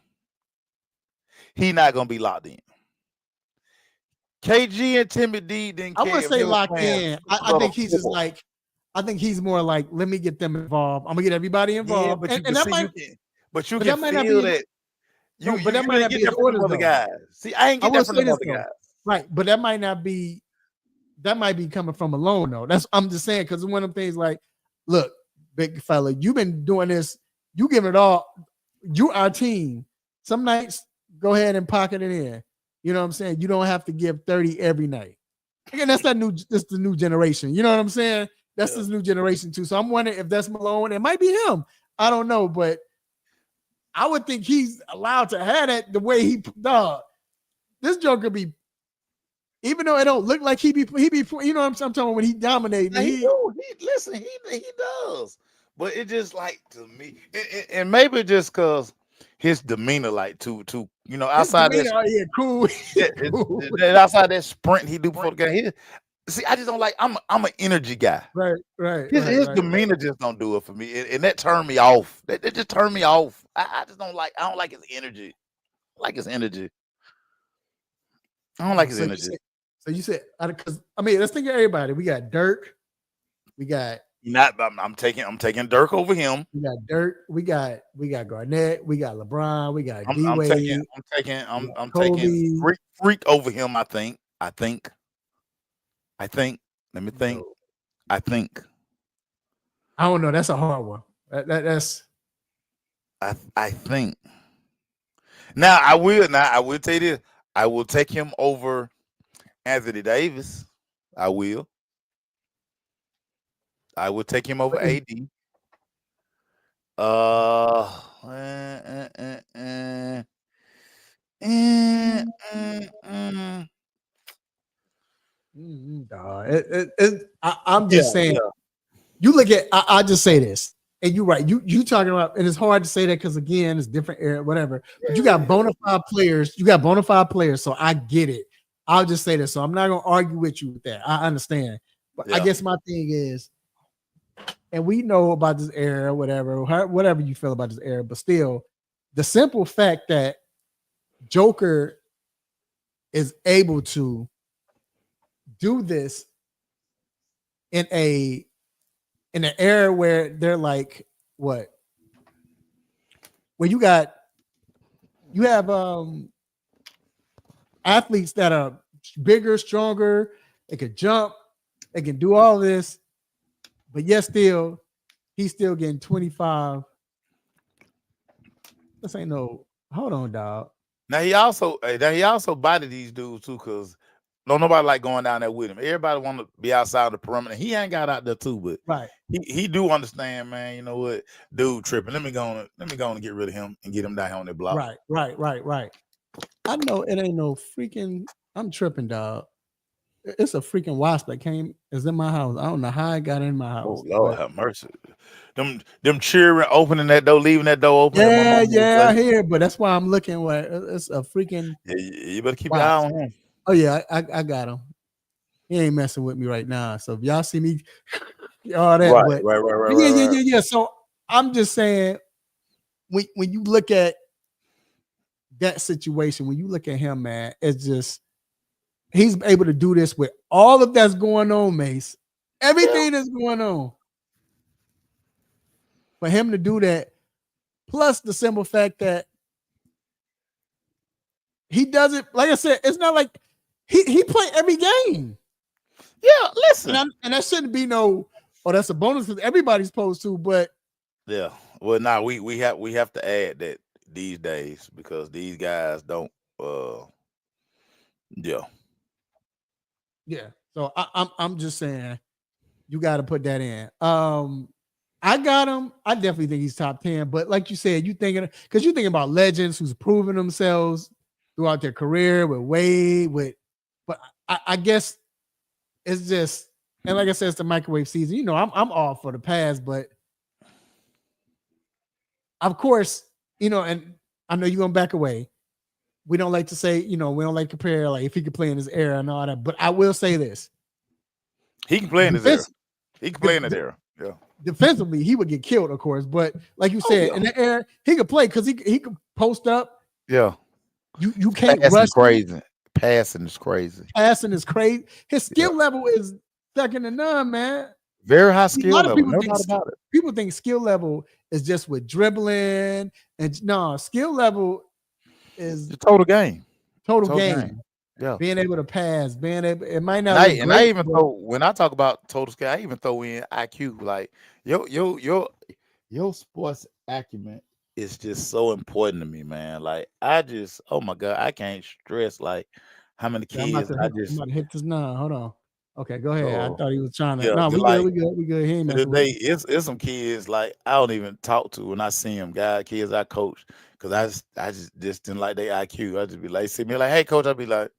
he not gonna be locked in. KG and Timmy D didn't I care. wouldn't if say they were locked playing in. I think he's just like, I think he's more like, let me get them involved. I'm gonna get everybody yeah, involved. but you and can that see might, you but can that might not feel be- that. No, You but that you might ain't not get be his that from orders, the other though. guys. See, I ain't I get will that from say the this other though. guys. Right, but that might not be. That might be coming from Malone though. I'm just saying because one of the things like, look, big fella, you've been doing this. You give it all. You our team. Some nights, go ahead and pocket it in. You know what I'm saying? You don't have to give 30 every night. Again, that's the new generation. You know what I'm saying? That's this new generation too. So I'm wondering if that's Malone. It might be him. I don't know, but I would think he's allowed to have that the way he dog. This Joker be, even though it don't look like he be, you know what I'm talking about when he dominating. Now, he does. But it just like to me, and maybe just because his demeanor, like too, you know, outside that, cool. outside that sprint he do before the game. See, I just don't like. I'm an energy guy. Right. His demeanor just don't do it for me, and that turned me off. That just turned me off. I just don't like. I don't like his energy. I like his energy. I don't like his energy. So you said, because I mean, let's think of everybody. We got Dirk. We got. I'm taking Dirk over him. We got Dirk. We got Garnett. We got LeBron. We got D I'm Wade. taking Freak over him. I think. Let me think. I think. I don't know. That's a hard one. That's. I think. Now I will tell you this. I will take him over Anthony Davis. I will take him over AD. I'm just saying. you look at. I just say this, and you're right. You talking about, and it's hard to say that because again, it's different era, whatever. But you got bona fide players. You got bona fide players, so I get it. I'll just say this, so I'm not gonna argue with you with that. I understand, but I guess my thing is, and we know about this era, whatever you feel about this era, but still, the simple fact that Joker is able to do this in an era where they're like what? Where you have athletes that are bigger, stronger, they can jump, they can do all this, but yet still, he's still getting 25. This ain't no, hold on, dog. Now he also bodied these dudes too, because don't nobody like going down there with him. Everybody want to be outside the perimeter. He ain't got out there too, but Right. he do understand, man. You know what, dude tripping. Let me go and get rid of him and get him down here on the block. Right. I know it ain't no freaking. I'm tripping, dog. It's a freaking wasp that is in my house. I don't know how it got in my house. Oh Lord, have mercy. Them cheering, opening that door, leaving that door open. Yeah, I hear, but that's why I'm looking where it's a freaking. Yeah, you better keep your eye on him. Oh yeah, I got him. He ain't messing with me right now. So if y'all see me, all that, right. Yeah. So I'm just saying, when you look at that situation, when you look at him, man, it's just he's able to do this with all of that's going on, Mace. Everything that's going on. For him to do that, plus the simple fact that he doesn't, like I said, it's not like he play every game. Yeah, listen. And that shouldn't be that's a bonus because everybody's supposed to, but yeah. Well, now we have to add that these days because these guys don't Yeah. So I'm just saying you got to put that in. I got him. I definitely think he's top 10. But like you said, you thinking about legends who's proven themselves throughout their career with Wade, but I guess it's just, and like I said, it's the microwave season. You know, I'm all for the pass, but of course, you know, and I know you're gonna back away. We don't like to say, we don't like to compare like if he could play in his era and all that. But I will say this: he can play in his era. He can play in his era. Yeah. Defensively, he would get killed, of course. But like you said, in the air, he could play because he could post up. Yeah. You can't Passing rush. Crazy. Passing is crazy. Passing is crazy. His skill level is second to none, man. Very high skill level. People think skill level is just with dribbling, and no, skill level is the total game. Total game. Yeah, being able to pass, it might not. I even throw when I talk about total skill, I even throw in IQ. Like your sports acumen is just so important to me, man. Like oh my God, I can't stress like how many kids I'm about to hit this now. Hold on. Okay, go ahead. I thought he was trying to. Yeah, no, we good. He ain't today, it's some kids like I don't even talk to when I see them. Kids I coach because I just didn't like their IQ. I just be like, see me like, hey coach, I'd be like.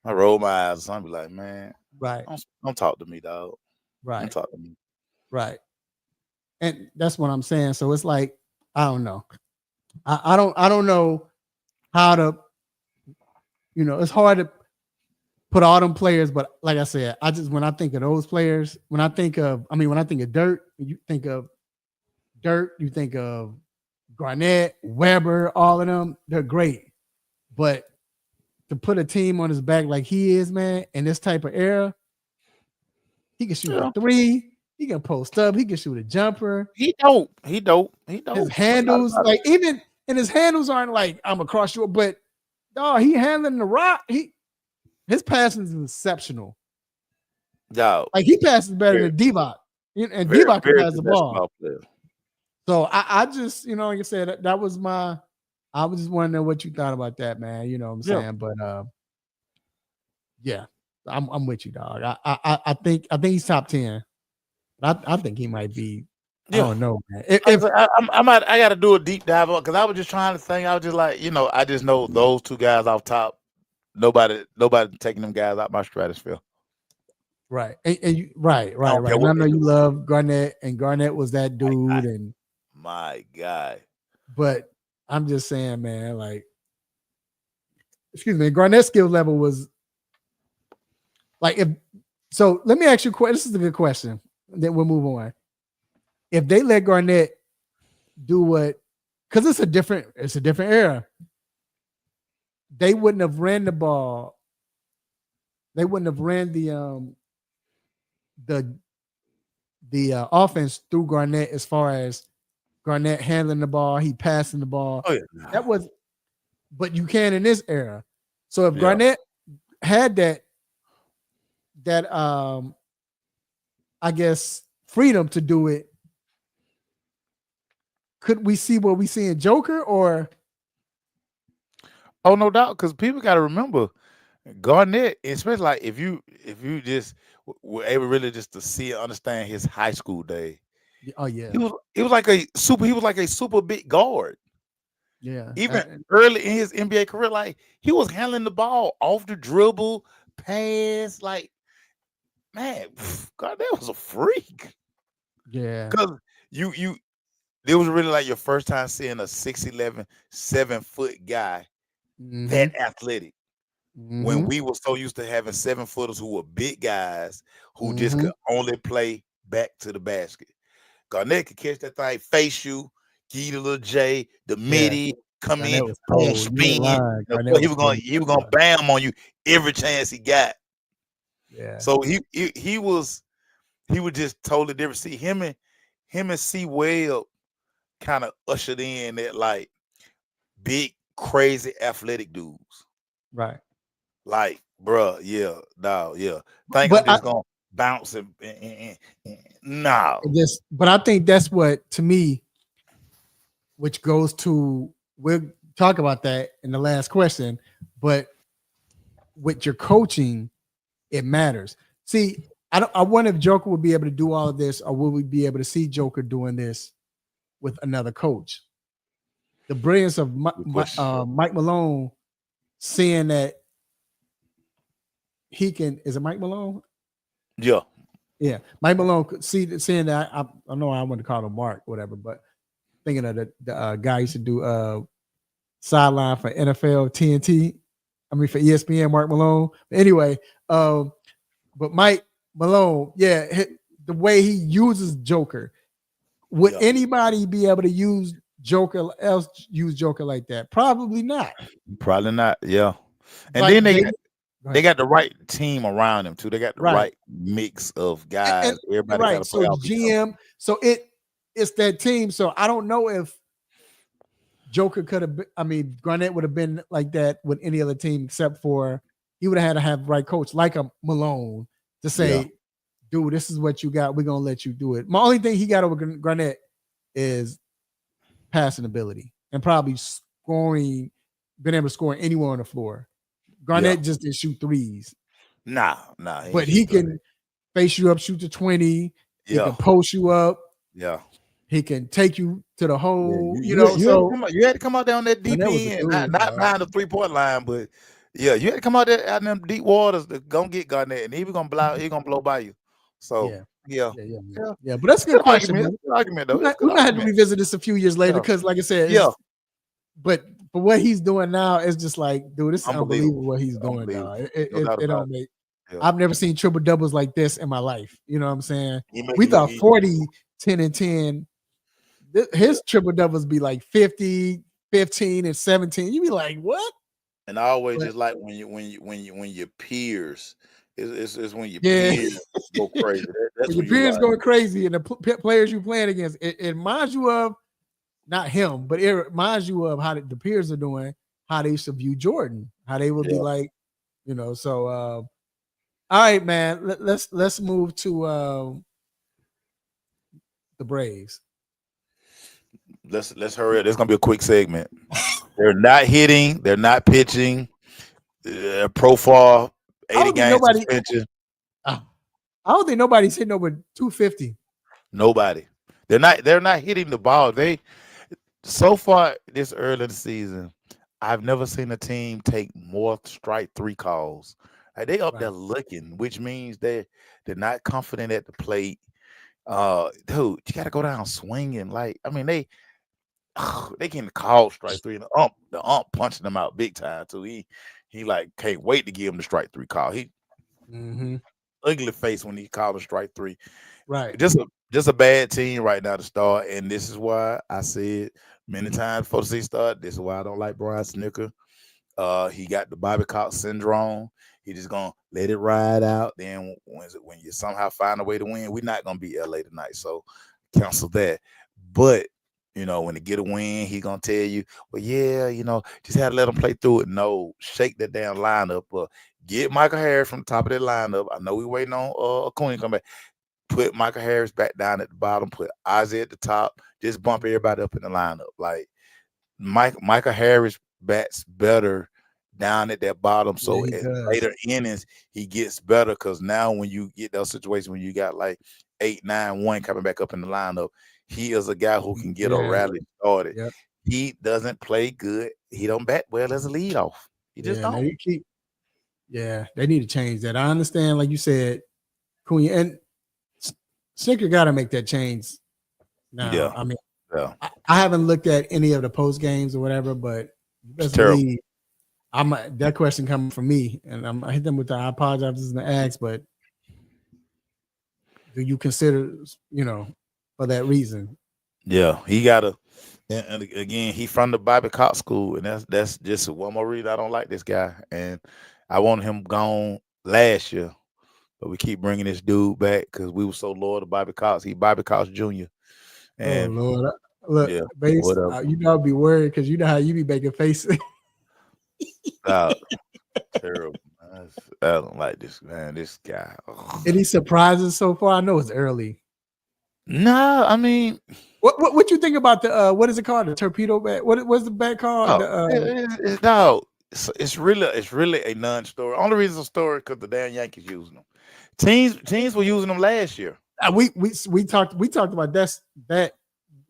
I roll my eyes. I'll be like, man, right? Don't talk to me, dog. Right? Don't talk to me. Right. And that's what I'm saying. So it's like, I don't know. I don't know how to. It's hard to put all them players, but like I said, when I think of those players, when I think of Dirt, you think of Dirt, you think of Garnett, Weber, all of them, they're great, but to put a team on his back like he is, man, in this type of era, he can shoot a three, he can post up, he can shoot a jumper. He dope. His handles, like even and his handles aren't like I'm across you, but he handling the rock. His passing is exceptional. Yo, like he passes better than Divock, and Divock can pass the ball. So I just, like I said, that was my. I was just wondering what you thought about that, man. You know what I'm saying? But I'm with you, dog. I think he's top 10. I think he might be. I don't know, man. I got to do a deep dive on because I was just trying to think. I was just like, I just know those two guys off top. Nobody taking them guys out my stratosphere. Right. And you, right. I don't care And I what know they you do. love Garnett, and Garnett was that My dude. God. And My God. but I'm just saying, man, like, excuse me, Garnett's skill level was like if so. Let me ask you a question. This is a good question. Then we'll move on. If they let Garnett do what, because it's a different era. They wouldn't have ran the ball. They wouldn't have ran the offense through Garnett as far as Garnett handling the ball, he passing the ball. Oh yeah. That was, but you can in this era. So if Yeah. Garnett had that I guess freedom to do it, could we see what we see in Joker? Or Oh, no doubt, because people got to remember Garnett, especially like if you just were able really just to see and understand his high school day. oh yeah, He was like a super big guard. yeah, Even early in his NBA career, like he was handling the ball off the dribble, pass, like man, Garnett was a freak. yeah, Because you it was really like your first time seeing a 6'11", 7-foot guy that athletic. When we were so used to having 7-footers who were big guys who just could only play back to the basket. Garnett could catch that thing, face you, give you the little J, the midi, come Garnett in, was boom, cold. You ain't spin. lying. He Garnett was was gonna cold. bam on you every chance he got. Yeah. So he was just totally different. See him and C Webb kind of ushered in that like big, crazy athletic dudes. Right. Like, bruh, yeah, dog, yeah. Think But I'm just gonna bounce and no. but I think that's what, to me, which goes to, we'll talk about that in the last question, but with your coaching, it matters. See, I wonder if Joker would be able to do all of this, or will we be able to see Joker doing this with another coach? The brilliance of Mike Malone, seeing that he can, is it Mike Malone? Yeah. Yeah, Mike Malone could seeing that. I know I want to call him Mark, whatever, but thinking of the guy used to do sideline for NFL TNT. I mean for ESPN, Mark Malone. But anyway, but Mike Malone, yeah, the way he uses Joker, would anybody be able to use Joker like that? Probably not. Probably not. Yeah. And Like, then they got the right team around them too. They got the right mix of guys. Everybody got to so play off each other. GM, so it's that team. So I don't know if Joker could have been, I mean, Garnett would have been like that with any other team, except for he would have had to have the right coach like a Malone to say, dude, this is what you got. We're going to let you do it. My only thing he got over Garnett is passing ability and probably scoring, being able to score anywhere on the floor. Garnett just didn't shoot threes. Nah. But he can face you up, shoot to 20. He can post you up. Yeah. He can take you to the hole. You had to come out there on that deep end, not behind the 3-point line, but yeah, you had to come out there out in them deep waters to go get Garnett, and he gonna blow by you. So yeah. But that's a good question. Argument though. We might have to revisit this a few years later because, like I said, but for what he's doing now, it's just like, dude, this is unbelievable what he's doing now. It don't make. I've never seen triple doubles like this in my life. You know what I'm saying? We thought 40, 10, and 10. His triple doubles be like 50, 15, and 17. You be like, what? And I always just like when your peers, it's when your peers go crazy. That's when your peers going crazy, and the players you playing against, it reminds you of, not him, but it reminds you of how the peers are doing, how they used to view Jordan, how they would be like, you know. So, all right, man, let's move to the Braves. Let's hurry up. There's gonna be a quick segment. They're not hitting. They're not pitching. Profile 80 games suspension. I don't think nobody's hitting over 250. Nobody. They're not hitting the ball. So far this early in the season, I've never seen a team take more strike 3 calls Like they up Right. there looking, which means they're not confident at the plate. Dude, you gotta go down swinging. Like, I mean, they getting called strike three, and the ump punching them out big time too. He like can't wait to give him the strike three call. He Mm-hmm. ugly face when he called a strike three. Right. Just a bad team right now to start, and this is why I said many times before the season start. This is why I don't like Brian Snicker. He got the Bobby Cox syndrome. He just gonna let it ride out. Then when you somehow find a way to win, we're not gonna beat LA tonight, so cancel that. But when they get a win, he gonna tell you, well, yeah, just had to let him play through it. No, shake that damn lineup up. Get Michael Harris from the top of that lineup. I know we waiting on Acuna to come back. Put Michael Harris back down at the bottom. Put Ozzie at the top. Just bump everybody up in the lineup. Like Michael Harris bats better down at that bottom. So Yeah, he in does. later innings, he gets better because now when you get those situations when you got like 8-9-1 coming back up in the lineup, he is a guy who can get a Yeah. rally started. Yep. He doesn't play good. He don't bat well as a leadoff. He just Yeah, don't. they need to change that. I understand, like you said, Cunha and Snicker got to make that change now. Yeah. I mean, Yeah. I haven't looked at any of the post games or whatever, but best terrible. believe that question coming from me, and I hit them with I apologize if this is an ask, but do you consider for that reason? Yeah, he gotta. And again, he from the Bobby Cox school, and that's just one more reason I don't like this guy. And I wanted him gone last year, but we keep bringing this dude back because we were so loyal to Bobby Cox. He Bobby Cox Jr. And oh Lord, look, yeah, base, whatever. I'll be worried because you know how you be making faces. Terrible. I don't like this man. This guy. Ugh. Any surprises so far? I know it's early. No, I mean, What you think about the what is it called? The torpedo bat? What's the bat called? it's really a non-story. Only reason it's a story because the damn Yankees using them. Teams were using them last year. We talked about that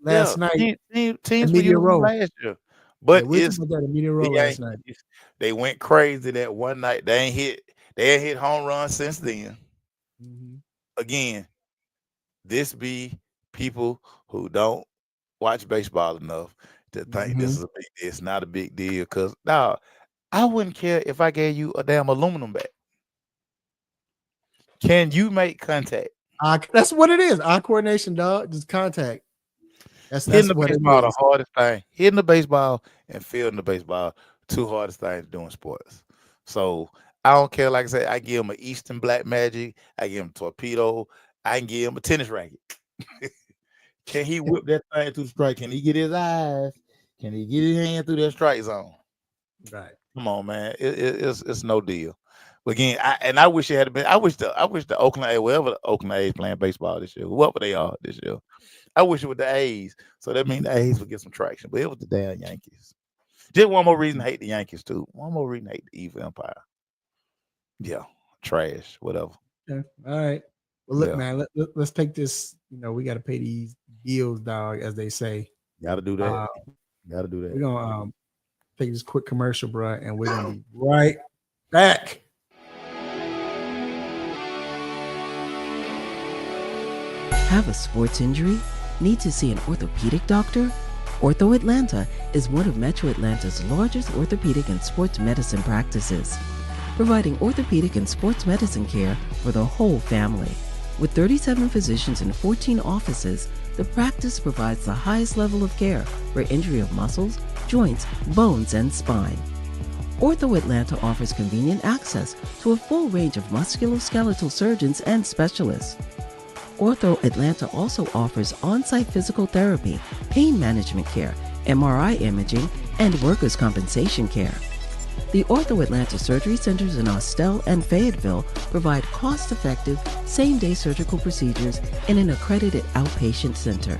last night. Teams were using them last year, but we it's talked about that Media Row last night. They went crazy that one night. They ain't hit home runs since then. Mm-hmm. Again, this be people who don't watch baseball enough to think this is a big deal. It's not a big deal because I wouldn't care if I gave you a damn aluminum bat. Can you make contact? That's what it is. Eye coordination, dog. Just contact. That's hitting the what baseball it is. the hardest thing. Hitting the baseball and fielding the baseball, two hardest things doing sports. So I don't care. Like I said, I give him an Eastern Black Magic. I give him a torpedo. I can give him a tennis racket. Can he whip that thing through the strike? Can he get his eyes? Can he get his hand through that strike zone? Right. Come on, man. It's no deal. But again, I wish it had been. I wish the Oakland A's, wherever the Oakland A's playing baseball this year, whoever they are this year, I wish it was the A's. So that means the A's would get some traction. But it was the damn Yankees. Just one more reason to hate the Yankees too. One more reason to hate the evil empire. Yeah, trash, whatever. Yeah. All right. Well, look, man. Let's take this. We got to pay these bills, dog, as they say. Got to do that. Got to do that. We're gonna take this quick commercial, bro, and we're gonna be right back. Have a sports injury? Need to see an orthopedic doctor? Ortho Atlanta is one of Metro Atlanta's largest orthopedic and sports medicine practices, providing orthopedic and sports medicine care for the whole family. With 37 physicians and 14 offices, the practice provides the highest level of care for injury of muscles, joints, bones, and spine. Ortho Atlanta offers convenient access to a full range of musculoskeletal surgeons and specialists. Ortho Atlanta also offers on-site physical therapy, pain management care, MRI imaging, and workers' compensation care. The Ortho Atlanta surgery centers in Austell and Fayetteville provide cost-effective, same-day surgical procedures in an accredited outpatient center.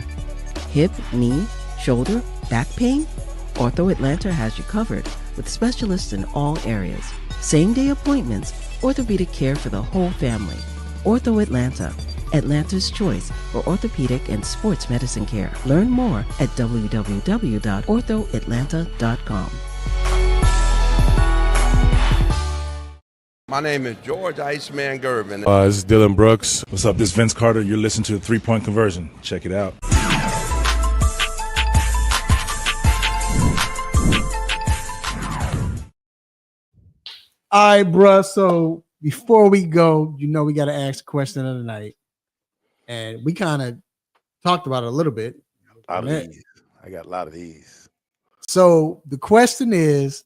Hip, knee, shoulder, back pain? Ortho Atlanta has you covered with specialists in all areas. Same-day appointments, orthopedic care for the whole family. Ortho Atlanta, Atlanta's choice for orthopedic and sports medicine care. Learn more at www.orthoatlanta.com. My name is George Iceman Gervin. This is Dylan Brooks. What's up? This is Vince Carter. You're listening to the 3-Point Conversion. Check it out. All right, bruh. So before we go, you know we got to ask the question of the night. And we kind of talked about it a little bit. A lot of these. I got a lot of these. So the question is,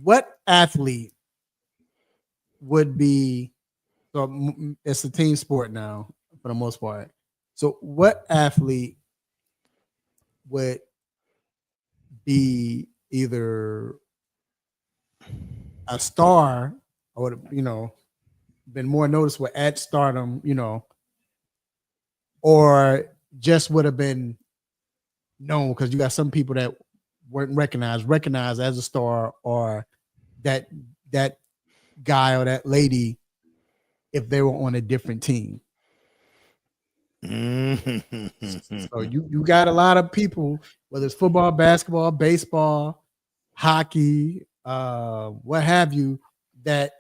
what athlete would be, so it's a team sport now for the most part. So what athlete would be either a star or, you know, been more noticeable at stardom, you know, or just would have been known, because you got some people that weren't recognized as a star, or that guy or that lady if they were on a different team. So you got a lot of people, whether it's football, basketball, baseball, hockey, what have you, that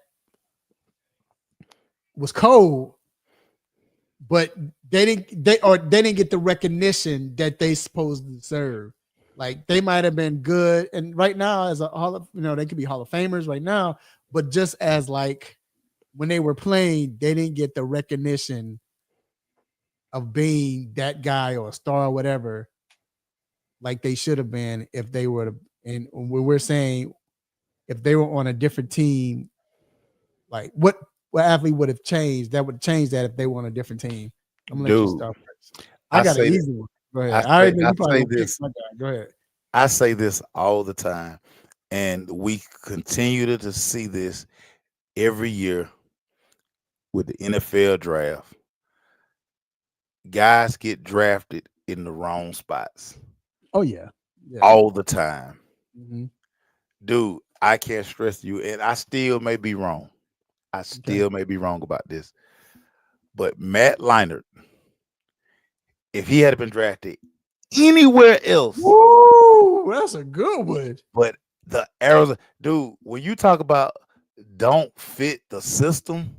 was cold, but they didn't get the recognition that they supposed to deserve. Like, they might have been good, and right now as a they could be Hall of Famers right now, but just as like when they were playing, they didn't get the recognition of being that guy or a star or whatever, like they should have been if they were. And we're saying if they were on a different team, like what athlete would have changed? That would change that if they were on a different team. I'm gonna let you start first. I got an easy one. Go ahead. Go ahead. I say this all the time, and we continue to see this every year with the NFL draft. Guys get drafted in the wrong spots. Oh yeah. All the time. Mm-hmm. Dude, I can't stress you, and I still may be wrong. I still may be wrong about this. But Matt Leinart, if he had been drafted anywhere else, woo, that's a good one. But the Arizona dude, when you talk about don't fit the system,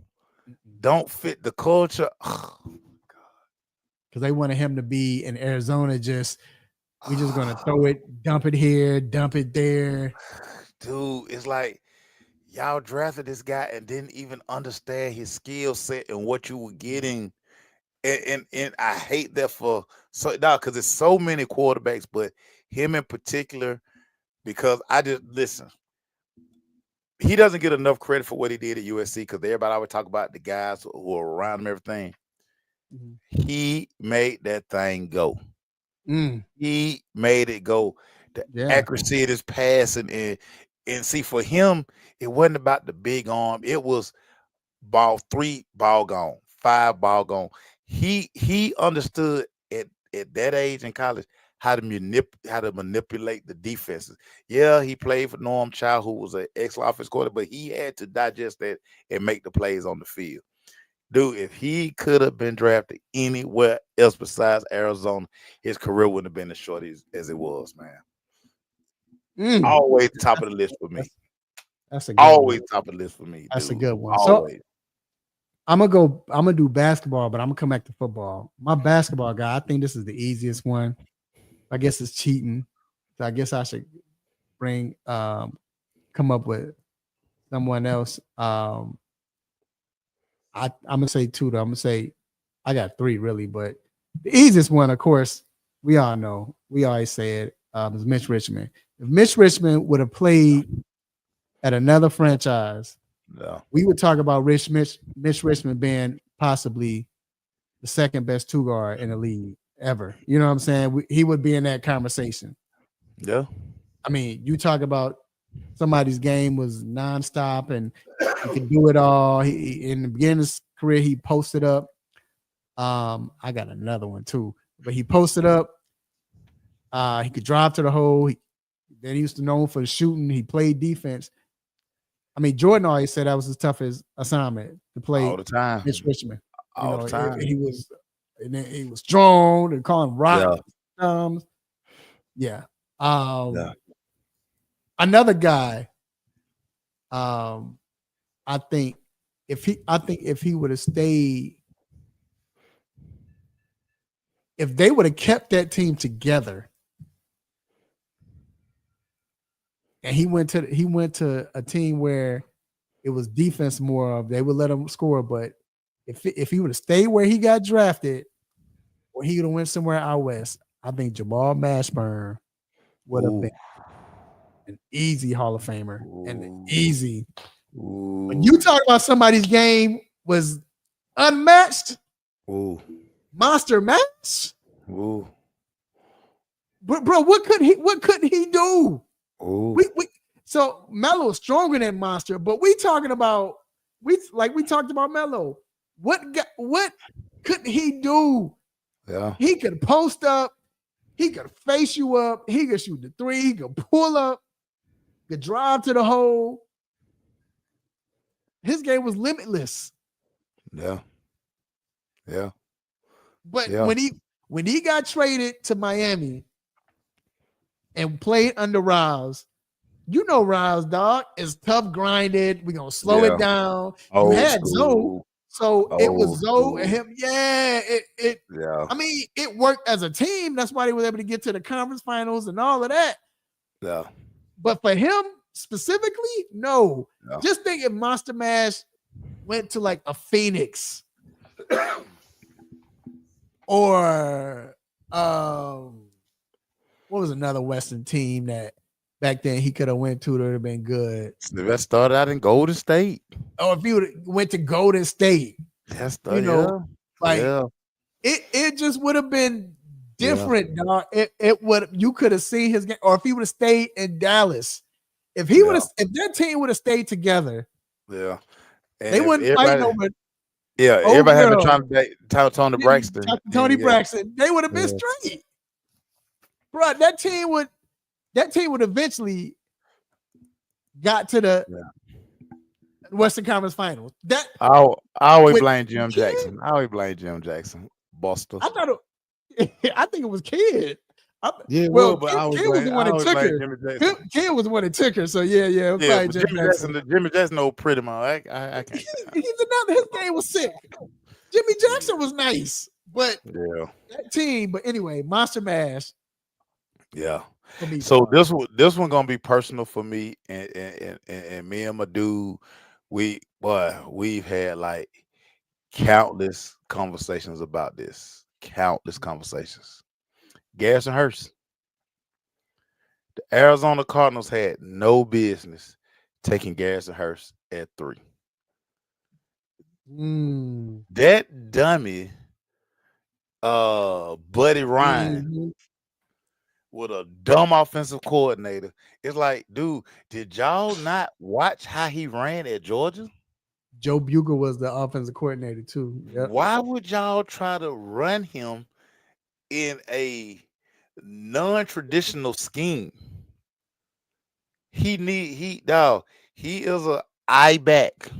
don't fit the culture, because they wanted him to be in Arizona, we're just gonna throw it, dump it here, dump it there. Dude, it's like y'all drafted this guy and didn't even understand his skill set and what you were getting. And I hate that because there's so many quarterbacks, but him in particular, because he doesn't get enough credit for what he did at USC, because everybody always talk about the guys who are around him, everything. Mm-hmm. He made that thing go. He made it go. The accuracy of his passing, and see, for him, it wasn't about the big arm. It was ball 3, ball gone, 5, ball gone. He understood at that age in college how to manipulate the defenses. Yeah, he played for Norm Chow, who was an ex-offense coordinator, but he had to digest that and make the plays on the field. Dude, if he could have been drafted anywhere else besides Arizona, his career wouldn't have been as short as it was, man. Always top of the list for me. That's a good always one. Top of the list for me. That's dude. A good one. Always. So I'm gonna do basketball, but I'm gonna come back to football. My basketball guy, I think this is the easiest one. I guess it's cheating. So I guess I should come up with someone else. I'm gonna say 2 though. I'm gonna say I got 3 really, but the easiest one, of course, we all know. We always say it, is Mitch Richmond. If Mitch Richmond would have played at another franchise, we would talk about Mitch Richmond being possibly the second best 2 guard in the league ever. You know what I'm saying? He would be in that conversation. Yeah. I mean, you talk about somebody's game was nonstop and he could do it all. He in the beginning of his career, he posted up. I got another one too, but he posted up. He could drive to the hole. Then he used to know for the shooting. He played defense. I mean, Jordan always said that was his toughest assignment to play all the time. Mitch Richmond. All the time. He was strong and calling rock. Yeah. Another guy. I I think if he would have stayed, if they would have kept that team together, and he went to a team where it was defense more of, they would let him score. But if he would have stayed where he got drafted, or he would have went somewhere out west, I think Jamal Mashburn would have been an easy Hall of Famer and an easy. When you talk about somebody's game was unmatched, monster match. But bro, what couldn't he do? So Melo is stronger than Monster, but we talking about we talked about Melo. What couldn't he do? Yeah, He could post up, he could face you up, he could shoot the three, he could pull up, could drive to the hole. His game was limitless. Yeah. But when he got traded to Miami and played under Riles, you know Riles, dog, is tough grinded. We're gonna slow it down. You had Zoe, so it was Zoe and him. Yeah, Yeah. I mean, it worked as a team. That's why they were able to get to the conference finals and all of that. Yeah. But for him specifically, no. Yeah. Just think if Monster Mash went to like a Phoenix or what was another Western team that back then he could have went to that would have been good. That started out in Golden State. Or if he would have went to Golden State, it just would have been different, dog. It would, you could have seen his game, or if he would have stayed in Dallas, if that team would have stayed together, and they wouldn't fight over. Everybody had been trying to date Tony Braxton. Tony Braxton, they would have been straight, bro. That team would eventually got to the Western Conference Finals. That I always blame Jim Jackson. Buster. I think it was Kid. Kid was the one that took her. Kid was the one that took her. So yeah. Jimmy Jackson, no pretty man. I can't. His game was sick. Jimmy Jackson was nice, but that team. But anyway, Monster Mash. Yeah. So this one gonna be personal for me and me and my dude. We've had like countless conversations about this. Countless conversations. Garrison Hurst. The Arizona Cardinals had no business taking Garrison Hurst at 3. That dummy, Buddy Ryan, with a dumb offensive coordinator. It's like, dude, did y'all not watch how he ran at Georgia? Joe Bugle was the offensive coordinator too. Yep. Why would y'all try to run him in a non-traditional scheme? He is a I back,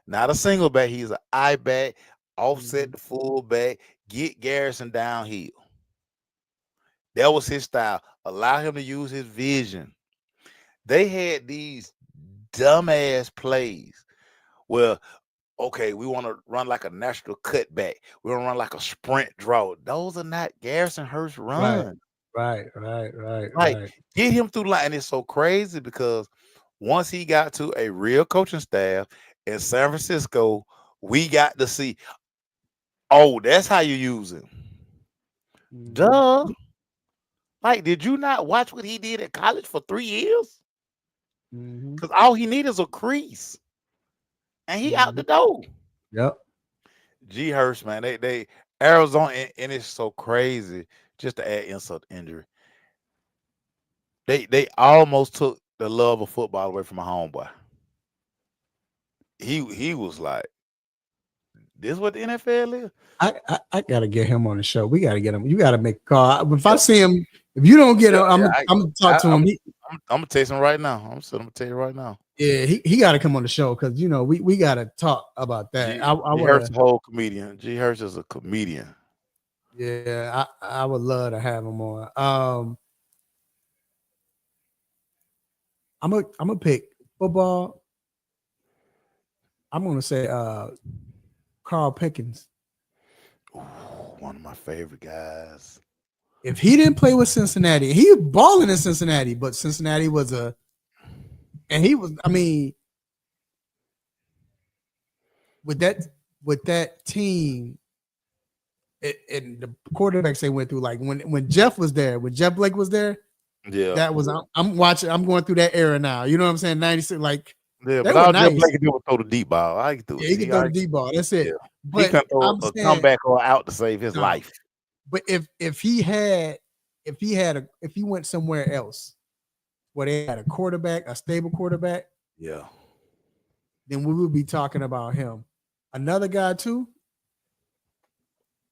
not a single back. He's an I back, offset the full back, get Garrison downhill. That was his style. Allow him to use his vision. They had these dumbass plays where, okay, we want to run like a natural cutback. We want to run like a sprint draw. Those are not Garrison Hurst runs. Right. Get him through line. And it's so crazy because once he got to a real coaching staff in San Francisco, we got to see, oh, that's how you use him. Duh. Like, did you not watch what he did at college for 3 years? Because all he needs is a crease. And he out the door. Yep. G Hurst, man. They Arizona, and it's so crazy. Just to add insult to injury. They almost took the love of football away from my homeboy. He was like, this is what the NFL is. I gotta get him on the show. We gotta get him. You gotta make a call. If I see him, if you don't get him, I'm gonna talk to him. I'm gonna text him right now. I'm gonna tell you right now. Yeah, he got to come on the show because we got to talk about that. G Hurst is a whole comedian. G Hurst is a comedian. Yeah, I would love to have him on. I'm gonna pick football. I'm gonna say Carl Pickens. Ooh, one of my favorite guys. If he didn't play with Cincinnati, he was balling in Cincinnati, but Cincinnati was I mean, with that team and the quarterbacks they went through, like when Jeff was there, when Jeff Blake was there, Yeah, that was I'm going through that era now. You know what I'm saying? 96, like yeah. they But were all nice. Jeff Blake could do was throw the deep ball. I can do Yeah, it. he can throw the deep ball. That's it. Yeah. But He can throw I'm a saying, comeback or out to save his No. life. but if he went somewhere else where they had a stable quarterback, Yeah. then we would be talking about him. Another guy too.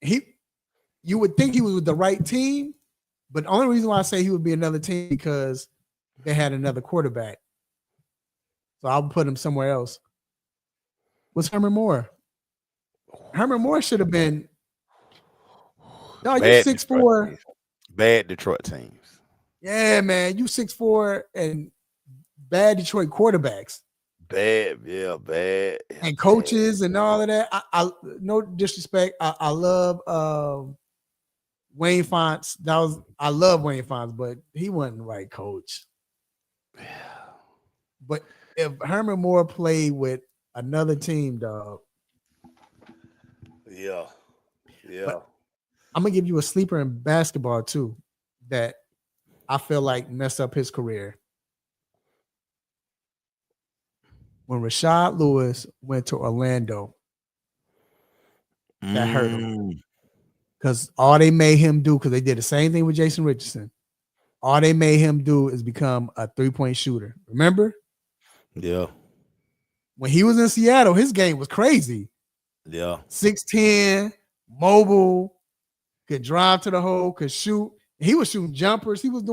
You would think he was with the right team, but the only reason why I say he would be another team because they had another quarterback. So I'll put him somewhere else. Was Herman Moore? Herman Moore should have been. No, you Bad 6'4". Detroit teams. Bad Detroit teams. Yeah, man, you 6'4" and bad Detroit quarterbacks Bad, yeah, bad. and coaches and all of that. I no disrespect. I love Wayne Fonts. I love Wayne Fonts, but he wasn't the right coach. But if Herman Moore played with another team, dog, Yeah. Yeah. But I'm gonna give you a sleeper in basketball too that I feel like messed up his career. When Rashad Lewis went to Orlando, that hurt him. Because all they made him do, because they did the same thing with Jason Richardson, all they made him do is become a 3-point shooter. Remember? Yeah. When he was in Seattle, his game was crazy. Yeah. 6'10", mobile, could drive to the hole, could shoot. He was shooting jumpers. He was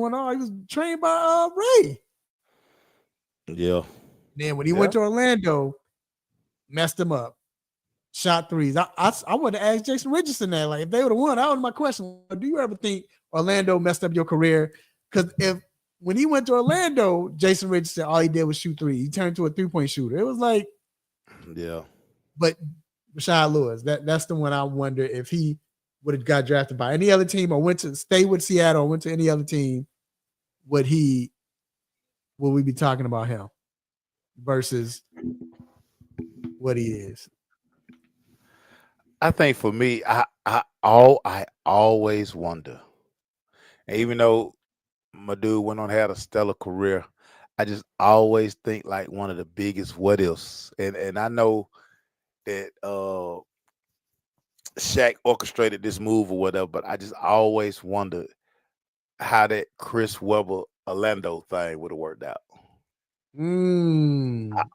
trained by Ray. Yeah. Then when he went to Orlando, messed him up. Shot threes. I would have asked Jason Richardson that. Like, if they would have won, that was my question. Do you ever think Orlando messed up your career? Because when he went to Orlando, Jason Richardson, all he did was shoot three. He turned to a 3-point shooter. It was like, yeah. But Rashad Lewis, that's the one I wonder if he would have got drafted by any other team or went to stay with Seattle or went to any other team, would we be talking about him versus what he is? I think for me, I always wonder. And even though my dude went on had a stellar career, I just always think like one of the biggest what ifs. And I know that Shaq orchestrated this move or whatever, but I just always wondered how that Chris Webber Orlando thing would have worked out.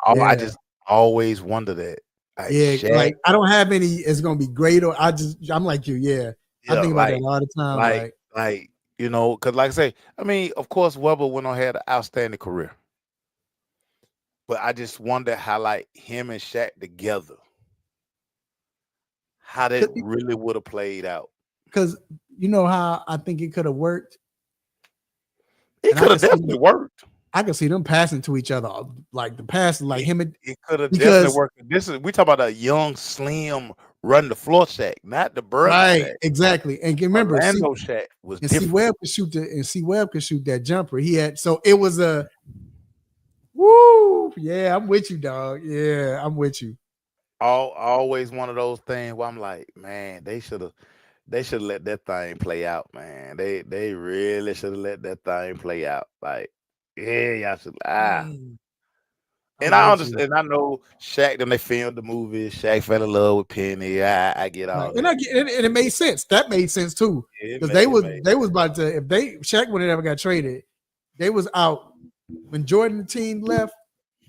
I just always wonder that. Like, Shaq, like I don't have any. It's gonna be great, or I'm like you. Yeah, I think about that a lot of time. Like you know, because like I say, I mean, of course, Webber went on had an outstanding career, but I just wonder how like him and Shaq together, how that really would have played out. Because you know how I think it could have worked. It could have definitely worked. I could see them passing to each other, like the pass, like him. It could have definitely worked. We talk about a young, slim, run the floor Shaq, not the bird. Right, Shaq. exactly. And remember, Orlando Shaq was and different. C Webb could shoot that jumper. He had, so it was a woo. Yeah, I'm with you, dog. Yeah, I'm with you. Always one of those things where I'm like, man, they should have let that thing play out, man. They really should have let that thing play out. Like, yeah, y'all should. And I understand. And I know Shaq. Then they filmed the movie. Shaq fell in love with Penny. I get all that. And I get, and it made sense. That made sense too, because they was about to, if Shaq would have never got traded, they was out when Jordan the team left.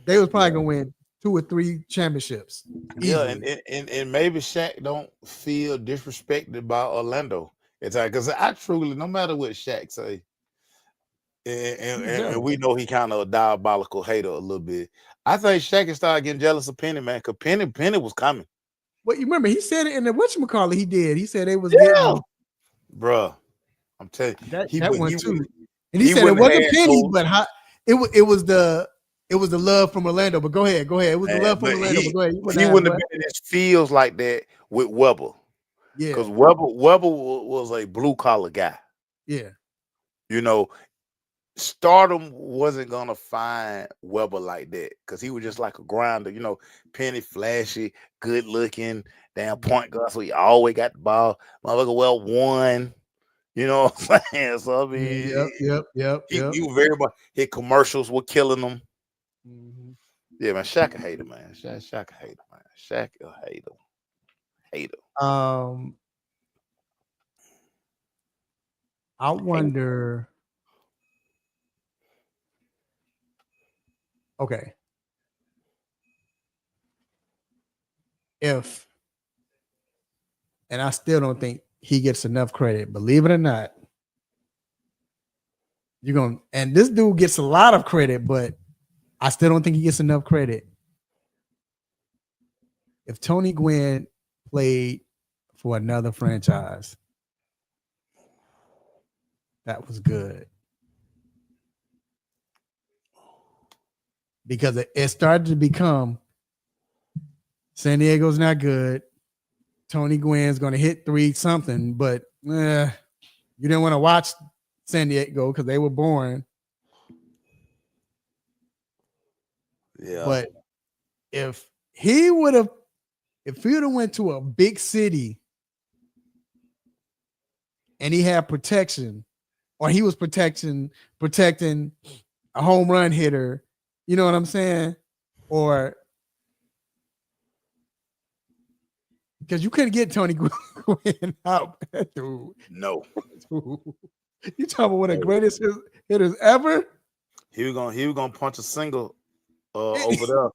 They was probably gonna win 2 or 3 championships. Yeah, and maybe Shaq don't feel disrespected by Orlando. It's like, because I truly, no matter what Shaq say, and we know he kind of a diabolical hater a little bit. I think Shaq can start getting jealous of Penny, man, because Penny was coming. Well, you remember he said it in the whatchamacallit he did. He said they was getting, bruh. I'm telling you, that one too. And he said it wasn't Penny, but it it was the love from Orlando. But go ahead. It was the love from but Orlando. But go ahead. he wouldn't have been in his fields like that with Weber. Yeah. Because Weber was a blue collar guy. Yeah. You know, Stardom wasn't gonna find Weber like that because he was just like a grinder. You know, penny, flashy, good looking, damn point guard. So he always got the ball. Motherfucker, well, won. You know what I'm saying? So I mean, Yep. He was very much. His commercials were killing him. Mm-hmm. Yeah, man. Shaq hate him, man. Shaq hate him, man. Shaq hate him. Hate him. I wonder. Okay. If, and I still don't think he gets enough credit, believe it or not. You're going, and this dude gets a lot of credit, but I still don't think he gets enough credit. If Tony Gwynn played for another franchise, that was good. Because it started to become San Diego's not good. Tony Gwynn's going to hit 3 something, but you didn't want to watch San Diego because they were boring. Yeah. But if he would have went to a big city and he had protection, or he was protecting a home run hitter, you know what I'm saying? Or because you couldn't get Tony Gwynn out, dude. No. Dude. You talking about one of the greatest hitters ever? He was gonna punch a single over there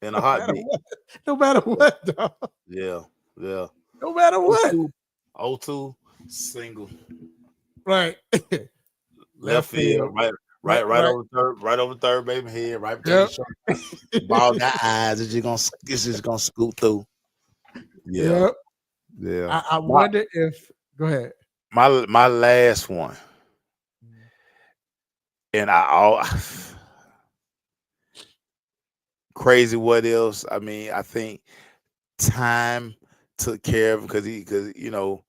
in a heartbeat. No matter what, dog. Yeah. No matter what. 0-2 single. Right. Left field. Right over third, baby head, right between the shoulder. Ball got eyes. It's just gonna scoot through. Yeah. I wonder if. Go ahead. My last one, and crazy. What else? I mean, I think time took care of him because you know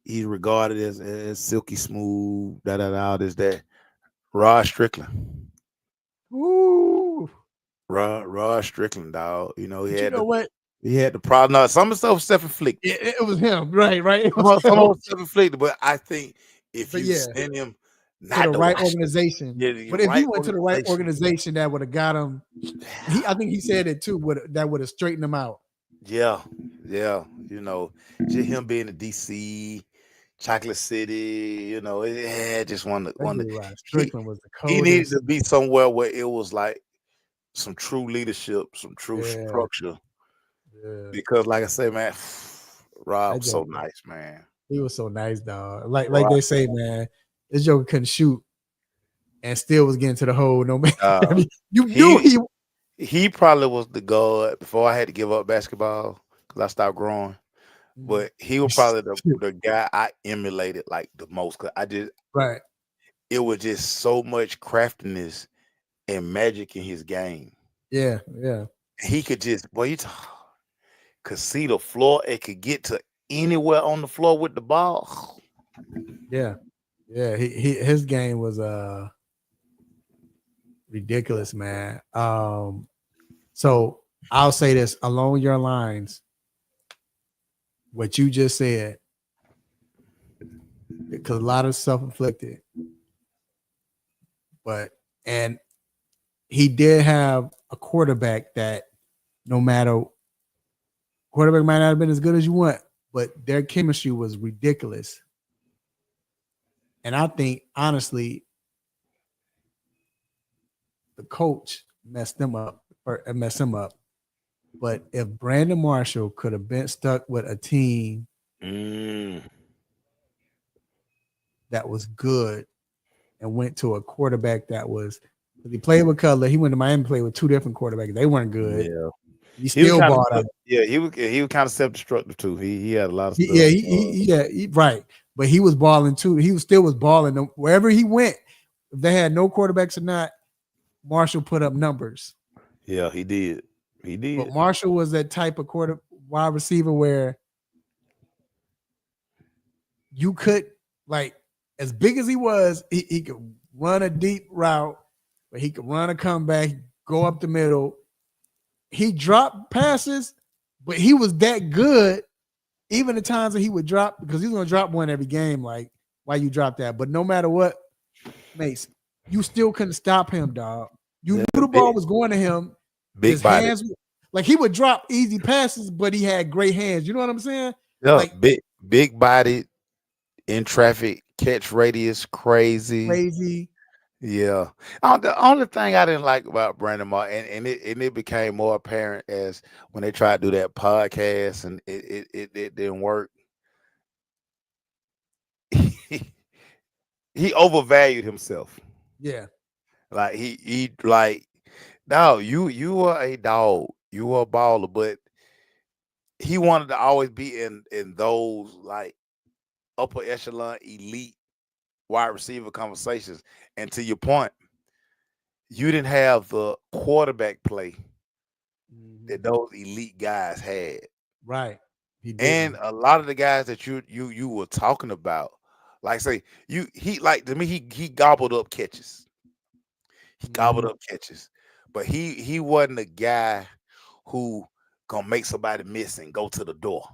he's regarded as silky smooth. All this that. Rod Strickland. Ooh. Rod Strickland, dog. You know, he had the problem. No, some of the stuff was self-inflicted. It was him, right? It Some was was self-inflicted, but I think if you send him not to the right organization, but if he went to the right organization, that would have got him. I think he said it too. That would have straightened him out. Yeah. You know, just him being in DC, Chocolate City. You know, just one. Strickland was the coldest. He needed to be somewhere where it was like some true leadership, some true structure. Yeah. Because, like I say, man, Rob was so nice, man. He was so nice, dog. Like they say, man, this joker couldn't shoot and still was getting to the hole. No matter you knew he probably was the god before I had to give up basketball because I stopped growing. But he was probably the guy I emulated like the most. Cause it was just so much craftiness and magic in his game. Yeah. He could just could see the floor. It could get to anywhere on the floor with the ball. Yeah. His game was ridiculous, man. So I'll say this along your lines. What you just said, because a lot of self-inflicted, and he did have a quarterback that quarterback might not have been as good as you want, but their chemistry was ridiculous. And I think, honestly, the coach messed him up. But if Brandon Marshall could have been stuck with a team that was good and went to a quarterback that was, he played with Cutler. He went to Miami, played with 2 different quarterbacks. They weren't good. Yeah. He still bought up. Yeah, he was kind of self-destructive too. He had a lot of stuff. Right. But he was balling too. He still was balling wherever he went. If they had no quarterbacks or not, Marshall put up numbers. Yeah, he did. He did. But Marshall was that type of wide receiver where you could, like, as big as he was, he could run a deep route, but he could run a comeback, go up the middle. He dropped passes, but he was that good. Even the times that he would drop, because he's going to drop one every game, like, why you drop that? But no matter what, Mace, you still couldn't stop him, dog. You knew the ball was going to him. Big His body. hands, like, he would drop easy passes, but he had great hands. You know what I'm saying? Yeah, Like, big body, in traffic, catch radius, crazy. Yeah. The only thing I didn't like about Brandon Marshall, and it became more apparent as when they tried to do that podcast and it didn't work. He overvalued himself. Yeah. Like he like, no, you are a dog, you are a baller, but he wanted to always be in those like upper echelon elite wide receiver conversations. And to your point, you didn't have the quarterback play that those elite guys had. Right. He did. And a lot of the guys that you were talking about, like say he gobbled up catches. He gobbled up catches. But he wasn't a guy who gonna make somebody miss and go to the door.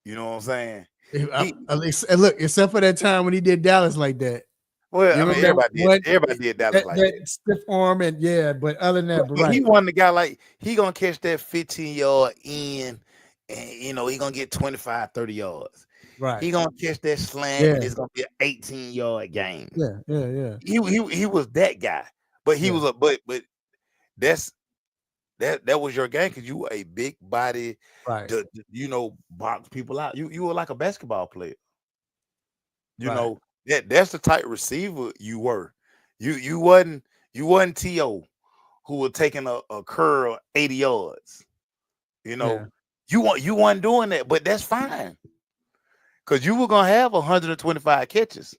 You know what I'm saying? Look, except for that time when he did Dallas like that. Well, I mean, everybody did Dallas like that. Stiff arm and but other than that, but he wasn't the guy like he gonna catch that 15-yard in, and he gonna get 25, 30 yards. Right. He gonna catch that slant, and it's gonna be an 18-yard game. Yeah. He was that guy, but he was but that was your game because you were a big body, right? Box people out. You were like a basketball player. You know that's the type of receiver you were. You wasn't T.O. who was taking a curl 80 yards. You weren't doing that, but that's fine because you were gonna have 125 catches.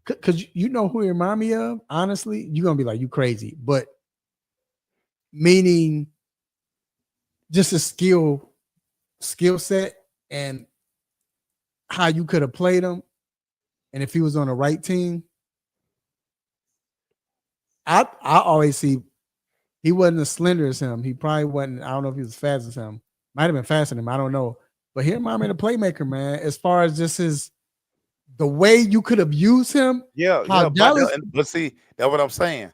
Because you know who he remind me of, honestly, you're gonna be like, you crazy, but meaning just a skill set and how you could have played him, and if he was on the right team, I always see he wasn't as slender as him. He probably wasn't. I don't know if he was fast as him. Might have been faster than him. I don't know. But he reminded me of the playmaker, man. As far as just the way you could have used him. But see, that's what I'm saying.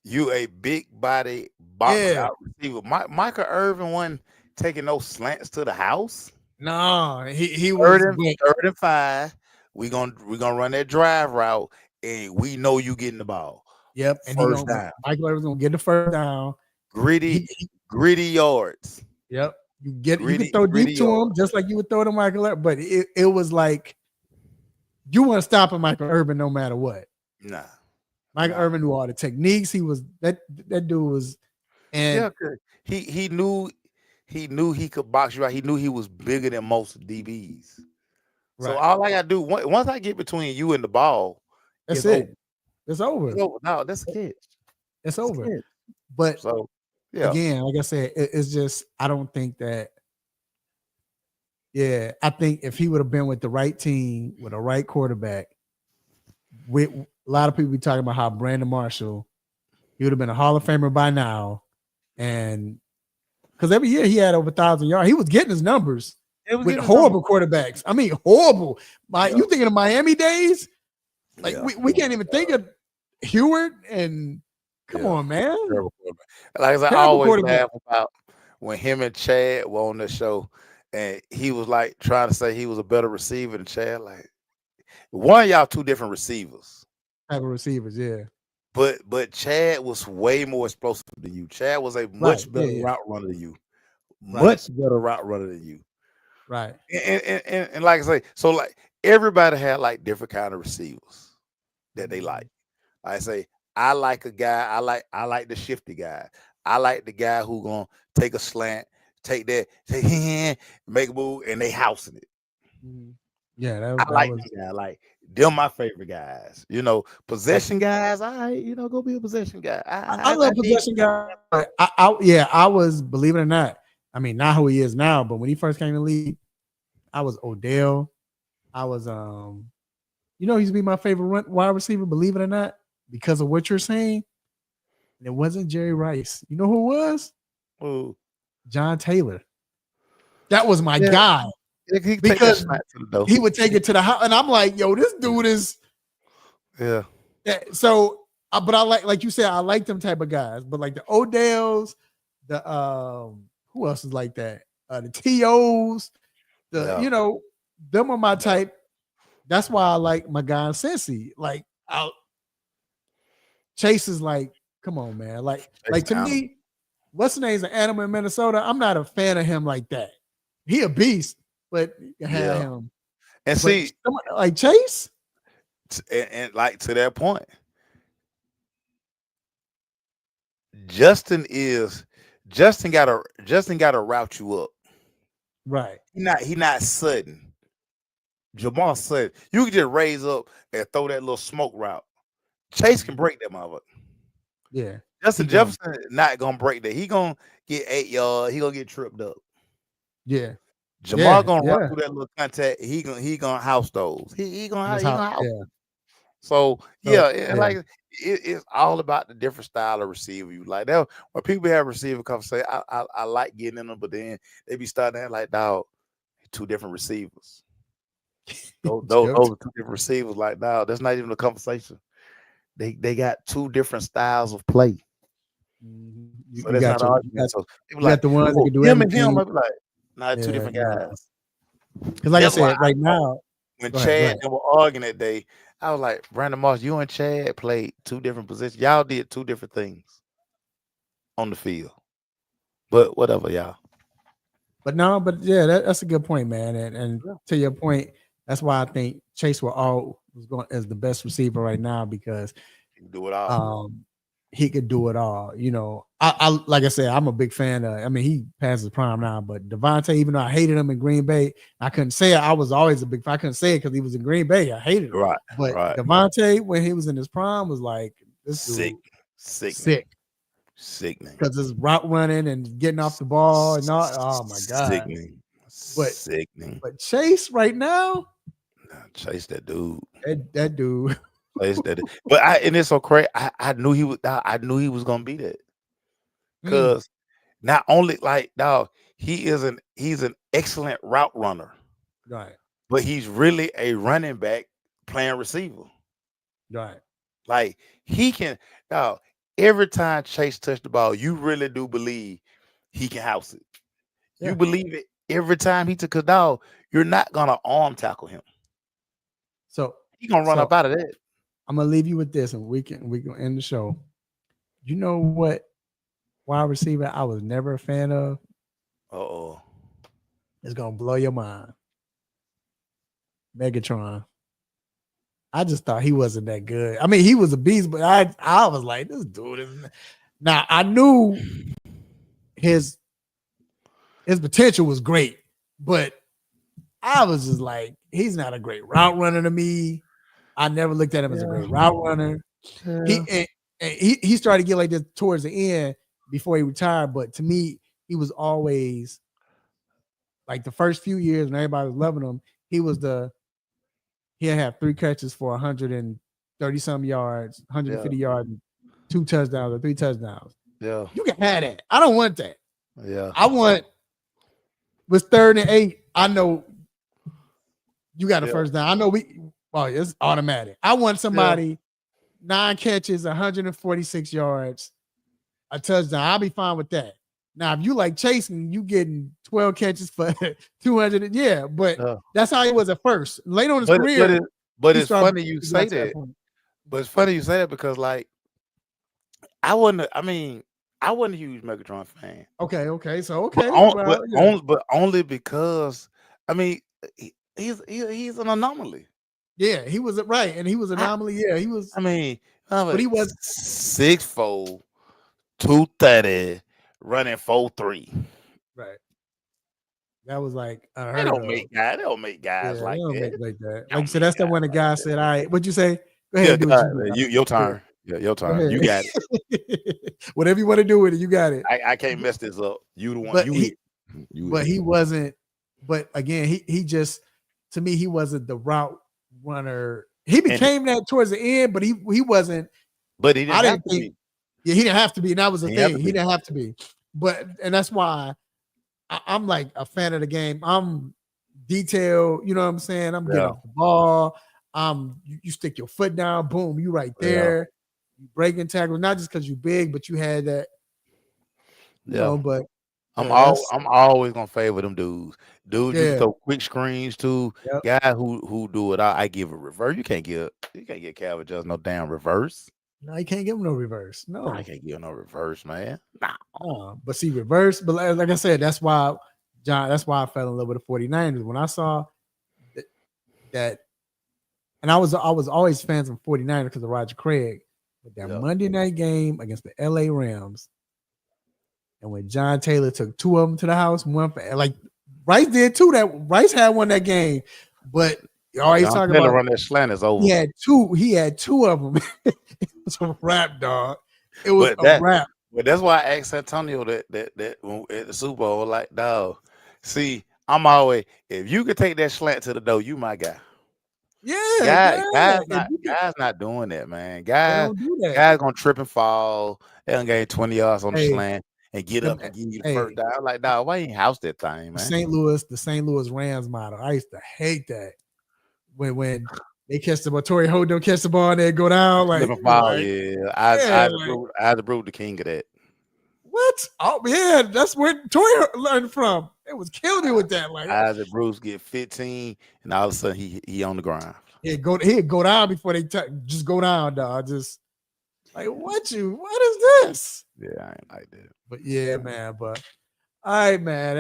You a big body box out receiver. Michael Irvin wasn't taking those slants to the house. No, he was third and 5. We're gonna run that drive route, and we know you getting the ball. Yep, and first down. Michael Irvin's gonna get the first down. Gritty yards. Yep, you can throw deep to him just like you would throw to Michael Irvin, but it was like you want to stop a Michael Irvin no matter what. Nah. Michael Irvin knew all the techniques. He was that dude was, and he knew he could box you out. He knew he was bigger than most DBs. Right. So all I gotta do once I get between you and the ball, that's it. Over. It's over. No, that's a catch. It's over. But again, like I said, it's just I don't think that. Yeah, I think if he would have been with the right team with the right quarterback, with a lot of people be talking about how Brandon Marshall, he would have been a Hall of Famer by now, and because every year he had over 1,000 yards, he was getting his numbers with horrible quarterbacks. I mean, horrible. You thinking of Miami days? Like we can't even think of Heward and come on, man. Like I said, I always laugh about when him and Chad were on the show, and he was like trying to say he was a better receiver than Chad. Like one of y'all two different receivers. Type of receivers, yeah. But Chad was way more explosive than you. Chad was a much better route runner than you. Much better route runner than you. Right. And like I say, so like everybody had like different kind of receivers that they like. I say, I like a guy, I like the shifty guy. I like the guy who gonna take a slant, take that, make a move, and they housing it. Yeah, I like that guy. Like They're my favorite guys. You know, possession guys. All right, you know, go be a possession guy. I love possession guy. I was, believe it or not, I mean, not who he is now, but when he first came in the league, I was Odell. I was he used to be my favorite wide receiver, believe it or not, because of what you're saying. And it wasn't Jerry Rice. You know who it was? Ooh. John Taylor. That was my guy. Because he would take it to the house, and I'm like, yo, this dude is so. But I like you said, I like them type of guys. But like the Odells, the who else is like that? The TOs, them are my type. That's why I like my guy Cincy. Like Chase is like, come on, man. Like to me, what's his name's an animal in Minnesota. I'm not a fan of him like that. He a beast. But you can have him. And see, like Chase, and like to that point, Justin gotta route you up. Right. He not sudden. Jamal Sudden. You can just raise up and throw that little smoke route. Chase can break that motherfucker. Yeah. Justin Jefferson is not gonna break that. He gonna get 8 yards. He gonna get tripped up. Yeah. Jamal gonna run through that little contact. He gonna house those. He gonna house. Yeah. So like it's all about the different style of receiver you like. That when people have receiver come say, I like getting in them, but then they be starting to like, dog, two different receivers. Those are two different receivers. Like, dog, that's not even a conversation. They got two different styles of play. Mm-hmm. So that's not an argument. So people like the ones that can do him everything. and him. I be like, nah, two different guys. Because like I said, right now, when Chad and were arguing that day, I was like, Brandon Moss, you and Chad played two different positions. Y'all did two different things on the field. But whatever, y'all. But that's a good point, man. And to your point, that's why I think Chase was going as the best receiver right now because he can do it all. He could do it all. You know, I like I said, I'm a big fan of. I mean, he passes prime now, but Devontae, even though I hated him in Green Bay, I couldn't say it. I was always a big fan. I couldn't say it because he was in Green Bay. I hated him. Right. But Devontae, when he was in his prime, was like this sick. Sickening. Because his route running and getting off the ball and all. Oh my god. Sickening. But Chase right now, Chase that dude. That dude. But and it's so crazy. I knew he was. I knew he was gonna be that because not only like dog, he's an excellent route runner, right? But he's really a running back playing receiver, right? Like he can dog. Every time Chase touched the ball, you really do believe he can house it. Yeah. You believe it every time he took a dog. You're not gonna arm tackle him, so he's gonna run up out of that. I'm gonna leave you with this, and we can end the show. You know what wide receiver I was never a fan of? It's gonna blow your mind. Megatron. I just thought he wasn't that good. I mean, he was a beast, but I was like, this dude is. Now I knew his potential was great, but I was just like, he's not a great route runner to me. I never looked at him as a great route runner. Yeah. He started to get like this towards the end before he retired, but to me, he was always like the first few years when everybody was loving him. He had 3 catches for 130 some yards, 150 yards, 2 touchdowns or 3 touchdowns. Yeah, you can have that. I don't want that. Yeah, I want with 3rd and 8. I know you got a first down. I know it's automatic. I want somebody 9 catches, 146 yards, a touchdown. I'll be fine with that. Now, if you like chasing, you getting 12 catches for 200. Yeah, but that's how he was at first. Late on his career. But it's funny you say that. But it's funny you say that because, like, I wasn't a huge Megatron fan. Okay. But only because, I mean, he's an anomaly. Yeah, he was right, and he was an anomaly. He was. I mean, but he was 6'4", 230, running 4.3. Right. That was like They unheard don't of. make guys. They don't make guys Yeah, like they don't that. make like that. They Like don't you said, make that's the guys one the like guy that. said, "All right, what'd you say? Go Yeah, ahead, do what God, you do. your turn. Yeah, your Go turn. ahead. You got it. Whatever you want to do with it, you got it." I can't mess this up. You the one. But You he, it. You but it. he wasn't. But again, he just, to me, he wasn't the route runner. He became that towards the end, but he wasn't. But he didn't I have didn't to think. be. Yeah, he didn't have to be, and that was the He didn't have thing. to He be. didn't have to be. But and that's why I'm like a fan of the game. I'm detailed. You know what I'm saying? I'm getting Yeah. off the ball. You stick your foot down, boom, you right there. You breaking tackles, not just because you big, but you had that. You Yeah. know, but I'm yeah, I'm always gonna favor them dudes. Dudes you Yeah. can throw quick screens to. Yep. Guy who do it. I give a reverse. You can't get Calvin Johnson no damn reverse. No, you can't give him no reverse. No. I can't give no reverse, man. Nah. But see, reverse. But like I said, that's why that's why I fell in love with the 49ers. When I saw that, and I was always fans of 49ers because of Roger Craig. But that Monday night game against the LA Rams, and when John Taylor took two of them to the house, one for, like Rice did too. That Rice had won that game, but always talking about run that slant is over. He had two of them. It was a wrap, dog. It was a wrap. But that's why I asked Antonio that when, at the Super Bowl, like, dog. See, I'm always, if you could take that slant to the door, you my guy. Yeah, guys not doing that, man. Guys, don't do that. Guys gonna trip and fall. They gonna gain 20 yards on the slant and get up and give you the first down. I'm like, dog, why you ain't house that thing, man? The St. Louis Rams model. I used to hate that when they catch the ball. Torrey Holt don't catch the ball and they go down like, I had to prove the king of that. What? Oh yeah, that's where Torrey learned from. It was killing me with that. Like Isaac Bruce get 15, and all of a sudden he on the ground. He'd go down before they just go down, dog. Just like what is this? Yeah, I ain't like that. But yeah, man. But all right, man.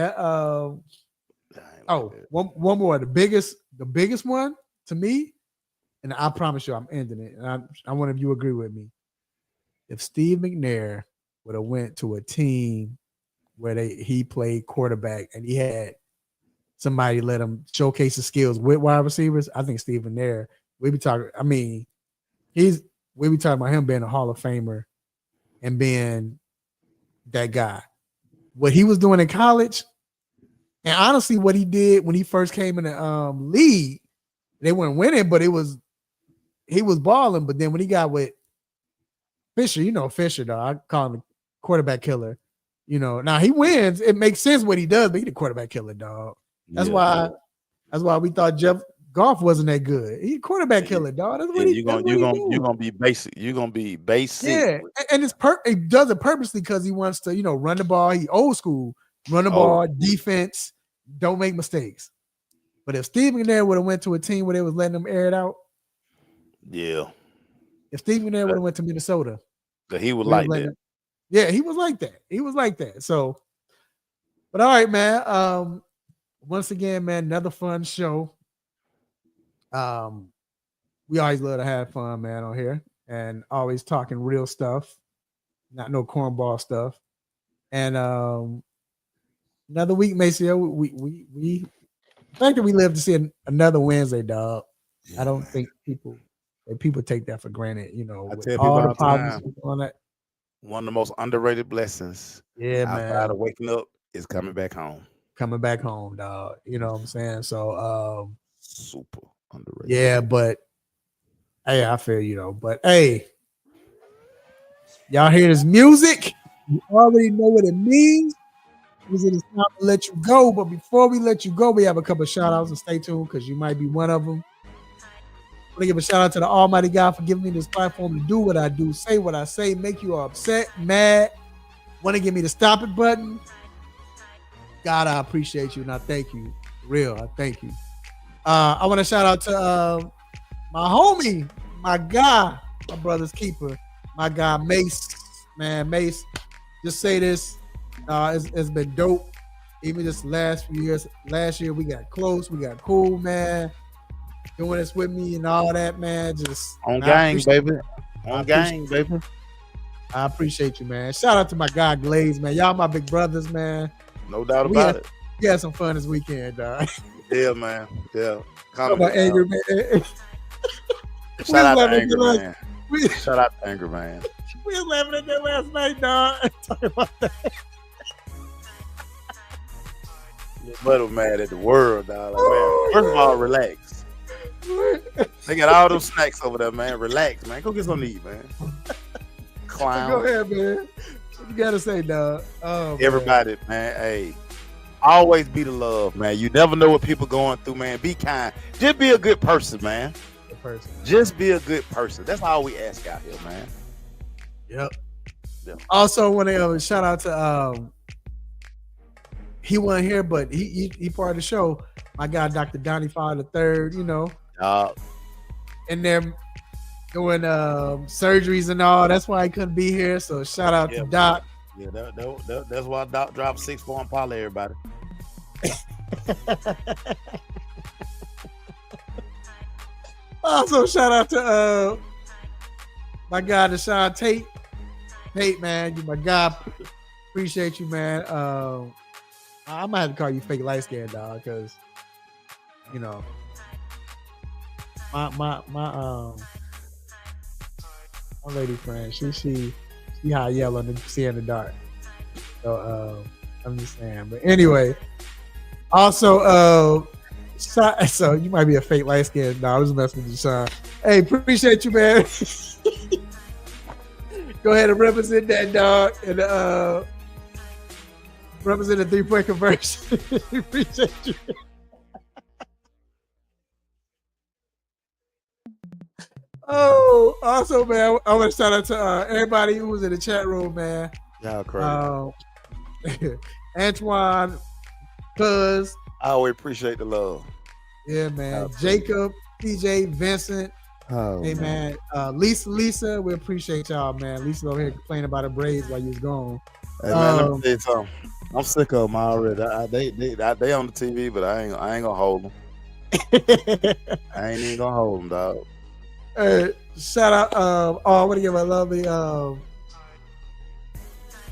One more. The biggest one to me, and I promise you, I'm ending it. And I wonder if you agree with me. If Steve McNair would have went to a team where he played quarterback and he had somebody let him showcase his skills with wide receivers, I think Steve McNair, we be talking. I mean, we be talking about him being a Hall of Famer and being that guy. What he was doing in college, and honestly, what he did when he first came in the league, they weren't winning, but he was balling. But then when he got with Fisher, Fisher, dog, I call him the quarterback killer. Now he wins. It makes sense what he does, but he's the quarterback killer, dog. That's why we thought Jeff Goff wasn't that good. He's a quarterback killer, dog. That's what you're gonna be basic. You're gonna be basic. Yeah, and he does it purposely because he wants to, run the ball. He old school, run the ball, defense, don't make mistakes. But if Steve McNair would have went to a team where they was letting him air it out, yeah. If Steve McNair would have went to Minnesota, he would like that. Yeah, he was like that. He was like that. So, but all right, man. Once again, man, another fun show. We always love to have fun, man, on here, and always talking real stuff, not no cornball stuff. And another week, Maceo. We the fact that we live to see another Wednesday, dog. I don't think people take that for granted. I tell people all the time, on that. One of the most underrated blessings, outside of waking up, is coming back home. Coming back home, dog. You know what I'm saying? So super underrated. Yeah, but hey, I feel you though. But hey, y'all hear this music? You already know what it means. It's time to let you go. But before we let you go, we have a couple of shout outs, and stay tuned because you might be one of them. I want to give a shout out to the Almighty God for giving me this platform to do what I do, say what I say, make you all upset, mad, want to give me the stop it button. God, I appreciate you and I thank you. Real, I thank you. I want to shout out to my homie, my guy, my brother's keeper, my guy Mace. Man, Mace, just say this. It's been dope. Even this last few years. Last year we got close, we got cool, man. Doing this with me and all that, man. Just on gang, baby. On gang, baby. I appreciate you, man. Shout out to my guy Glaze, man. Y'all my big brothers, man. No doubt about it. You had some fun this weekend, dog. Yeah, man. Yeah. How about Angry Man? Shout out to We Angry was Man. We Shout out to Angry Man. was laughing at that last night, dog. Talking about that. But I'm mad at the world, dog. Like, man, first of all, relax. They got all them snacks over there, man. Relax, man. Go get some to eat, man. Clown. Go ahead, man. What you gotta say, dog? Oh, Everybody, man. Hey, always be the love, man. You never know what people going through, man. Be kind. Just be a good person, man. Person. Just be a good person. That's all we ask out here, man. Yep. Yep. Also, want to shout out to he wasn't here, but he part of the show. My guy, Dr. Donnie Fowler III, you know, and they're doing surgeries and all. That's why he couldn't be here. So shout out to Doc. Yeah, that's why Doc dropped 6-point parlay, everybody. Also, shout out to my guy, Deshaun Tate. Tate, man, you my guy. Appreciate you, man. I might have to call you fake light skin, dog, because you know my lady friend, she hot yellow and see in the dark. So I'm just saying. But anyway, also so you might be a fake light skin. No, I was messing with you, Sean. Hey, appreciate you, man. Go ahead and represent that, dog, and represent the 3-point conversion. Appreciate you. Oh, also, man, I want to shout out to everybody who was in the chat room, man. Y'all crazy. Antoine, Cuz. I always appreciate the love. Yeah, man. Jacob, TJ, Vincent. Oh, hey, man. Lisa, we appreciate y'all, man. Lisa over here complaining about her braids while you was gone. Hey, man, let me tell you something. I'm sick of them already. They on the TV, but I ain't gonna hold them. I ain't even gonna hold them, dog. Shout out! I want to give a lovely shout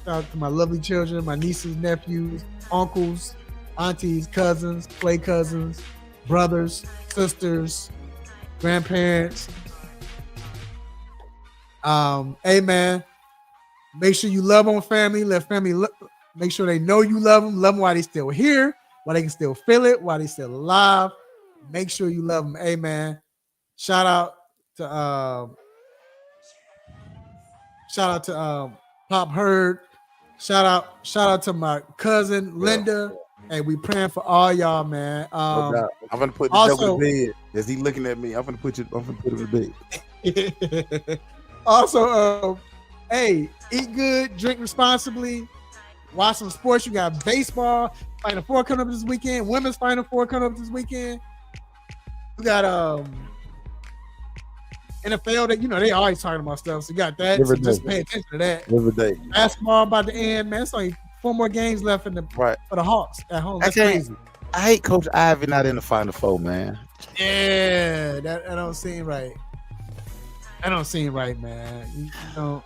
out to my lovely children, my nieces, nephews, uncles, aunties, cousins, play cousins, brothers, sisters, grandparents. Hey, man, make sure you love on family. Let family make sure they know you love them while they still here, while they can still feel it, while they still alive. Make sure you love them. Hey, man, shout out to Pop Hurd. Shout out to my cousin Linda. Hey, we praying for all y'all, man. I'm gonna put the devil in bed. Is he looking at me? I'm gonna put him in bed. Also, hey, eat good, drink responsibly, watch some sports. You got baseball, Final Four coming up this weekend, women's Final Four coming up this weekend. We got NFL that, you know, they always talking about stuff. So you got that. So just pay attention to that. Every day. Basketball about to end, man. It's only 4 more games left for the Hawks at home. That's crazy. I hate Coach Ivy not in the Final Four, man. Yeah, that don't seem right. That don't seem right, man. You know,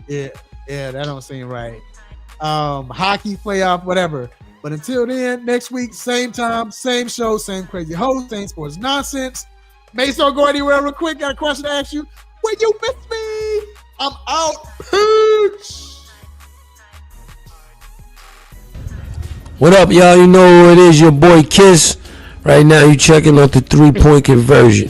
yeah, that don't seem right. Hockey playoff, whatever. But until then, next week, same time, same show, same crazy host, same sports nonsense. Mason, go anywhere real quick. Got a question to ask you. When you miss me, I'm out. Peace. What up, y'all? You know who it is, your boy Kiss. Right now, you checking out the 3-point conversion.